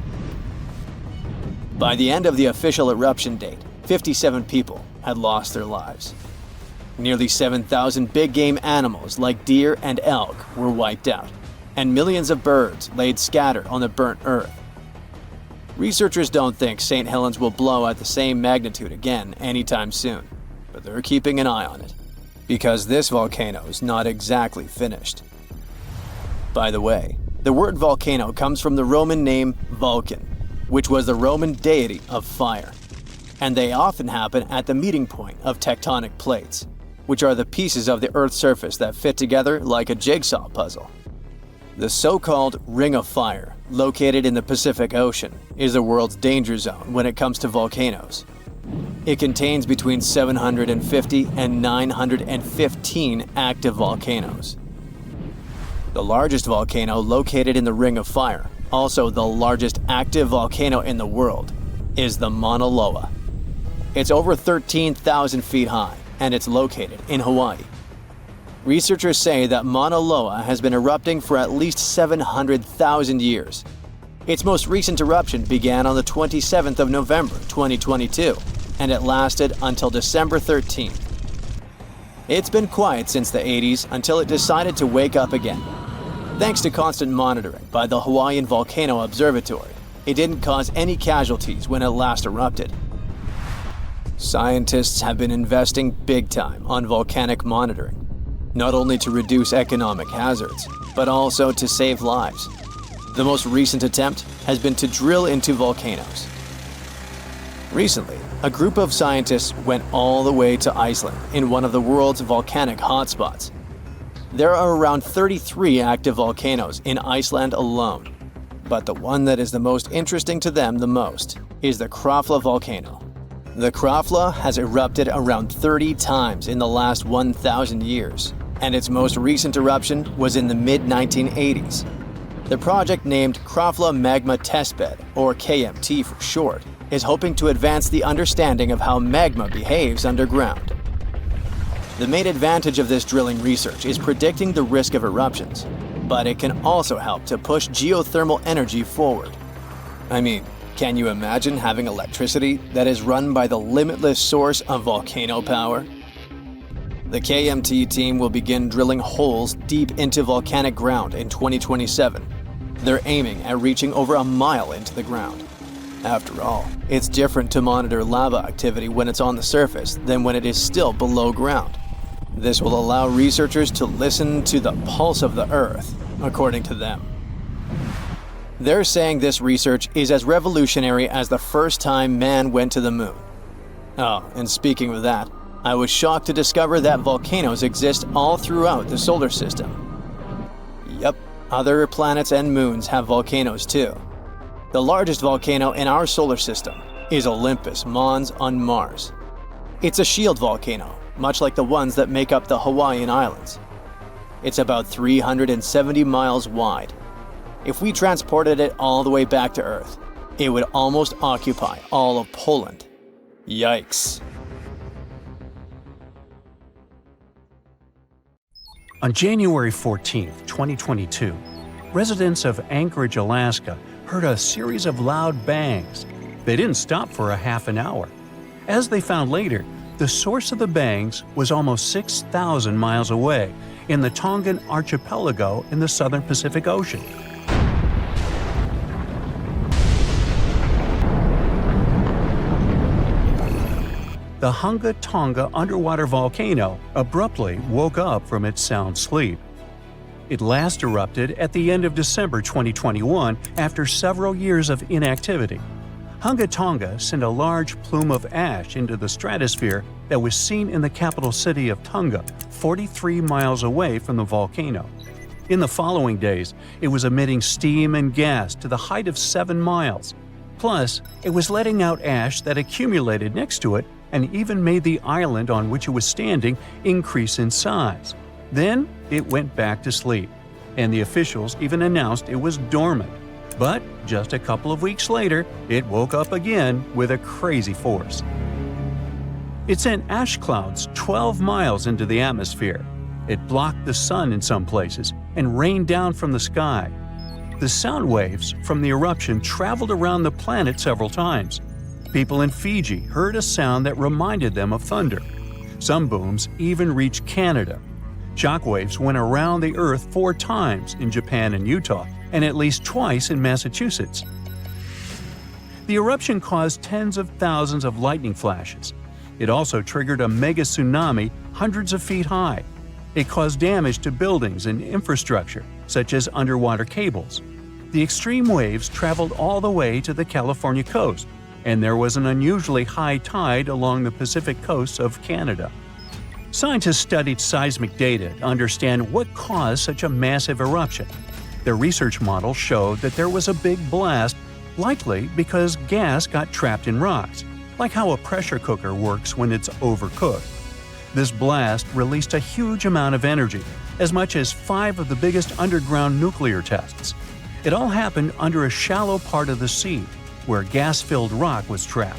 By the end of the official eruption date, 57 people had lost their lives. Nearly 7,000 big game animals like deer and elk were wiped out, and millions of birds laid scattered on the burnt earth. Researchers don't think St. Helens will blow at the same magnitude again anytime soon, but they're keeping an eye on it, because this volcano is not exactly finished. By the way, the word volcano comes from the Roman name Vulcan, which was the Roman deity of fire, and they often happen at the meeting point of tectonic plates, which are the pieces of the Earth's surface that fit together like a jigsaw puzzle. The so-called Ring of Fire, located in the Pacific Ocean, is the world's danger zone when it comes to volcanoes. It contains between 750 and 915 active volcanoes. The largest volcano located in the Ring of Fire, also the largest active volcano in the world, is the Mauna Loa. It's over 13,000 feet high, and it's located in Hawaii. Researchers say that Mauna Loa has been erupting for at least 700,000 years. Its most recent eruption began on the 27th of November 2022, and it lasted until December 13th. It's been quiet since the 80s until it decided to wake up again. Thanks to constant monitoring by the Hawaiian Volcano Observatory, it didn't cause any casualties when it last erupted. Scientists have been investing big time on volcanic monitoring, not only to reduce economic hazards, but also to save lives. The most recent attempt has been to drill into volcanoes. Recently, a group of scientists went all the way to Iceland in one of the world's volcanic hotspots. There are around 33 active volcanoes in Iceland alone, but the one that is the most interesting to them the most is the Krafla volcano. The Krafla has erupted around 30 times in the last 1,000 years, and its most recent eruption was in the mid-1980s. The project, named Krafla Magma Testbed, or KMT for short, is hoping to advance the understanding of how magma behaves underground. The main advantage of this drilling research is predicting the risk of eruptions, but it can also help to push geothermal energy forward. I mean, can you imagine having electricity that is run by the limitless source of volcano power? The KMT team will begin drilling holes deep into volcanic ground in 2027. They're aiming at reaching over a mile into the ground. After all, it's different to monitor lava activity when it's on the surface than when it is still below ground. This will allow researchers to listen to the pulse of the Earth, according to them. They're saying this research is as revolutionary as the first time man went to the moon. Oh, and speaking of that, I was shocked to discover that volcanoes exist all throughout the solar system. Yep, other planets and moons have volcanoes too. The largest volcano in our solar system is Olympus Mons on Mars. It's a shield volcano, much like the ones that make up the Hawaiian Islands. It's about 370 miles wide. If we transported it all the way back to Earth, it would almost occupy all of Poland. Yikes. On January 14, 2022, residents of Anchorage, Alaska, heard a series of loud bangs. They didn't stop for a half an hour. As they found later, the source of the bangs was almost 6,000 miles away in the Tongan archipelago in the southern Pacific Ocean. The Hunga Tonga underwater volcano abruptly woke up from its sound sleep. It last erupted at the end of December 2021 after several years of inactivity. Hunga Tonga sent a large plume of ash into the stratosphere that was seen in the capital city of Tonga, 43 miles away from the volcano. In the following days, it was emitting steam and gas to the height of 7 miles. Plus, it was letting out ash that accumulated next to it and even made the island on which it was standing increase in size. Then it went back to sleep, and the officials even announced it was dormant. But just a couple of weeks later, it woke up again with a crazy force. It sent ash clouds 12 miles into the atmosphere. It blocked the sun in some places and rained down from the sky. The sound waves from the eruption traveled around the planet several times, People in Fiji heard a sound that reminded them of thunder. Some booms even reached Canada. Shockwaves went around the Earth 4 times in Japan and Utah, and at least twice in Massachusetts. The eruption caused tens of thousands of lightning flashes. It also triggered a mega-tsunami hundreds of feet high. It caused damage to buildings and infrastructure, such as underwater cables. The extreme waves traveled all the way to the California coast, and there was an unusually high tide along the Pacific coast of Canada. Scientists studied seismic data to understand what caused such a massive eruption. Their research models showed that there was a big blast, likely because gas got trapped in rocks, like how a pressure cooker works when it's overcooked. This blast released a huge amount of energy, as much as 5 of the biggest underground nuclear tests. It all happened under a shallow part of the sea, where gas-filled rock was trapped.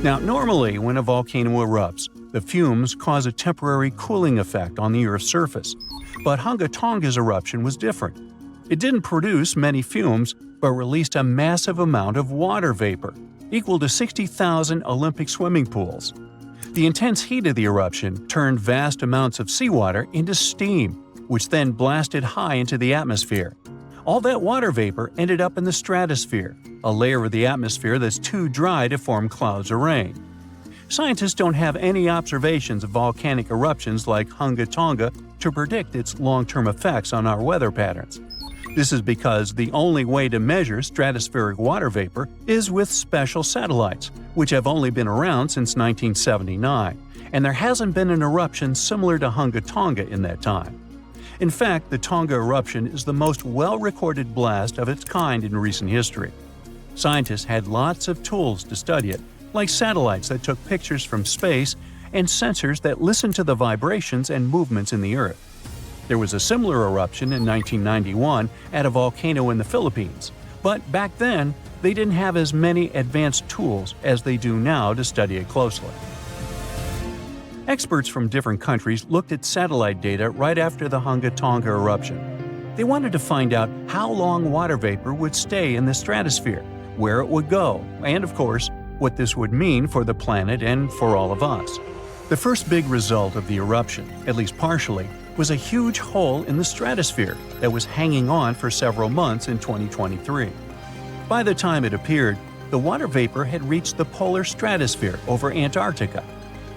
Now, normally when a volcano erupts, the fumes cause a temporary cooling effect on the Earth's surface. But Hunga Tonga's eruption was different. It didn't produce many fumes, but released a massive amount of water vapor, equal to 60,000 Olympic swimming pools. The intense heat of the eruption turned vast amounts of seawater into steam, which then blasted high into the atmosphere. All that water vapor ended up in the stratosphere, a layer of the atmosphere that's too dry to form clouds or rain. Scientists don't have any observations of volcanic eruptions like Hunga Tonga to predict its long-term effects on our weather patterns. This is because the only way to measure stratospheric water vapor is with special satellites, which have only been around since 1979, and there hasn't been an eruption similar to Hunga Tonga in that time. In fact, the Tonga eruption is the most well-recorded blast of its kind in recent history. Scientists had lots of tools to study it, like satellites that took pictures from space and sensors that listened to the vibrations and movements in the Earth. There was a similar eruption in 1991 at a volcano in the Philippines, but back then, they didn't have as many advanced tools as they do now to study it closely. Experts from different countries looked at satellite data right after the Hunga Tonga eruption. They wanted to find out how long water vapor would stay in the stratosphere, where it would go, and of course, what this would mean for the planet and for all of us. The first big result of the eruption, at least partially, was a huge hole in the stratosphere that was hanging on for several months in 2023. By the time it appeared, the water vapor had reached the polar stratosphere over Antarctica.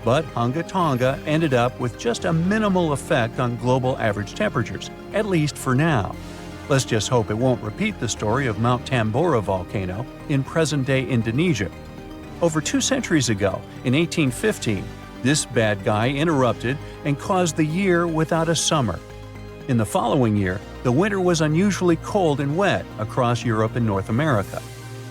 But Hunga Tonga ended up with just a minimal effect on global average temperatures, at least for now. Let's just hope it won't repeat the story of Mount Tambora volcano in present-day Indonesia. Over 2 centuries ago, in 1815, this bad guy interrupted and caused the year without a summer. In the following year, the winter was unusually cold and wet across Europe and North America.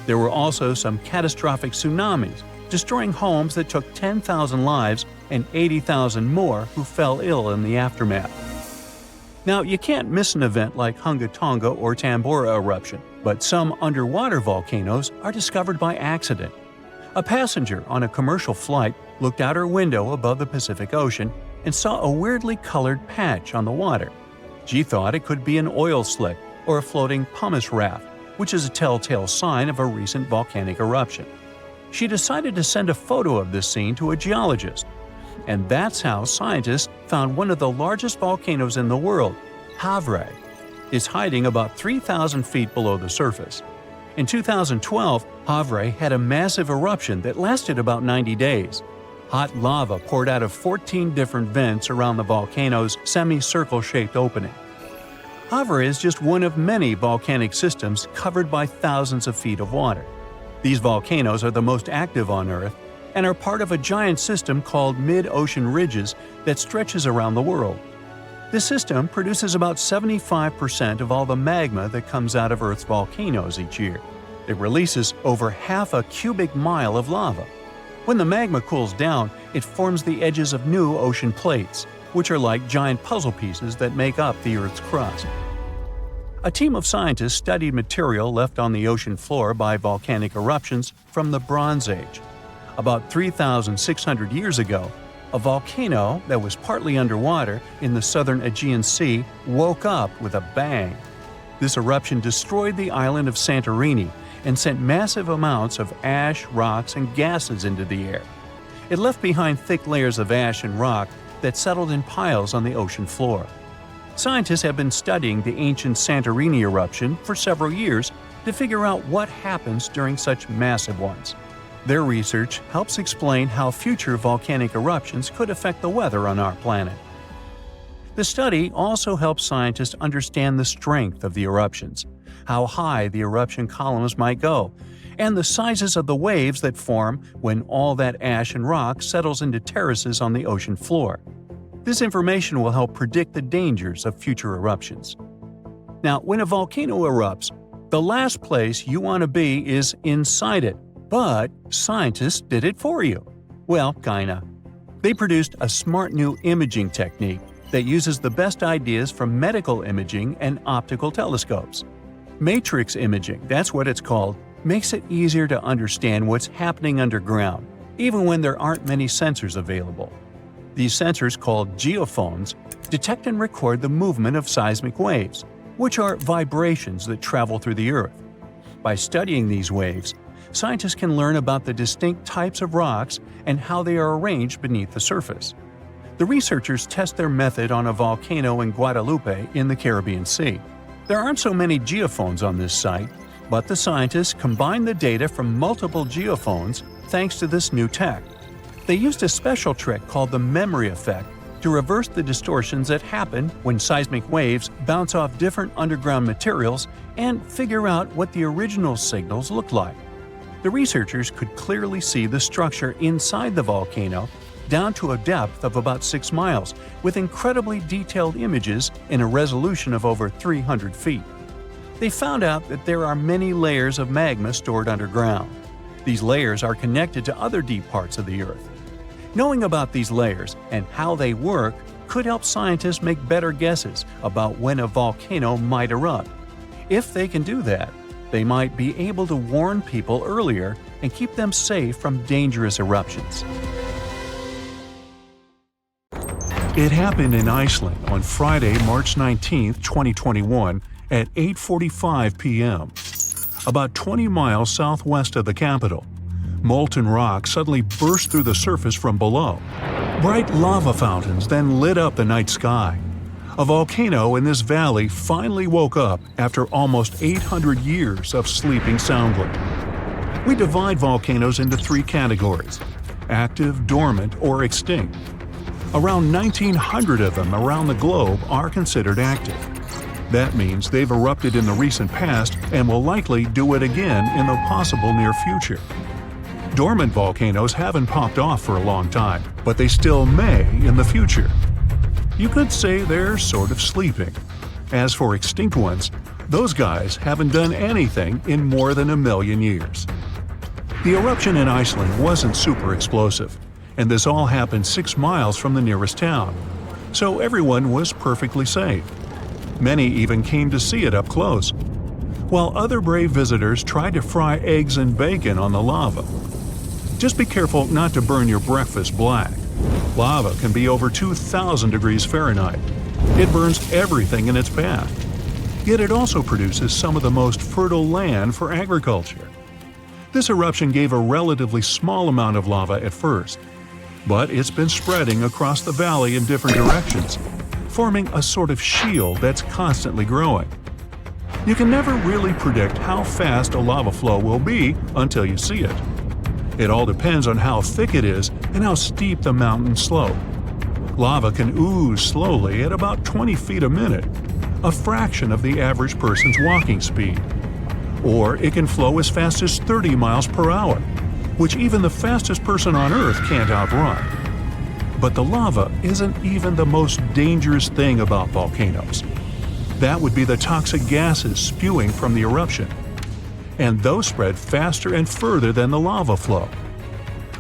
There were also some catastrophic tsunamis, destroying homes that took 10,000 lives and 80,000 more who fell ill in the aftermath. Now, you can't miss an event like Hunga Tonga or Tambora eruption, but some underwater volcanoes are discovered by accident. A passenger on a commercial flight looked out her window above the Pacific Ocean and saw a weirdly colored patch on the water. She thought it could be an oil slick or a floating pumice raft, which is a telltale sign of a recent volcanic eruption. She decided to send a photo of this scene to a geologist. And that's how scientists found one of the largest volcanoes in the world, Havre. It's hiding about 3,000 feet below the surface. In 2012, Havre had a massive eruption that lasted about 90 days. Hot lava poured out of 14 different vents around the volcano's semicircle-shaped opening. Havre is just one of many volcanic systems covered by thousands of feet of water. These volcanoes are the most active on Earth and are part of a giant system called mid-ocean ridges that stretches around the world. This system produces about 75% of all the magma that comes out of Earth's volcanoes each year. It releases over half a cubic mile of lava. When the magma cools down, it forms the edges of new ocean plates, which are like giant puzzle pieces that make up the Earth's crust. A team of scientists studied material left on the ocean floor by volcanic eruptions from the Bronze Age. About 3,600 years ago, a volcano that was partly underwater in the southern Aegean Sea woke up with a bang. This eruption destroyed the island of Santorini and sent massive amounts of ash, rocks, and gases into the air. It left behind thick layers of ash and rock that settled in piles on the ocean floor. Scientists have been studying the ancient Santorini eruption for several years to figure out what happens during such massive ones. Their research helps explain how future volcanic eruptions could affect the weather on our planet. The study also helps scientists understand the strength of the eruptions, how high the eruption columns might go, and the sizes of the waves that form when all that ash and rock settles into terraces on the ocean floor. This information will help predict the dangers of future eruptions. Now, when a volcano erupts, the last place you want to be is inside it, but scientists did it for you. Well, kinda. They produced a smart new imaging technique that uses the best ideas from medical imaging and optical telescopes. Matrix imaging, that's what it's called, makes it easier to understand what's happening underground, even when there aren't many sensors available. These sensors, called geophones, detect and record the movement of seismic waves, which are vibrations that travel through the Earth. By studying these waves, scientists can learn about the distinct types of rocks and how they are arranged beneath the surface. The researchers test their method on a volcano in Guadalupe in the Caribbean Sea. There aren't so many geophones on this site, but the scientists combined the data from multiple geophones thanks to this new tech. They used a special trick called the memory effect to reverse the distortions that happen when seismic waves bounce off different underground materials and figure out what the original signals look like. The researchers could clearly see the structure inside the volcano down to a depth of about 6 miles, with incredibly detailed images in a resolution of over 300 feet. They found out that there are many layers of magma stored underground. These layers are connected to other deep parts of the Earth. Knowing about these layers and how they work could help scientists make better guesses about when a volcano might erupt. If they can do that, they might be able to warn people earlier and keep them safe from dangerous eruptions. It happened in Iceland on Friday, March 19, 2021 at 8:45 p.m. About 20 miles southwest of the capital. Molten rock suddenly burst through the surface from below. Bright lava fountains then lit up the night sky. A volcano in this valley finally woke up after almost 800 years of sleeping soundly. We divide volcanoes into 3 categories: active, dormant, or extinct. Around 1,900 of them around the globe are considered active. That means they've erupted in the recent past and will likely do it again in the possible near future. Dormant volcanoes haven't popped off for a long time, but they still may in the future. You could say they're sort of sleeping. As for extinct ones, those guys haven't done anything in more than 1 million years. The eruption in Iceland wasn't super explosive, and this all happened 6 miles from the nearest town, so everyone was perfectly safe. Many even came to see it up close, while other brave visitors tried to fry eggs and bacon on the lava. Just be careful not to burn your breakfast black. Lava can be over 2,000 degrees Fahrenheit. It burns everything in its path. Yet it also produces some of the most fertile land for agriculture. This eruption gave a relatively small amount of lava at first, but it's been spreading across the valley in different directions, forming a sort of shield that's constantly growing. You can never really predict how fast a lava flow will be until you see it. It all depends on how thick it is and how steep the mountain slope. Lava can ooze slowly at about 20 feet a minute, a fraction of the average person's walking speed. Or it can flow as fast as 30 miles per hour, which even the fastest person on Earth can't outrun. But the lava isn't even the most dangerous thing about volcanoes. That would be the toxic gases spewing from the eruption. And those spread faster and further than the lava flow.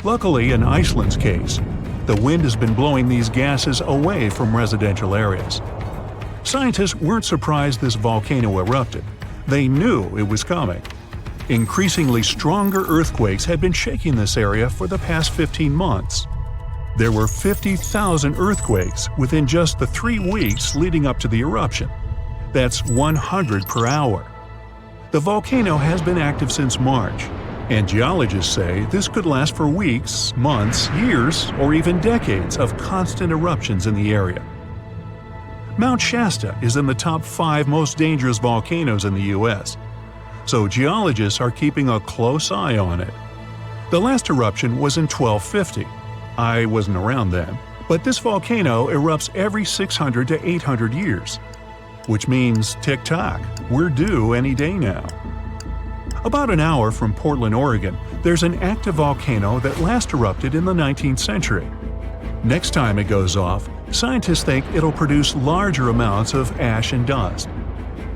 Luckily, in Iceland's case, the wind has been blowing these gases away from residential areas. Scientists weren't surprised this volcano erupted. They knew it was coming. Increasingly stronger earthquakes had been shaking this area for the past 15 months. There were 50,000 earthquakes within just the 3 weeks leading up to the eruption. That's 100 per hour. The volcano has been active since March, and geologists say this could last for weeks, months, years, or even decades of constant eruptions in the area. Mount Shasta is in the top 5 most dangerous volcanoes in the U.S., so geologists are keeping a close eye on it. The last eruption was in 1250. I wasn't around then, but this volcano erupts every 600 to 800 years. Which means, tick-tock, we're due any day now. About an hour from Portland, Oregon, there's an active volcano that last erupted in the 19th century. Next time it goes off, scientists think it'll produce larger amounts of ash and dust.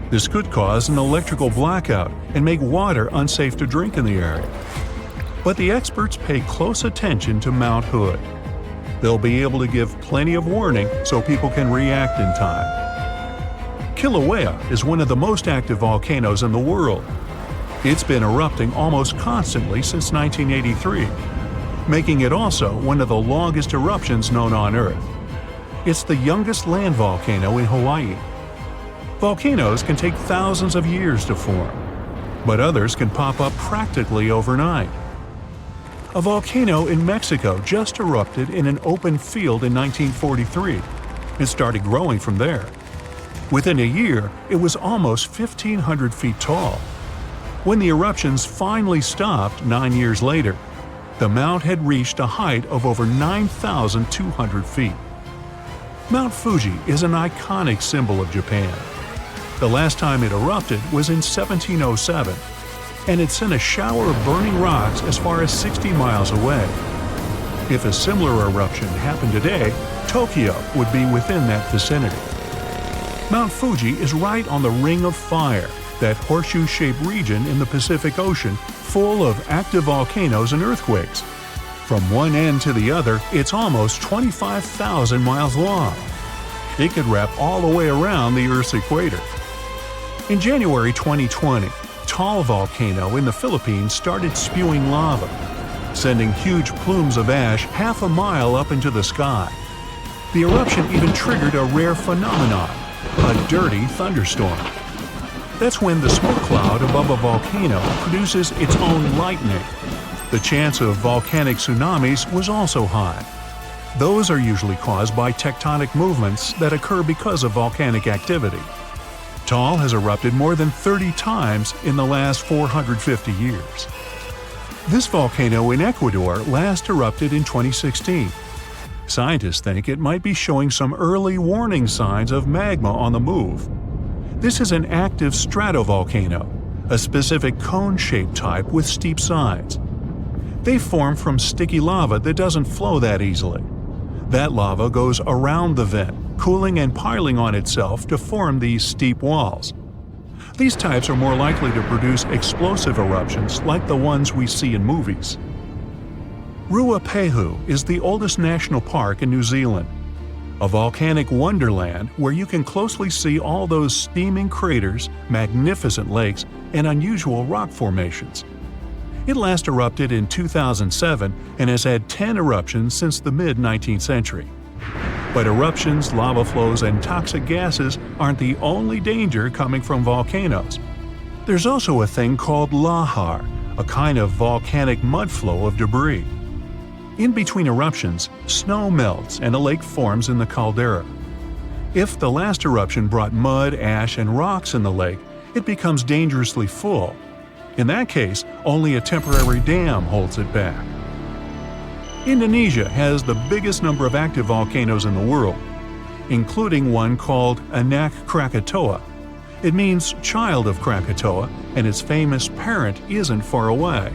This could cause an electrical blackout and make water unsafe to drink in the area. But the experts pay close attention to Mount Hood. They'll be able to give plenty of warning so people can react in time. Kilauea is one of the most active volcanoes in the world. It's been erupting almost constantly since 1983, making it also one of the longest eruptions known on Earth. It's the youngest land volcano in Hawaii. Volcanoes can take thousands of years to form, but others can pop up practically overnight. A volcano in Mexico just erupted in an open field in 1943 and started growing from there. Within a year, it was almost 1,500 feet tall. When the eruptions finally stopped 9 years later, the mount had reached a height of over 9,200 feet. Mount Fuji is an iconic symbol of Japan. The last time it erupted was in 1707, and it sent a shower of burning rocks as far as 60 miles away. If a similar eruption happened today, Tokyo would be within that vicinity. Mount Fuji is right on the Ring of Fire, that horseshoe-shaped region in the Pacific Ocean full of active volcanoes and earthquakes. From one end to the other, it's almost 25,000 miles long. It could wrap all the way around the Earth's equator. In January 2020, Taal volcano in the Philippines started spewing lava, sending huge plumes of ash half a mile up into the sky. The eruption even triggered a rare phenomenon, a dirty thunderstorm. That's when the smoke cloud above a volcano produces its own lightning. The chance of volcanic tsunamis was also high. Those are usually caused by tectonic movements that occur because of volcanic activity. Taal has erupted more than 30 times in the last 450 years. This volcano in Ecuador last erupted in 2016. Scientists think it might be showing some early warning signs of magma on the move. This is an active stratovolcano, a specific cone-shaped type with steep sides. They form from sticky lava that doesn't flow that easily. That lava goes around the vent, cooling and piling on itself to form these steep walls. These types are more likely to produce explosive eruptions like the ones we see in movies. Ruapehu is the oldest national park in New Zealand, a volcanic wonderland where you can closely see all those steaming craters, magnificent lakes, and unusual rock formations. It last erupted in 2007 and has had 10 eruptions since the mid-19th century. But eruptions, lava flows, and toxic gases aren't the only danger coming from volcanoes. There's also a thing called lahar, a kind of volcanic mudflow of debris. In between eruptions, snow melts and a lake forms in the caldera. If the last eruption brought mud, ash, and rocks in the lake, it becomes dangerously full. In that case, only a temporary dam holds it back. Indonesia has the biggest number of active volcanoes in the world, including one called Anak Krakatoa. It means child of Krakatoa, and its famous parent isn't far away.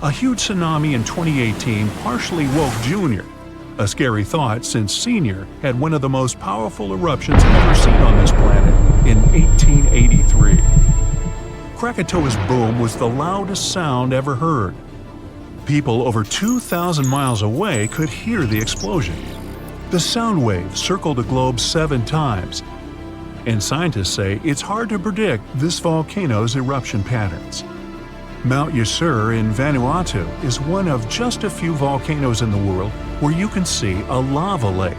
A huge tsunami in 2018 partially woke Junior, a scary thought since Senior had one of the most powerful eruptions ever seen on this planet in 1883. Krakatoa's boom was the loudest sound ever heard. People over 2,000 miles away could hear the explosion. The sound wave circled the globe 7 times, and scientists say it's hard to predict this volcano's eruption patterns. Mount Yasur in Vanuatu is one of just a few volcanoes in the world where you can see a lava lake.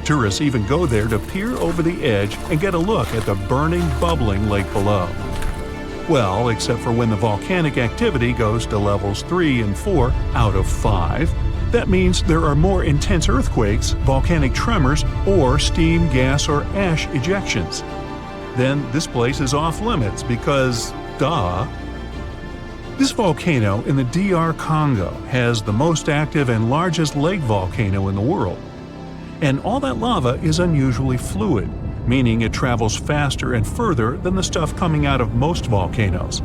Tourists even go there to peer over the edge and get a look at the burning, bubbling lake below. Well, except for when the volcanic activity goes to levels 3 and 4 out of 5. That means there are more intense earthquakes, volcanic tremors, or steam, gas, or ash ejections. Then this place is off limits because, duh. This volcano in the DR Congo has the most active and largest lake volcano in the world. And all that lava is unusually fluid, meaning it travels faster and further than the stuff coming out of most volcanoes.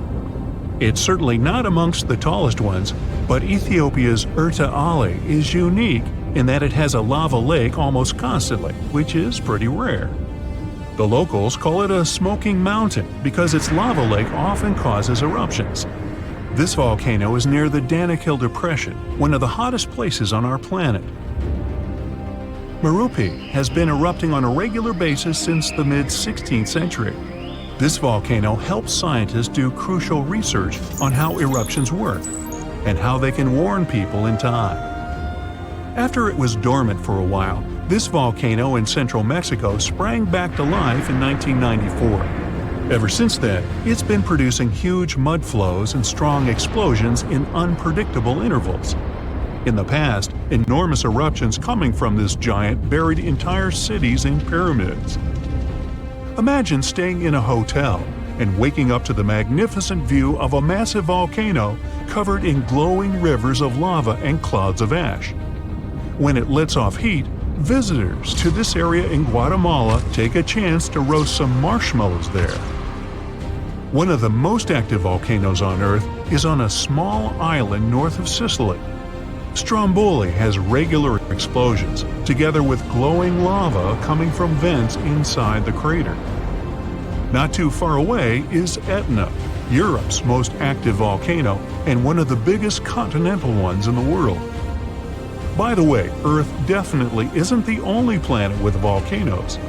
It's certainly not amongst the tallest ones, but Ethiopia's Erta Ale is unique in that it has a lava lake almost constantly, which is pretty rare. The locals call it a smoking mountain because its lava lake often causes eruptions. This volcano is near the Danakil Depression, one of the hottest places on our planet. Merupi has been erupting on a regular basis since the mid-16th century. This volcano helps scientists do crucial research on how eruptions work and how they can warn people in time. After it was dormant for a while, this volcano in central Mexico sprang back to life in 1994. Ever since then, it's been producing huge mud flows and strong explosions in unpredictable intervals. In the past, enormous eruptions coming from this giant buried entire cities in pyramids. Imagine staying in a hotel and waking up to the magnificent view of a massive volcano covered in glowing rivers of lava and clouds of ash. When it lets off heat, visitors to this area in Guatemala take a chance to roast some marshmallows there. One of the most active volcanoes on Earth is on a small island north of Sicily. Stromboli has regular explosions, together with glowing lava coming from vents inside the crater. Not too far away is Etna, Europe's most active volcano and one of the biggest continental ones in the world. By the way, Earth definitely isn't the only planet with volcanoes.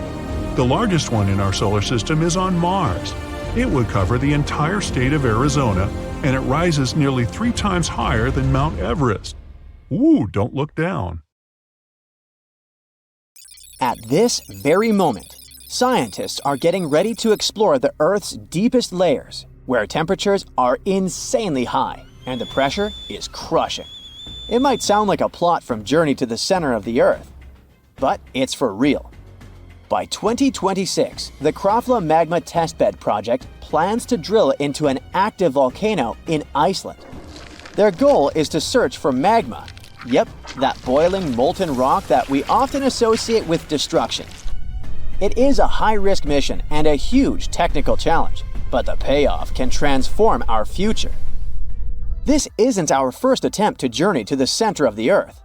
The largest one in our solar system is on Mars. It would cover the entire state of Arizona, and it rises nearly 3 times higher than Mount Everest. Ooh, don't look down. At this very moment, scientists are getting ready to explore the Earth's deepest layers, where temperatures are insanely high and the pressure is crushing. It might sound like a plot from Journey to the Center of the Earth, but it's for real. By 2026, the Krafla Magma Testbed Project plans to drill into an active volcano in Iceland. Their goal is to search for magma. Yep, that boiling molten rock that we often associate with destruction. It is a high-risk mission and a huge technical challenge, but the payoff can transform our future. This isn't our first attempt to journey to the center of the Earth.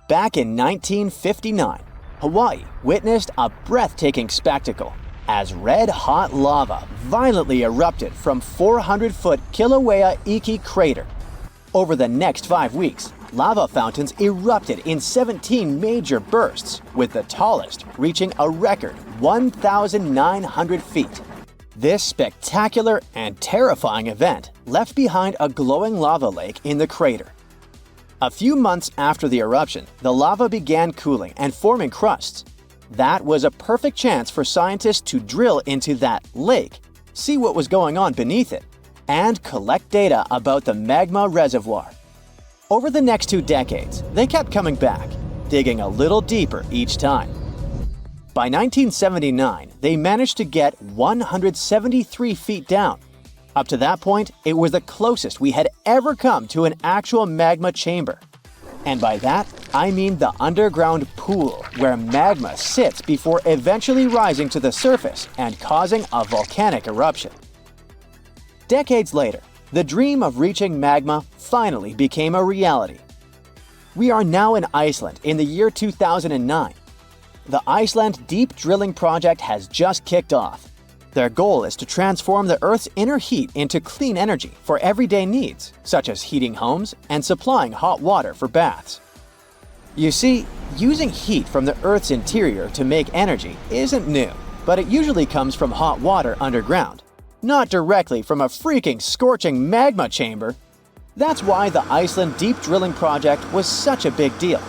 Back in 1959, Hawaii witnessed a breathtaking spectacle as red-hot lava violently erupted from 400-foot Kilauea Iki crater. Over the next 5 weeks, lava fountains erupted in 17 major bursts, with the tallest reaching a record 1,900 feet. This spectacular and terrifying event left behind a glowing lava lake in the crater. A few months after the eruption, the lava began cooling and forming crusts. That was a perfect chance for scientists to drill into that lake, see what was going on beneath it, and collect data about the magma reservoir. Over the next 2 decades, they kept coming back, digging a little deeper each time. By 1979, they managed to get 173 feet down. Up to that point, it was the closest we had ever come to an actual magma chamber. And by that, I mean the underground pool where magma sits before eventually rising to the surface and causing a volcanic eruption. Decades later, the dream of reaching magma finally became a reality. We are now in Iceland in the year 2009. The Iceland Deep Drilling Project has just kicked off. Their goal is to transform the Earth's inner heat into clean energy for everyday needs, such as heating homes and supplying hot water for baths. You see, using heat from the Earth's interior to make energy isn't new, but it usually comes from hot water underground, not directly from a freaking scorching magma chamber. That's why the Iceland Deep Drilling Project was such a big deal.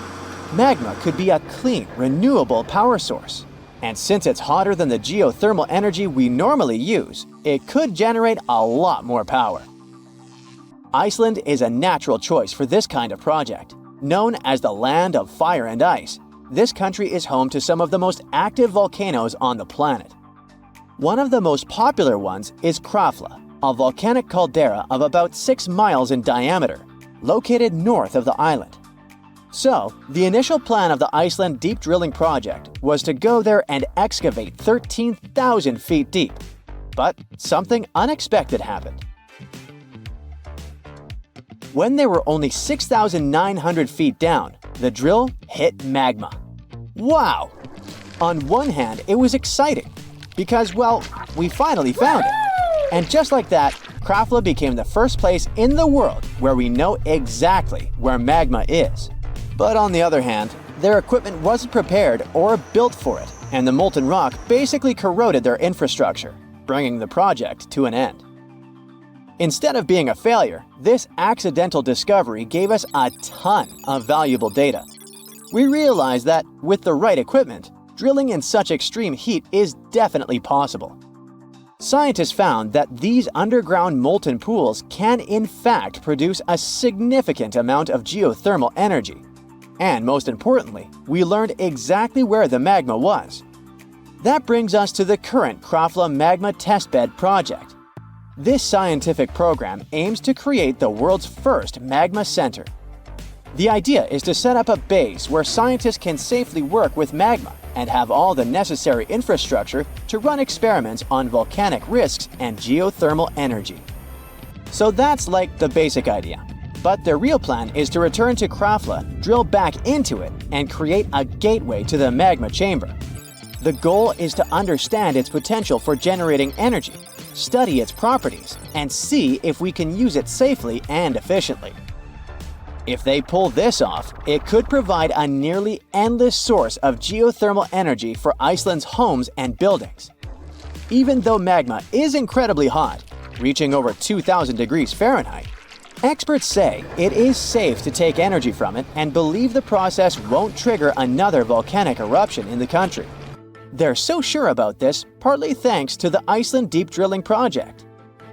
magma could be a clean, renewable power source. And since it's hotter than the geothermal energy we normally use, it could generate a lot more power. Iceland is a natural choice for this kind of project. Known as the land of fire and ice, this country is home to some of the most active volcanoes on the planet. One of the most popular ones is Krafla, a volcanic caldera of about 6 miles in diameter, located north of the island. So, the initial plan of the Iceland Deep Drilling Project was to go there and excavate 13,000 feet deep. But something unexpected happened. When they were only 6,900 feet down, the drill hit magma. Wow! On one hand, it was exciting because, well, we finally found it. And just like that, Krafla became the first place in the world where we know exactly where magma is. But on the other hand, their equipment wasn't prepared or built for it, and the molten rock basically corroded their infrastructure, bringing the project to an end. Instead of being a failure, this accidental discovery gave us a ton of valuable data. We realized that, with the right equipment, drilling in such extreme heat is definitely possible. Scientists found that these underground molten pools can in fact produce a significant amount of geothermal energy. And most importantly, we learned exactly where the magma was. That brings us to the current Krafla Magma Testbed project. This scientific program aims to create the world's first magma center. The idea is to set up a base where scientists can safely work with magma and have all the necessary infrastructure to run experiments on volcanic risks and geothermal energy. So that's like the basic idea. But their real plan is to return to Krafla, drill back into it, and create a gateway to the magma chamber. The goal is to understand its potential for generating energy, study its properties, and see if we can use it safely and efficiently. If they pull this off, it could provide a nearly endless source of geothermal energy for Iceland's homes and buildings. Even though magma is incredibly hot, reaching over 2,000 degrees Fahrenheit, experts say it is safe to take energy from it and believe the process won't trigger another volcanic eruption in the country. They're so sure about this, partly thanks to the Iceland Deep Drilling Project.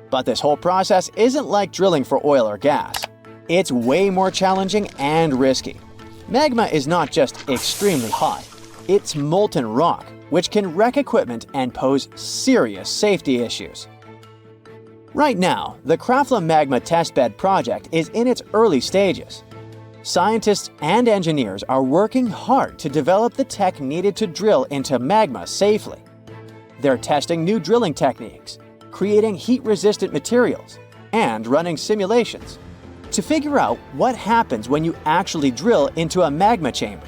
But this whole process isn't like drilling for oil or gas. It's way more challenging and risky. Magma is not just extremely hot, it's molten rock, which can wreck equipment and pose serious safety issues. Right now, the Krafla Magma Testbed project is in its early stages. Scientists and engineers are working hard to develop the tech needed to drill into magma safely. They're testing new drilling techniques, creating heat-resistant materials, and running simulations to figure out what happens when you actually drill into a magma chamber.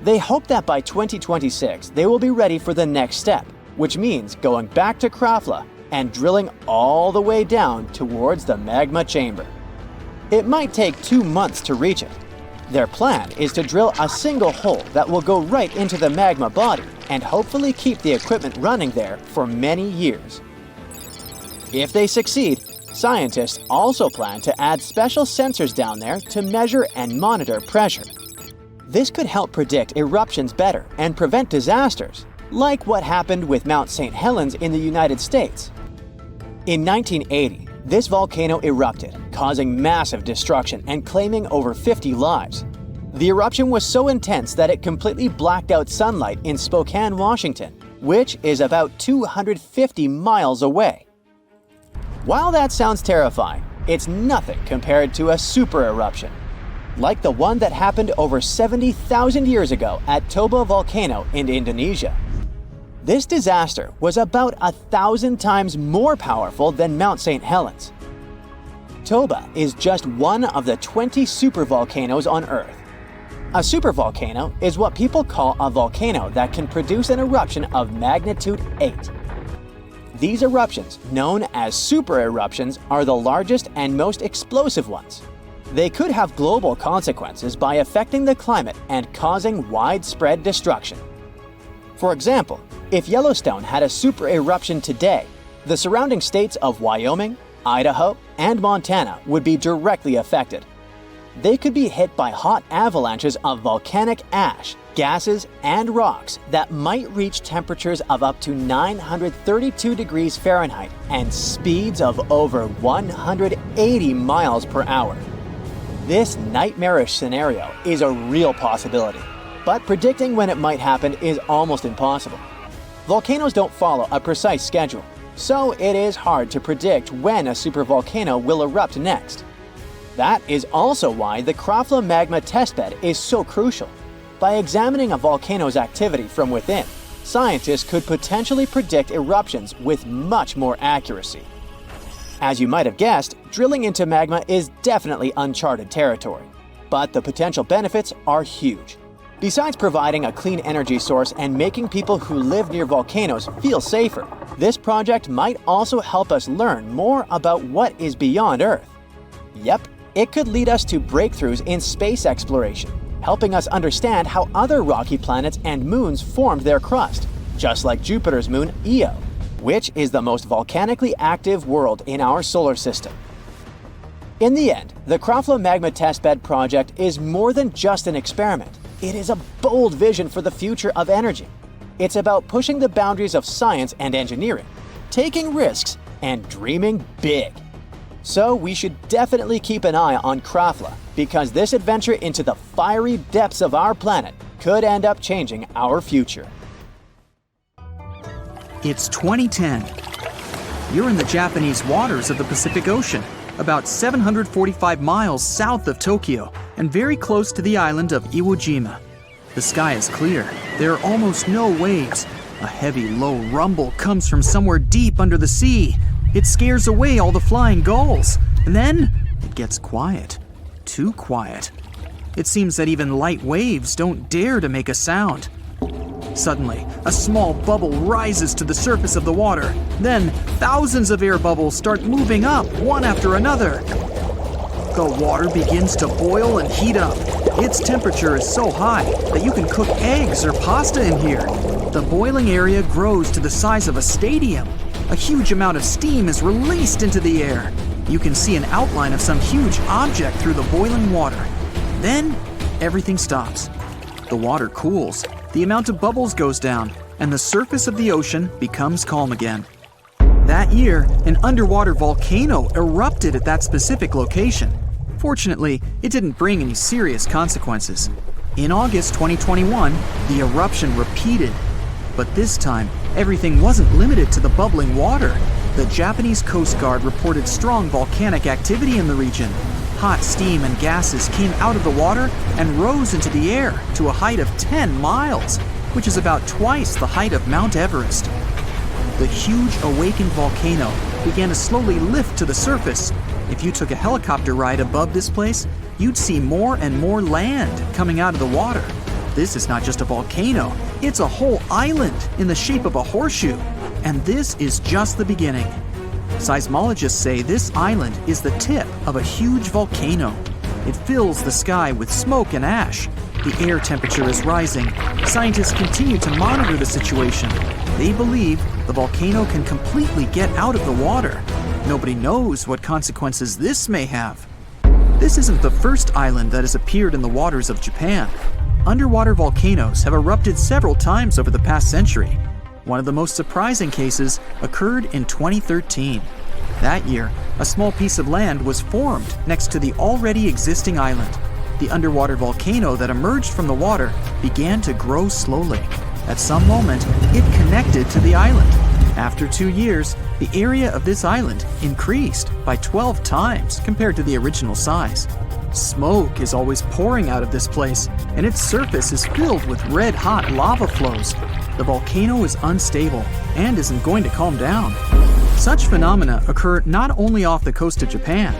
They hope that by 2026 they will be ready for the next step, which means going back to Krafla and drilling all the way down towards the magma chamber. It might take 2 months to reach it. Their plan is to drill a single hole that will go right into the magma body and hopefully keep the equipment running there for many years. If they succeed, scientists also plan to add special sensors down there to measure and monitor pressure. This could help predict eruptions better and prevent disasters, like what happened with Mount St. Helens in the United States. In 1980, this volcano erupted, causing massive destruction and claiming over 50 lives. The eruption was so intense that it completely blacked out sunlight in Spokane, Washington, which is about 250 miles away. While that sounds terrifying, it's nothing compared to a super eruption, like the one that happened over 70,000 years ago at Toba Volcano in Indonesia. This disaster was about 1,000 times more powerful than Mount St. Helens. Toba is just one of the 20 supervolcanoes on Earth. A supervolcano is what people call a volcano that can produce an eruption of magnitude 8. These eruptions, known as super eruptions, are the largest and most explosive ones. They could have global consequences by affecting the climate and causing widespread destruction. For example, if Yellowstone had a super eruption today, the surrounding states of Wyoming, Idaho, and Montana would be directly affected. they could be hit by hot avalanches of volcanic ash, gases, and rocks that might reach temperatures of up to 932 degrees Fahrenheit and speeds of over 180 miles per hour. This nightmarish scenario is a real possibility, but predicting when it might happen is almost impossible. Volcanoes don't follow a precise schedule, so it is hard to predict when a supervolcano will erupt next. That is also why the Krafla magma testbed is so crucial. By examining a volcano's activity from within, scientists could potentially predict eruptions with much more accuracy. As you might have guessed, drilling into magma is definitely uncharted territory, but the potential benefits are huge. Besides providing a clean energy source and making people who live near volcanoes feel safer, this project might also help us learn more about what is beyond Earth. Yep, it could lead us to breakthroughs in space exploration, helping us understand how other rocky planets and moons formed their crust, just like Jupiter's moon Io, which is the most volcanically active world in our solar system. In the end, the Krafla Magma Testbed project is more than just an experiment. It is a bold vision for the future of energy. It's about pushing the boundaries of science and engineering, taking risks, and dreaming big. So we should definitely keep an eye on Krafla, because this adventure into the fiery depths of our planet could end up changing our future. It's 2010. You're in the Japanese waters of the Pacific Ocean, about 745 miles south of Tokyo and very close to the island of Iwo Jima. The sky is clear. There are almost no waves. A heavy, low rumble comes from somewhere deep under the sea. It scares away all the flying gulls. And then it gets quiet. Too quiet. It seems that even light waves don't dare to make a sound. Suddenly, a small bubble rises to the surface of the water. Then, thousands of air bubbles start moving up, one after another. The water begins to boil and heat up. Its temperature is so high that you can cook eggs or pasta in here. The boiling area grows to the size of a stadium. A huge amount of steam is released into the air. You can see an outline of some huge object through the boiling water. Then, everything stops. The water cools, the amount of bubbles goes down, and the surface of the ocean becomes calm again. That year, an underwater volcano erupted at that specific location. Fortunately, it didn't bring any serious consequences. In August 2021, the eruption repeated. But this time, everything wasn't limited to the bubbling water. The Japanese Coast Guard reported strong volcanic activity in the region. Hot steam and gases came out of the water and rose into the air to a height of 10 miles, which is about twice the height of Mount Everest. The huge awakened volcano began to slowly lift to the surface. If you took a helicopter ride above this place, you'd see more and more land coming out of the water. This is not just a volcano, it's a whole island in the shape of a horseshoe. And this is just the beginning. Seismologists say this island is the tip of a huge volcano. It fills the sky with smoke and ash. The air temperature is rising. Scientists continue to monitor the situation. They believe the volcano can completely get out of the water. Nobody knows what consequences this may have. This isn't the first island that has appeared in the waters of Japan. Underwater volcanoes have erupted several times over the past century. One of the most surprising cases occurred in 2013. That year, a small piece of land was formed next to the already existing island. The underwater volcano that emerged from the water began to grow slowly. At some moment, it connected to the island. After 2 years, the area of this island increased by 12 times compared to the original size. Smoke is always pouring out of this place, and its surface is filled with red-hot lava flows. The volcano is unstable and isn't going to calm down. Such phenomena occur not only off the coast of Japan.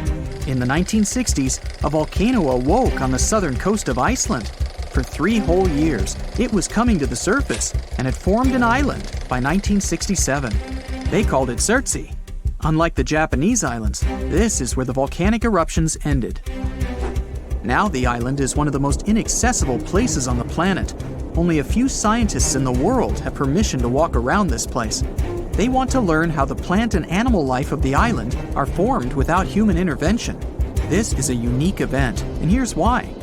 In the 1960s, a volcano awoke on the southern coast of Iceland. For 3 whole years, it was coming to the surface and had formed an island by 1967. They called it Surtsey. Unlike the Japanese islands, this is where the volcanic eruptions ended. Now the island is one of the most inaccessible places on the planet. Only a few scientists in the world have permission to walk around this place. They want to learn how the plant and animal life of the island are formed without human intervention. This is a unique event, and here's why.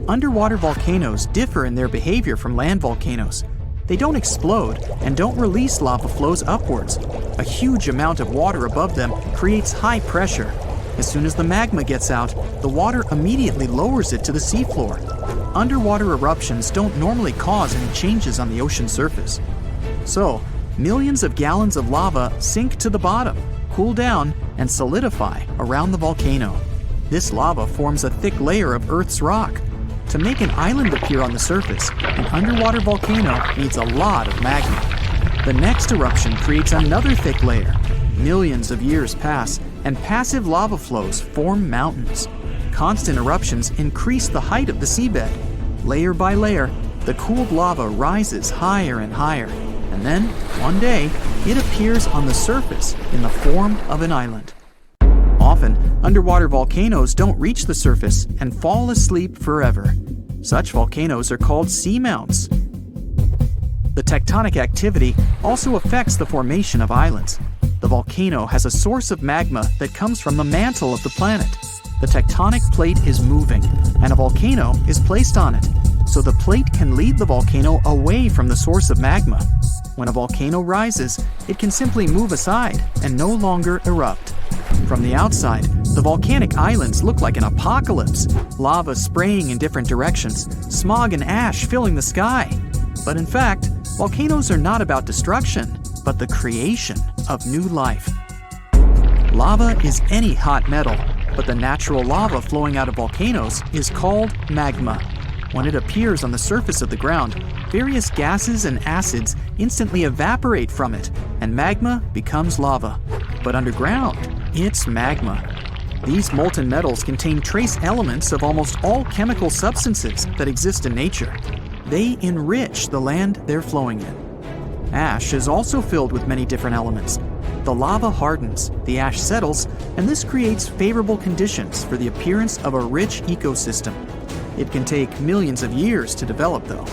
Underwater volcanoes differ in their behavior from land volcanoes. They don't explode and don't release lava flows upwards. A huge amount of water above them creates high pressure. As soon as the magma gets out, the water immediately lowers it to the seafloor. Underwater eruptions don't normally cause any changes on the ocean surface. So, millions of gallons of lava sink to the bottom, cool down, and solidify around the volcano. This lava forms a thick layer of Earth's rock. To make an island appear on the surface, an underwater volcano needs a lot of magma. The next eruption creates another thick layer. Millions of years pass, and passive lava flows form mountains. Constant eruptions increase the height of the seabed. Layer by layer, the cooled lava rises higher and higher, and then, one day, it appears on the surface in the form of an island. Often, underwater volcanoes don't reach the surface and fall asleep forever. Such volcanoes are called seamounts. The tectonic activity also affects the formation of islands. The volcano has a source of magma that comes from the mantle of the planet. The tectonic plate is moving, and a volcano is placed on it, so the plate can lead the volcano away from the source of magma. When a volcano rises, it can simply move aside and no longer erupt. From the outside, the volcanic islands look like an apocalypse, lava spraying in different directions, smog and ash filling the sky. But in fact, volcanoes are not about destruction, but the creation of new life. Lava is any hot metal, but the natural lava flowing out of volcanoes is called magma. When it appears on the surface of the ground, various gases and acids instantly evaporate from it, and magma becomes lava. But underground, it's magma. These molten metals contain trace elements of almost all chemical substances that exist in nature. They enrich the land they're flowing in. Ash is also filled with many different elements. The lava hardens, the ash settles, and this creates favorable conditions for the appearance of a rich ecosystem. It can take millions of years to develop, though.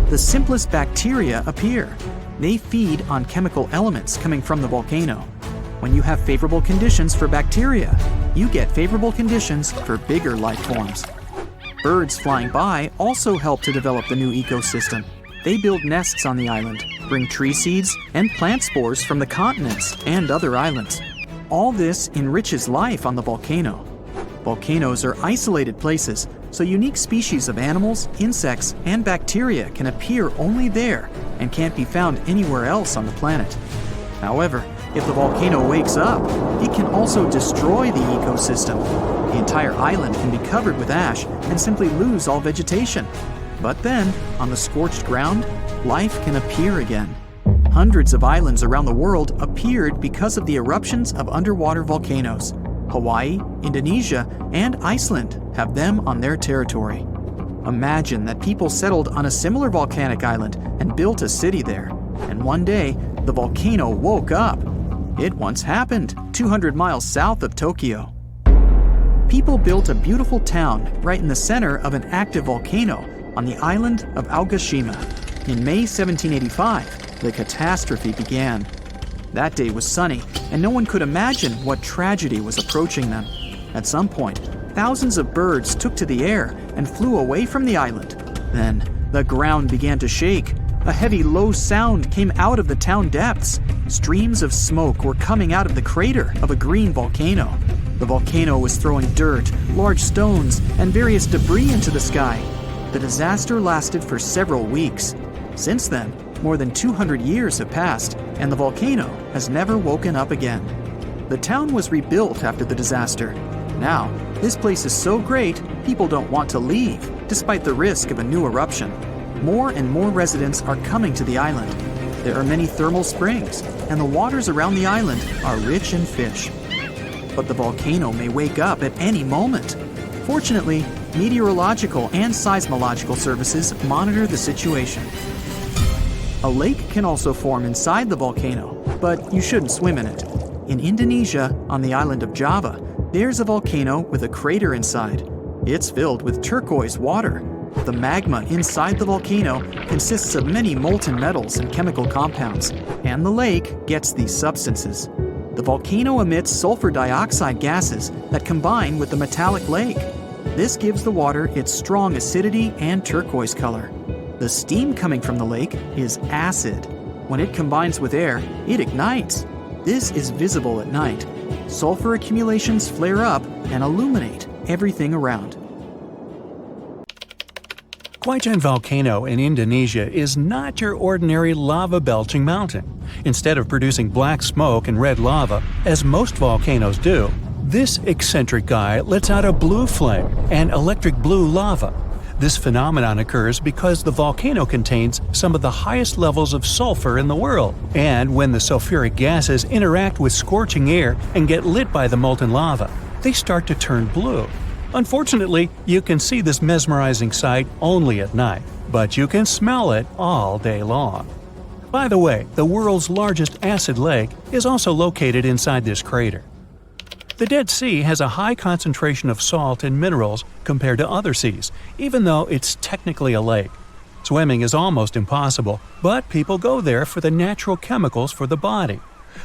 The simplest bacteria appear. They feed on chemical elements coming from the volcano. When you have favorable conditions for bacteria, you get favorable conditions for bigger life forms. Birds flying by also help to develop the new ecosystem. They build nests on the island, bring tree seeds and plant spores from the continents and other islands. All this enriches life on the volcano. Volcanoes are isolated places, so unique species of animals, insects, and bacteria can appear only there and can't be found anywhere else on the planet. However, if the volcano wakes up, it can also destroy the ecosystem. The entire island can be covered with ash and simply lose all vegetation. But then, on the scorched ground, life can appear again. Hundreds of islands around the world appeared because of the eruptions of underwater volcanoes. Hawaii, Indonesia, and Iceland have them on their territory. Imagine that people settled on a similar volcanic island and built a city there. And one day, the volcano woke up. It once happened 200 miles south of Tokyo. People built a beautiful town right in the center of an active volcano on the island of Aogashima. In May 1785, the catastrophe began. That day was sunny, and no one could imagine what tragedy was approaching them. At some point, thousands of birds took to the air and flew away from the island. Then, the ground began to shake. A heavy, low sound came out of the town depths. Streams of smoke were coming out of the crater of a green volcano. The volcano was throwing dirt, large stones, and various debris into the sky. The disaster lasted for several weeks. Since then, more than 200 years have passed, and the volcano has never woken up again. The town was rebuilt after the disaster. Now, this place is so great, people don't want to leave, despite the risk of a new eruption. More and more residents are coming to the island. There are many thermal springs, and the waters around the island are rich in fish. But the volcano may wake up at any moment. Fortunately, meteorological and seismological services monitor the situation. A lake can also form inside the volcano, but you shouldn't swim in it. In Indonesia, on the island of Java, there's a volcano with a crater inside. It's filled with turquoise water. The magma inside the volcano consists of many molten metals and chemical compounds, and the lake gets these substances. The volcano emits sulfur dioxide gases that combine with the metallic lake. This gives the water its strong acidity and turquoise color. The steam coming from the lake is acid. When it combines with air, it ignites. This is visible at night. Sulfur accumulations flare up and illuminate everything around. Huaychan Volcano in Indonesia is not your ordinary lava-belching mountain. Instead of producing black smoke and red lava, as most volcanoes do, this eccentric guy lets out a blue flame and electric blue lava. This phenomenon occurs because the volcano contains some of the highest levels of sulfur in the world, and when the sulfuric gases interact with scorching air and get lit by the molten lava, they start to turn blue. Unfortunately, you can see this mesmerizing sight only at night, but you can smell it all day long. By the way, the world's largest acid lake is also located inside this crater. The Dead Sea has a high concentration of salt and minerals compared to other seas, even though it's technically a lake. Swimming is almost impossible, but people go there for the natural chemicals for the body.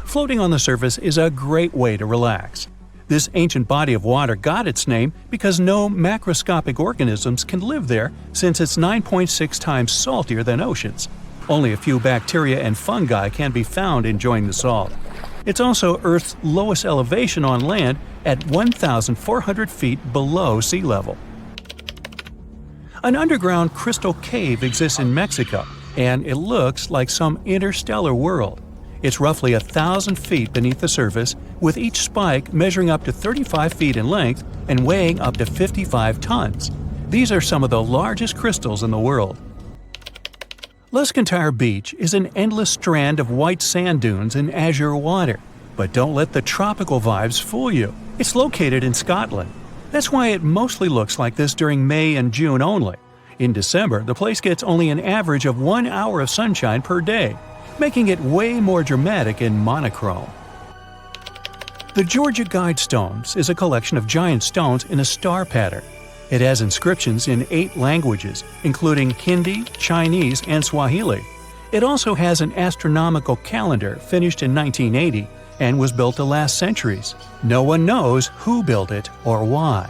Floating on the surface is a great way to relax. This ancient body of water got its name because no macroscopic organisms can live there since it's 9.6 times saltier than oceans. Only a few bacteria and fungi can be found enjoying the salt. It's also Earth's lowest elevation on land at 1,400 feet below sea level. An underground crystal cave exists in Mexico, and it looks like some interstellar world. It's roughly 1,000 feet beneath the surface, with each spike measuring up to 35 feet in length and weighing up to 55 tons. These are some of the largest crystals in the world. Luscantire Beach is an endless strand of white sand dunes and azure water. But don't let the tropical vibes fool you. It's located in Scotland. That's why it mostly looks like this during May and June only. In December, the place gets only an average of 1 hour of sunshine per day, making it way more dramatic and monochrome. The Georgia Guidestones is a collection of giant stones in a star pattern. It has inscriptions in 8 languages, including Hindi, Chinese, and Swahili. It also has an astronomical calendar finished in 1980 and was built to last centuries. No one knows who built it or why.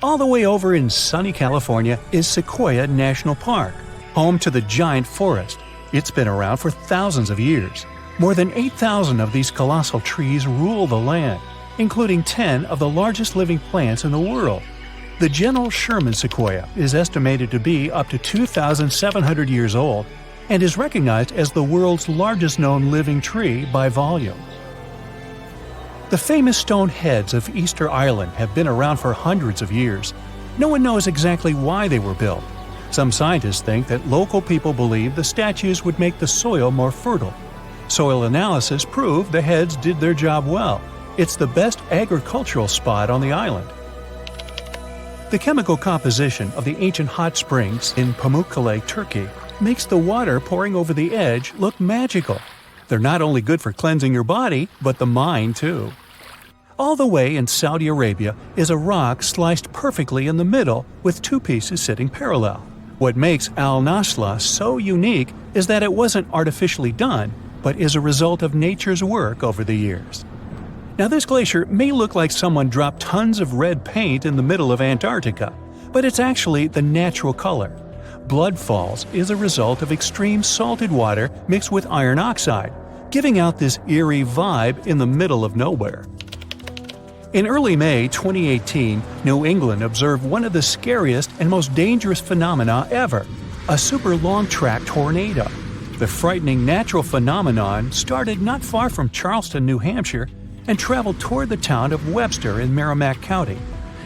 All the way over in sunny California is Sequoia National Park, home to the giant forest. It's been around for thousands of years. More than 8,000 of these colossal trees rule the land, including 10 of the largest living plants in the world. The General Sherman sequoia is estimated to be up to 2,700 years old and is recognized as the world's largest known living tree by volume. The famous stone heads of Easter Island have been around for hundreds of years. No one knows exactly why they were built. Some scientists think that local people believe the statues would make the soil more fertile. Soil analysis proved the heads did their job well. It's the best agricultural spot on the island. The chemical composition of the ancient hot springs in Pamukkale, Turkey, makes the water pouring over the edge look magical. They're not only good for cleansing your body, but the mind too. All the way in Saudi Arabia is a rock sliced perfectly in the middle with 2 pieces sitting parallel. What makes Al Nasla so unique is that it wasn't artificially done, but is a result of nature's work over the years. Now, this glacier may look like someone dropped tons of red paint in the middle of Antarctica, but it's actually the natural color. Blood falls is a result of extreme salted water mixed with iron oxide, giving out this eerie vibe in the middle of nowhere. In early May 2018, New England observed one of the scariest and most dangerous phenomena ever, a super long-track tornado. The frightening natural phenomenon started not far from Charleston, New Hampshire, and traveled toward the town of Webster in Merrimack County.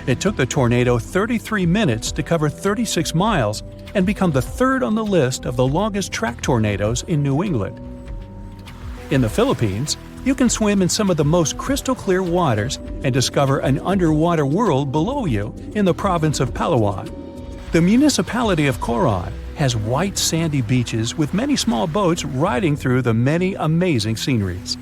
It took the tornado 33 minutes to cover 36 miles and become the 3rd on the list of the longest track tornadoes in New England. In the Philippines, you can swim in some of the most crystal-clear waters and discover an underwater world below you in the province of Palawan. The municipality of Coron has white sandy beaches with many small boats riding through the many amazing sceneries.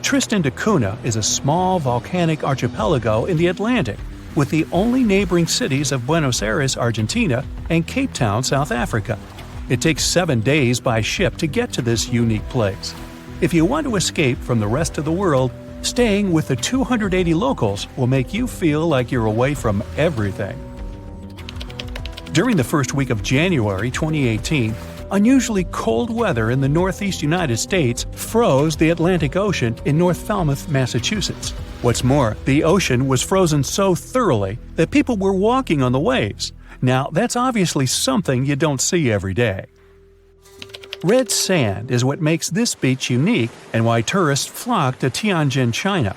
Tristan da Cunha is a small volcanic archipelago in the Atlantic, with the only neighboring cities of Buenos Aires, Argentina, and Cape Town, South Africa. It takes 7 days by ship to get to this unique place. If you want to escape from the rest of the world, staying with the 280 locals will make you feel like you're away from everything. During the first week of January 2018, unusually cold weather in the northeast United States froze the Atlantic Ocean in North Falmouth, Massachusetts. What's more, the ocean was frozen so thoroughly that people were walking on the waves. Now, that's obviously something you don't see every day. Red sand is what makes this beach unique and why tourists flock to Tianjin, China.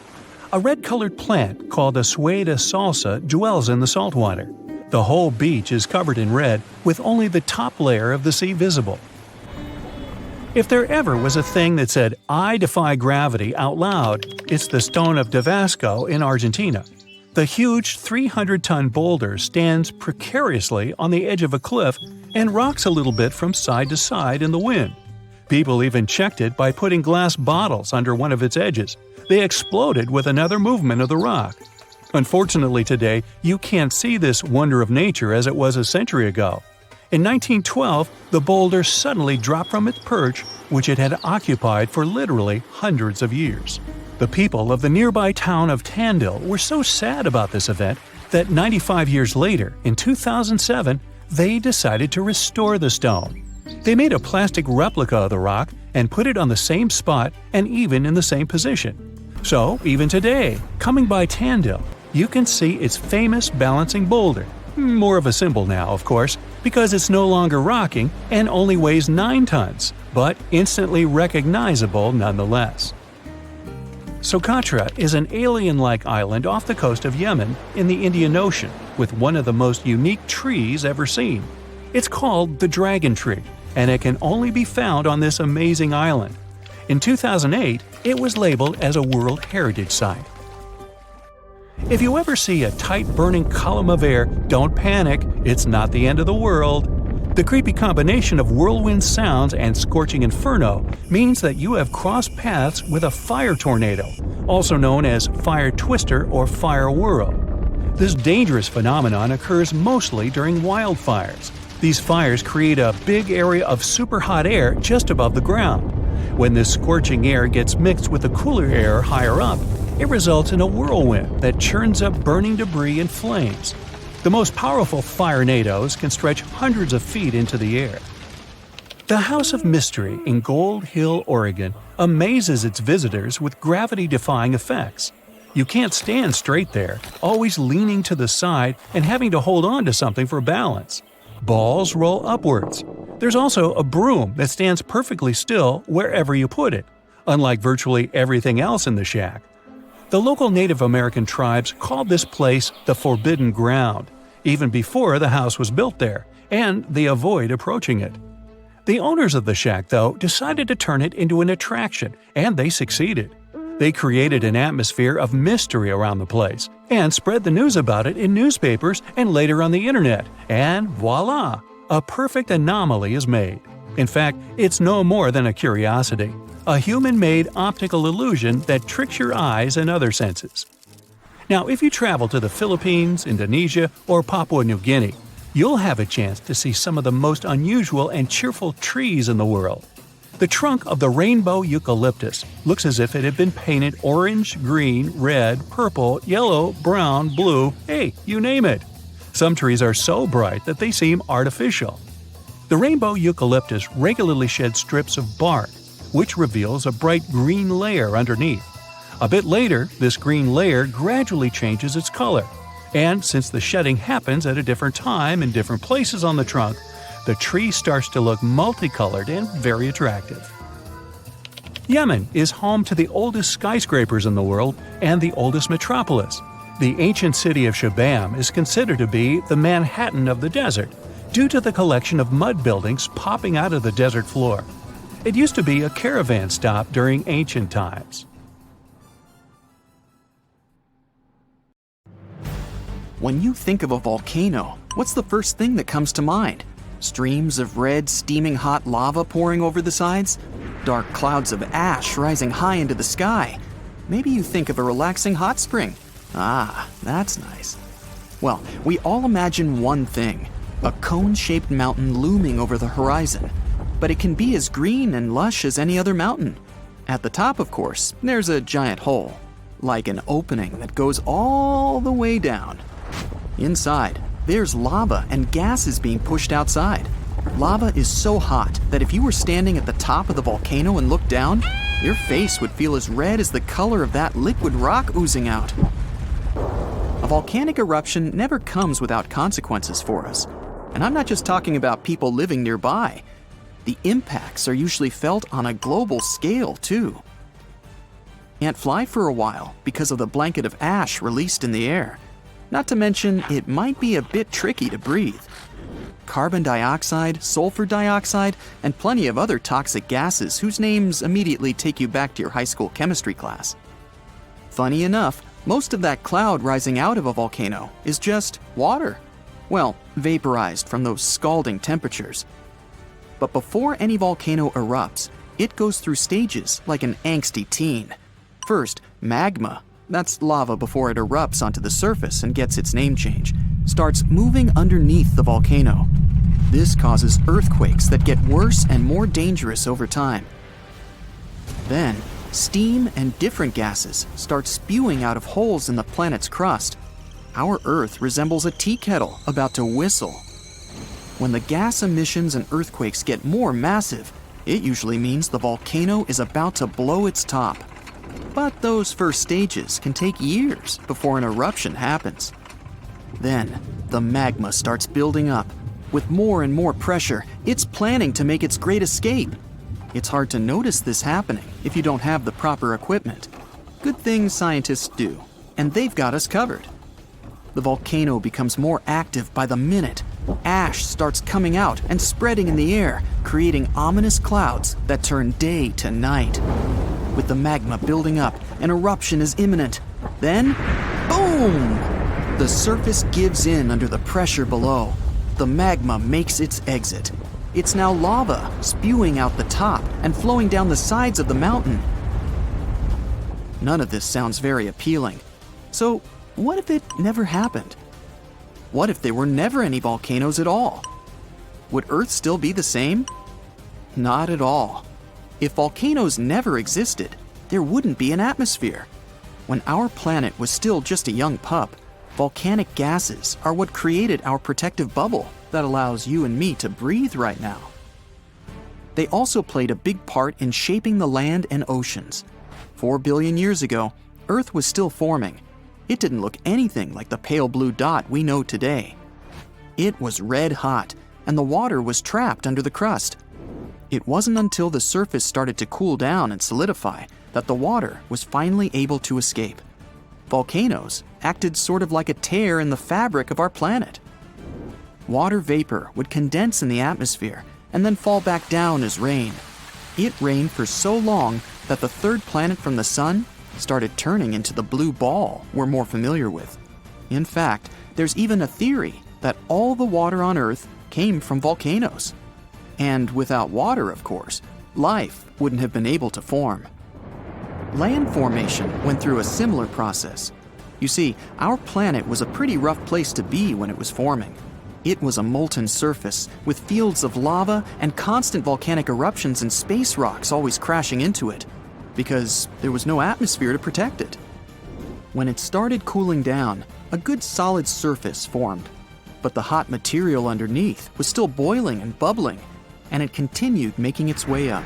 A red-colored plant called a Sueda salsa dwells in the saltwater. The whole beach is covered in red, with only the top layer of the sea visible. If there ever was a thing that said, "I defy gravity" out loud, it's the stone of Tabasco in Argentina. The huge 300-ton boulder stands precariously on the edge of a cliff and rocks a little bit from side to side in the wind. People even checked it by putting glass bottles under one of its edges. They exploded with another movement of the rock. Unfortunately today, you can't see this wonder of nature as it was a century ago. In 1912, the boulder suddenly dropped from its perch, which it had occupied for literally hundreds of years. The people of the nearby town of Tandil were so sad about this event that 95 years later, in 2007, they decided to restore the stone. They made a plastic replica of the rock and put it on the same spot and even in the same position. So, even today, coming by Tandil, you can see its famous balancing boulder. More of a symbol now, of course, because it's no longer rocking and only weighs 9 tons, but instantly recognizable nonetheless. Socotra is an alien-like island off the coast of Yemen in the Indian Ocean with one of the most unique trees ever seen. It's called the dragon tree, and it can only be found on this amazing island. In 2008, it was labeled as a World Heritage Site. If you ever see a tight burning column of air, don't panic, it's not the end of the world. The creepy combination of whirlwind sounds and scorching inferno means that you have crossed paths with a fire tornado, also known as fire twister or fire whirl. This dangerous phenomenon occurs mostly during wildfires. These fires create a big area of super hot air just above the ground. When this scorching air gets mixed with the cooler air higher up, it results in a whirlwind that churns up burning debris and flames. The most powerful firenadoes can stretch hundreds of feet into the air. The House of Mystery in Gold Hill, Oregon, amazes its visitors with gravity-defying effects. You can't stand straight there, always leaning to the side and having to hold on to something for balance. Balls roll upwards. There's also a broom that stands perfectly still wherever you put it, unlike virtually everything else in the shack. The local Native American tribes called this place the Forbidden Ground, even before the house was built there, and they avoid approaching it. The owners of the shack, though, decided to turn it into an attraction, and they succeeded. They created an atmosphere of mystery around the place, and spread the news about it in newspapers and later on the internet, and voila! A perfect anomaly is made. In fact, it's no more than a curiosity. A human-made optical illusion that tricks your eyes and other senses. Now, if you travel to the Philippines, Indonesia, or Papua New Guinea, you'll have a chance to see some of the most unusual and cheerful trees in the world. The trunk of the rainbow eucalyptus looks as if it had been painted orange, green, red, purple, yellow, brown, blue, hey, you name it. Some trees are so bright that they seem artificial. The rainbow eucalyptus regularly sheds strips of bark, which reveals a bright green layer underneath. A bit later, this green layer gradually changes its color, and since the shedding happens at a different time in different places on the trunk, the tree starts to look multicolored and very attractive. Yemen is home to the oldest skyscrapers in the world and the oldest metropolis. The ancient city of Shibam is considered to be the Manhattan of the desert, due to the collection of mud buildings popping out of the desert floor. It used to be a caravan stop during ancient times. When you think of a volcano, what's the first thing that comes to mind? Streams of red, steaming hot lava pouring over the sides? Dark clouds of ash rising high into the sky? Maybe you think of a relaxing hot spring. Ah, that's nice. Well, we all imagine one thing, a cone-shaped mountain looming over the horizon. But it can be as green and lush as any other mountain. At the top, of course, there's a giant hole, like an opening that goes all the way down. Inside, there's lava and gases being pushed outside. Lava is so hot that if you were standing at the top of the volcano and looked down, your face would feel as red as the color of that liquid rock oozing out. A volcanic eruption never comes without consequences for us. And I'm not just talking about people living nearby. The impacts are usually felt on a global scale, too. Can't fly for a while because of the blanket of ash released in the air. Not to mention, it might be a bit tricky to breathe. Carbon dioxide, sulfur dioxide, and plenty of other toxic gases whose names immediately take you back to your high school chemistry class. Funny enough, most of that cloud rising out of a volcano is just water. Well, vaporized from those scalding temperatures. But before any volcano erupts, it goes through stages like an angsty teen. First, magma, that's lava before it erupts onto the surface and gets its name change, starts moving underneath the volcano. This causes earthquakes that get worse and more dangerous over time. Then, steam and different gases start spewing out of holes in the planet's crust. Our Earth resembles a tea kettle about to whistle. When the gas emissions and earthquakes get more massive, it usually means the volcano is about to blow its top. But those first stages can take years before an eruption happens. Then, the magma starts building up. With more and more pressure, it's planning to make its great escape. It's hard to notice this happening if you don't have the proper equipment. Good thing scientists do, and they've got us covered. The volcano becomes more active by the minute. Ash starts coming out and spreading in the air, creating ominous clouds that turn day to night. With the magma building up, an eruption is imminent. Then, boom! The surface gives in under the pressure below. The magma makes its exit. It's now lava, spewing out the top and flowing down the sides of the mountain. None of this sounds very appealing. So, what if it never happened? What if there were never any volcanoes at all? Would Earth still be the same? Not at all. If volcanoes never existed, there wouldn't be an atmosphere. When our planet was still just a young pup, volcanic gases are what created our protective bubble that allows you and me to breathe right now. They also played a big part in shaping the land and oceans. 4 billion years ago, Earth was still forming. It didn't look anything like the pale blue dot we know today. It was red hot, and the water was trapped under the crust. It wasn't until the surface started to cool down and solidify that the water was finally able to escape. Volcanoes acted sort of like a tear in the fabric of our planet. Water vapor would condense in the atmosphere and then fall back down as rain. It rained for so long that the third planet from the sun started turning into the blue ball we're more familiar with. In fact, there's even a theory that all the water on Earth came from volcanoes. And without water, of course, life wouldn't have been able to form. Land formation went through a similar process. You see, our planet was a pretty rough place to be when it was forming. It was a molten surface with fields of lava and constant volcanic eruptions and space rocks always crashing into it, because there was no atmosphere to protect it. When it started cooling down, a good solid surface formed, but the hot material underneath was still boiling and bubbling, and it continued making its way up.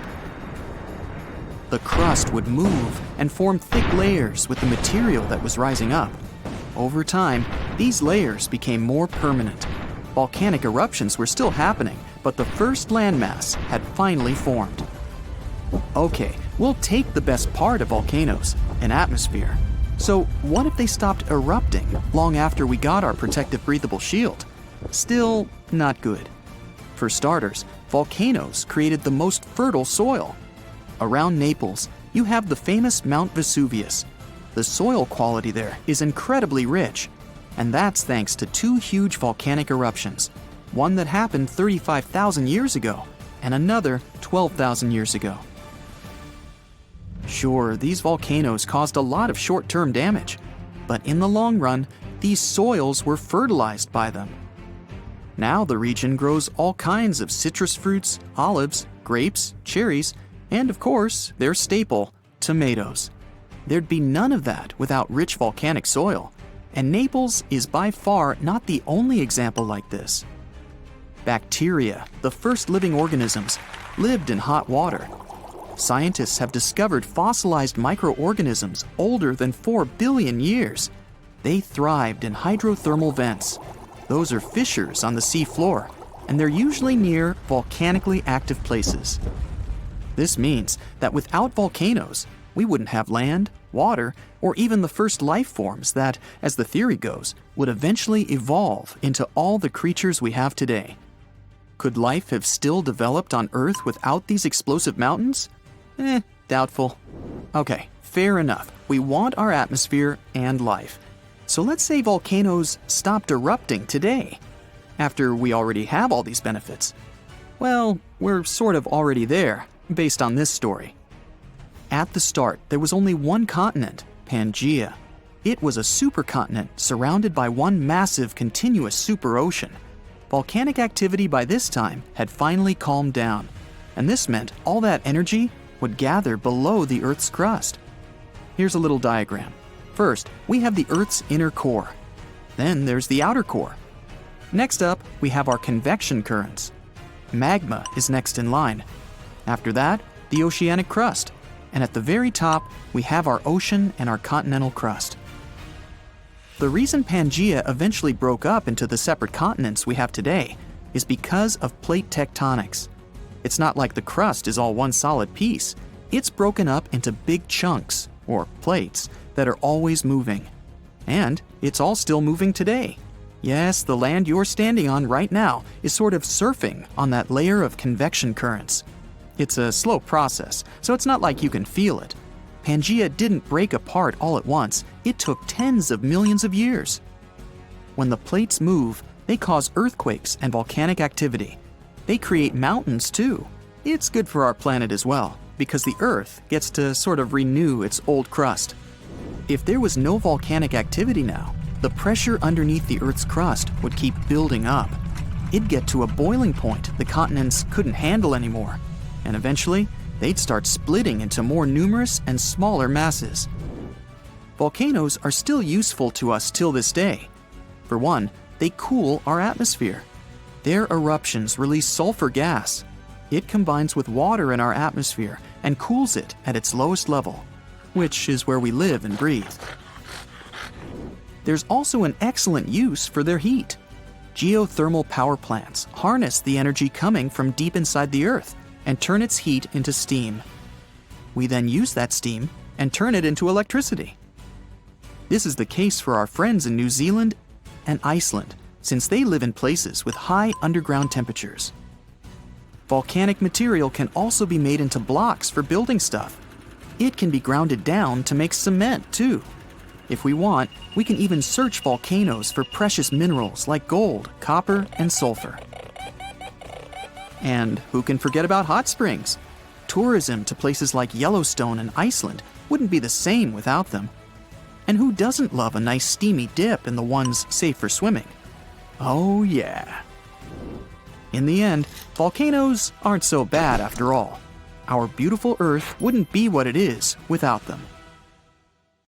The crust would move and form thick layers with the material that was rising up. Over time, these layers became more permanent. Volcanic eruptions were still happening, but the first landmass had finally formed. Okay, we'll take the best part of volcanoes, an atmosphere. So what if they stopped erupting long after we got our protective breathable shield? Still not good. For starters, volcanoes created the most fertile soil. Around Naples, you have the famous Mount Vesuvius. The soil quality there is incredibly rich, and that's thanks to 2 huge volcanic eruptions, one that happened 35,000 years ago and another 12,000 years ago. Sure, these volcanoes caused a lot of short-term damage, but in the long run, these soils were fertilized by them. Now the region grows all kinds of citrus fruits, olives, grapes, cherries, And of course, their staple, tomatoes. There'd be none of that without rich volcanic soil, and Naples is by far not the only example like this. Bacteria, the first living organisms, lived in hot water. Scientists have discovered fossilized microorganisms older than 4 billion years. They thrived in hydrothermal vents. Those are fissures on the sea floor, and they're usually near volcanically active places. This means that without volcanoes, we wouldn't have land, water, or even the first life forms that, as the theory goes, would eventually evolve into all the creatures we have today. Could life have still developed on Earth without these explosive mountains? Doubtful. Okay, fair enough. We want our atmosphere and life. So let's say volcanoes stopped erupting today, after we already have all these benefits. Well, we're sort of already there, based on this story. At the start, there was only one continent, Pangaea. It was a supercontinent surrounded by one massive continuous superocean. Volcanic activity by this time had finally calmed down, and this meant all that energy would gather below the Earth's crust. Here's a little diagram. First, we have the Earth's inner core. Then there's the outer core. Next up, we have our convection currents. Magma is next in line. After that, the oceanic crust. And at the very top, we have our ocean and our continental crust. The reason Pangaea eventually broke up into the separate continents we have today is because of plate tectonics. It's not like the crust is all one solid piece. It's broken up into big chunks, or plates, that are always moving. And it's all still moving today. Yes, the land you're standing on right now is sort of surfing on that layer of convection currents. It's a slow process, so it's not like you can feel it. Pangaea didn't break apart all at once. It took tens of millions of years. When the plates move, they cause earthquakes and volcanic activity. They create mountains too. It's good for our planet as well, because the Earth gets to sort of renew its old crust. If there was no volcanic activity now, the pressure underneath the Earth's crust would keep building up. It'd get to a boiling point the continents couldn't handle anymore, and eventually, they'd start splitting into more numerous and smaller masses. Volcanoes are still useful to us till this day. For one, they cool our atmosphere. Their eruptions release sulfur gas. It combines with water in our atmosphere and cools it at its lowest level, which is where we live and breathe. There's also an excellent use for their heat. Geothermal power plants harness the energy coming from deep inside the Earth and turn its heat into steam. We then use that steam and turn it into electricity. This is the case for our friends in New Zealand and Iceland, since they live in places with high underground temperatures. Volcanic material can also be made into blocks for building stuff. It can be grounded down to make cement too. If we want, we can even search volcanoes for precious minerals like gold, copper, and sulfur. And who can forget about hot springs? Tourism to places like Yellowstone and Iceland wouldn't be the same without them. And who doesn't love a nice steamy dip in the ones safe for swimming? Oh yeah. In the end, volcanoes aren't so bad after all. Our beautiful Earth wouldn't be what it is without them.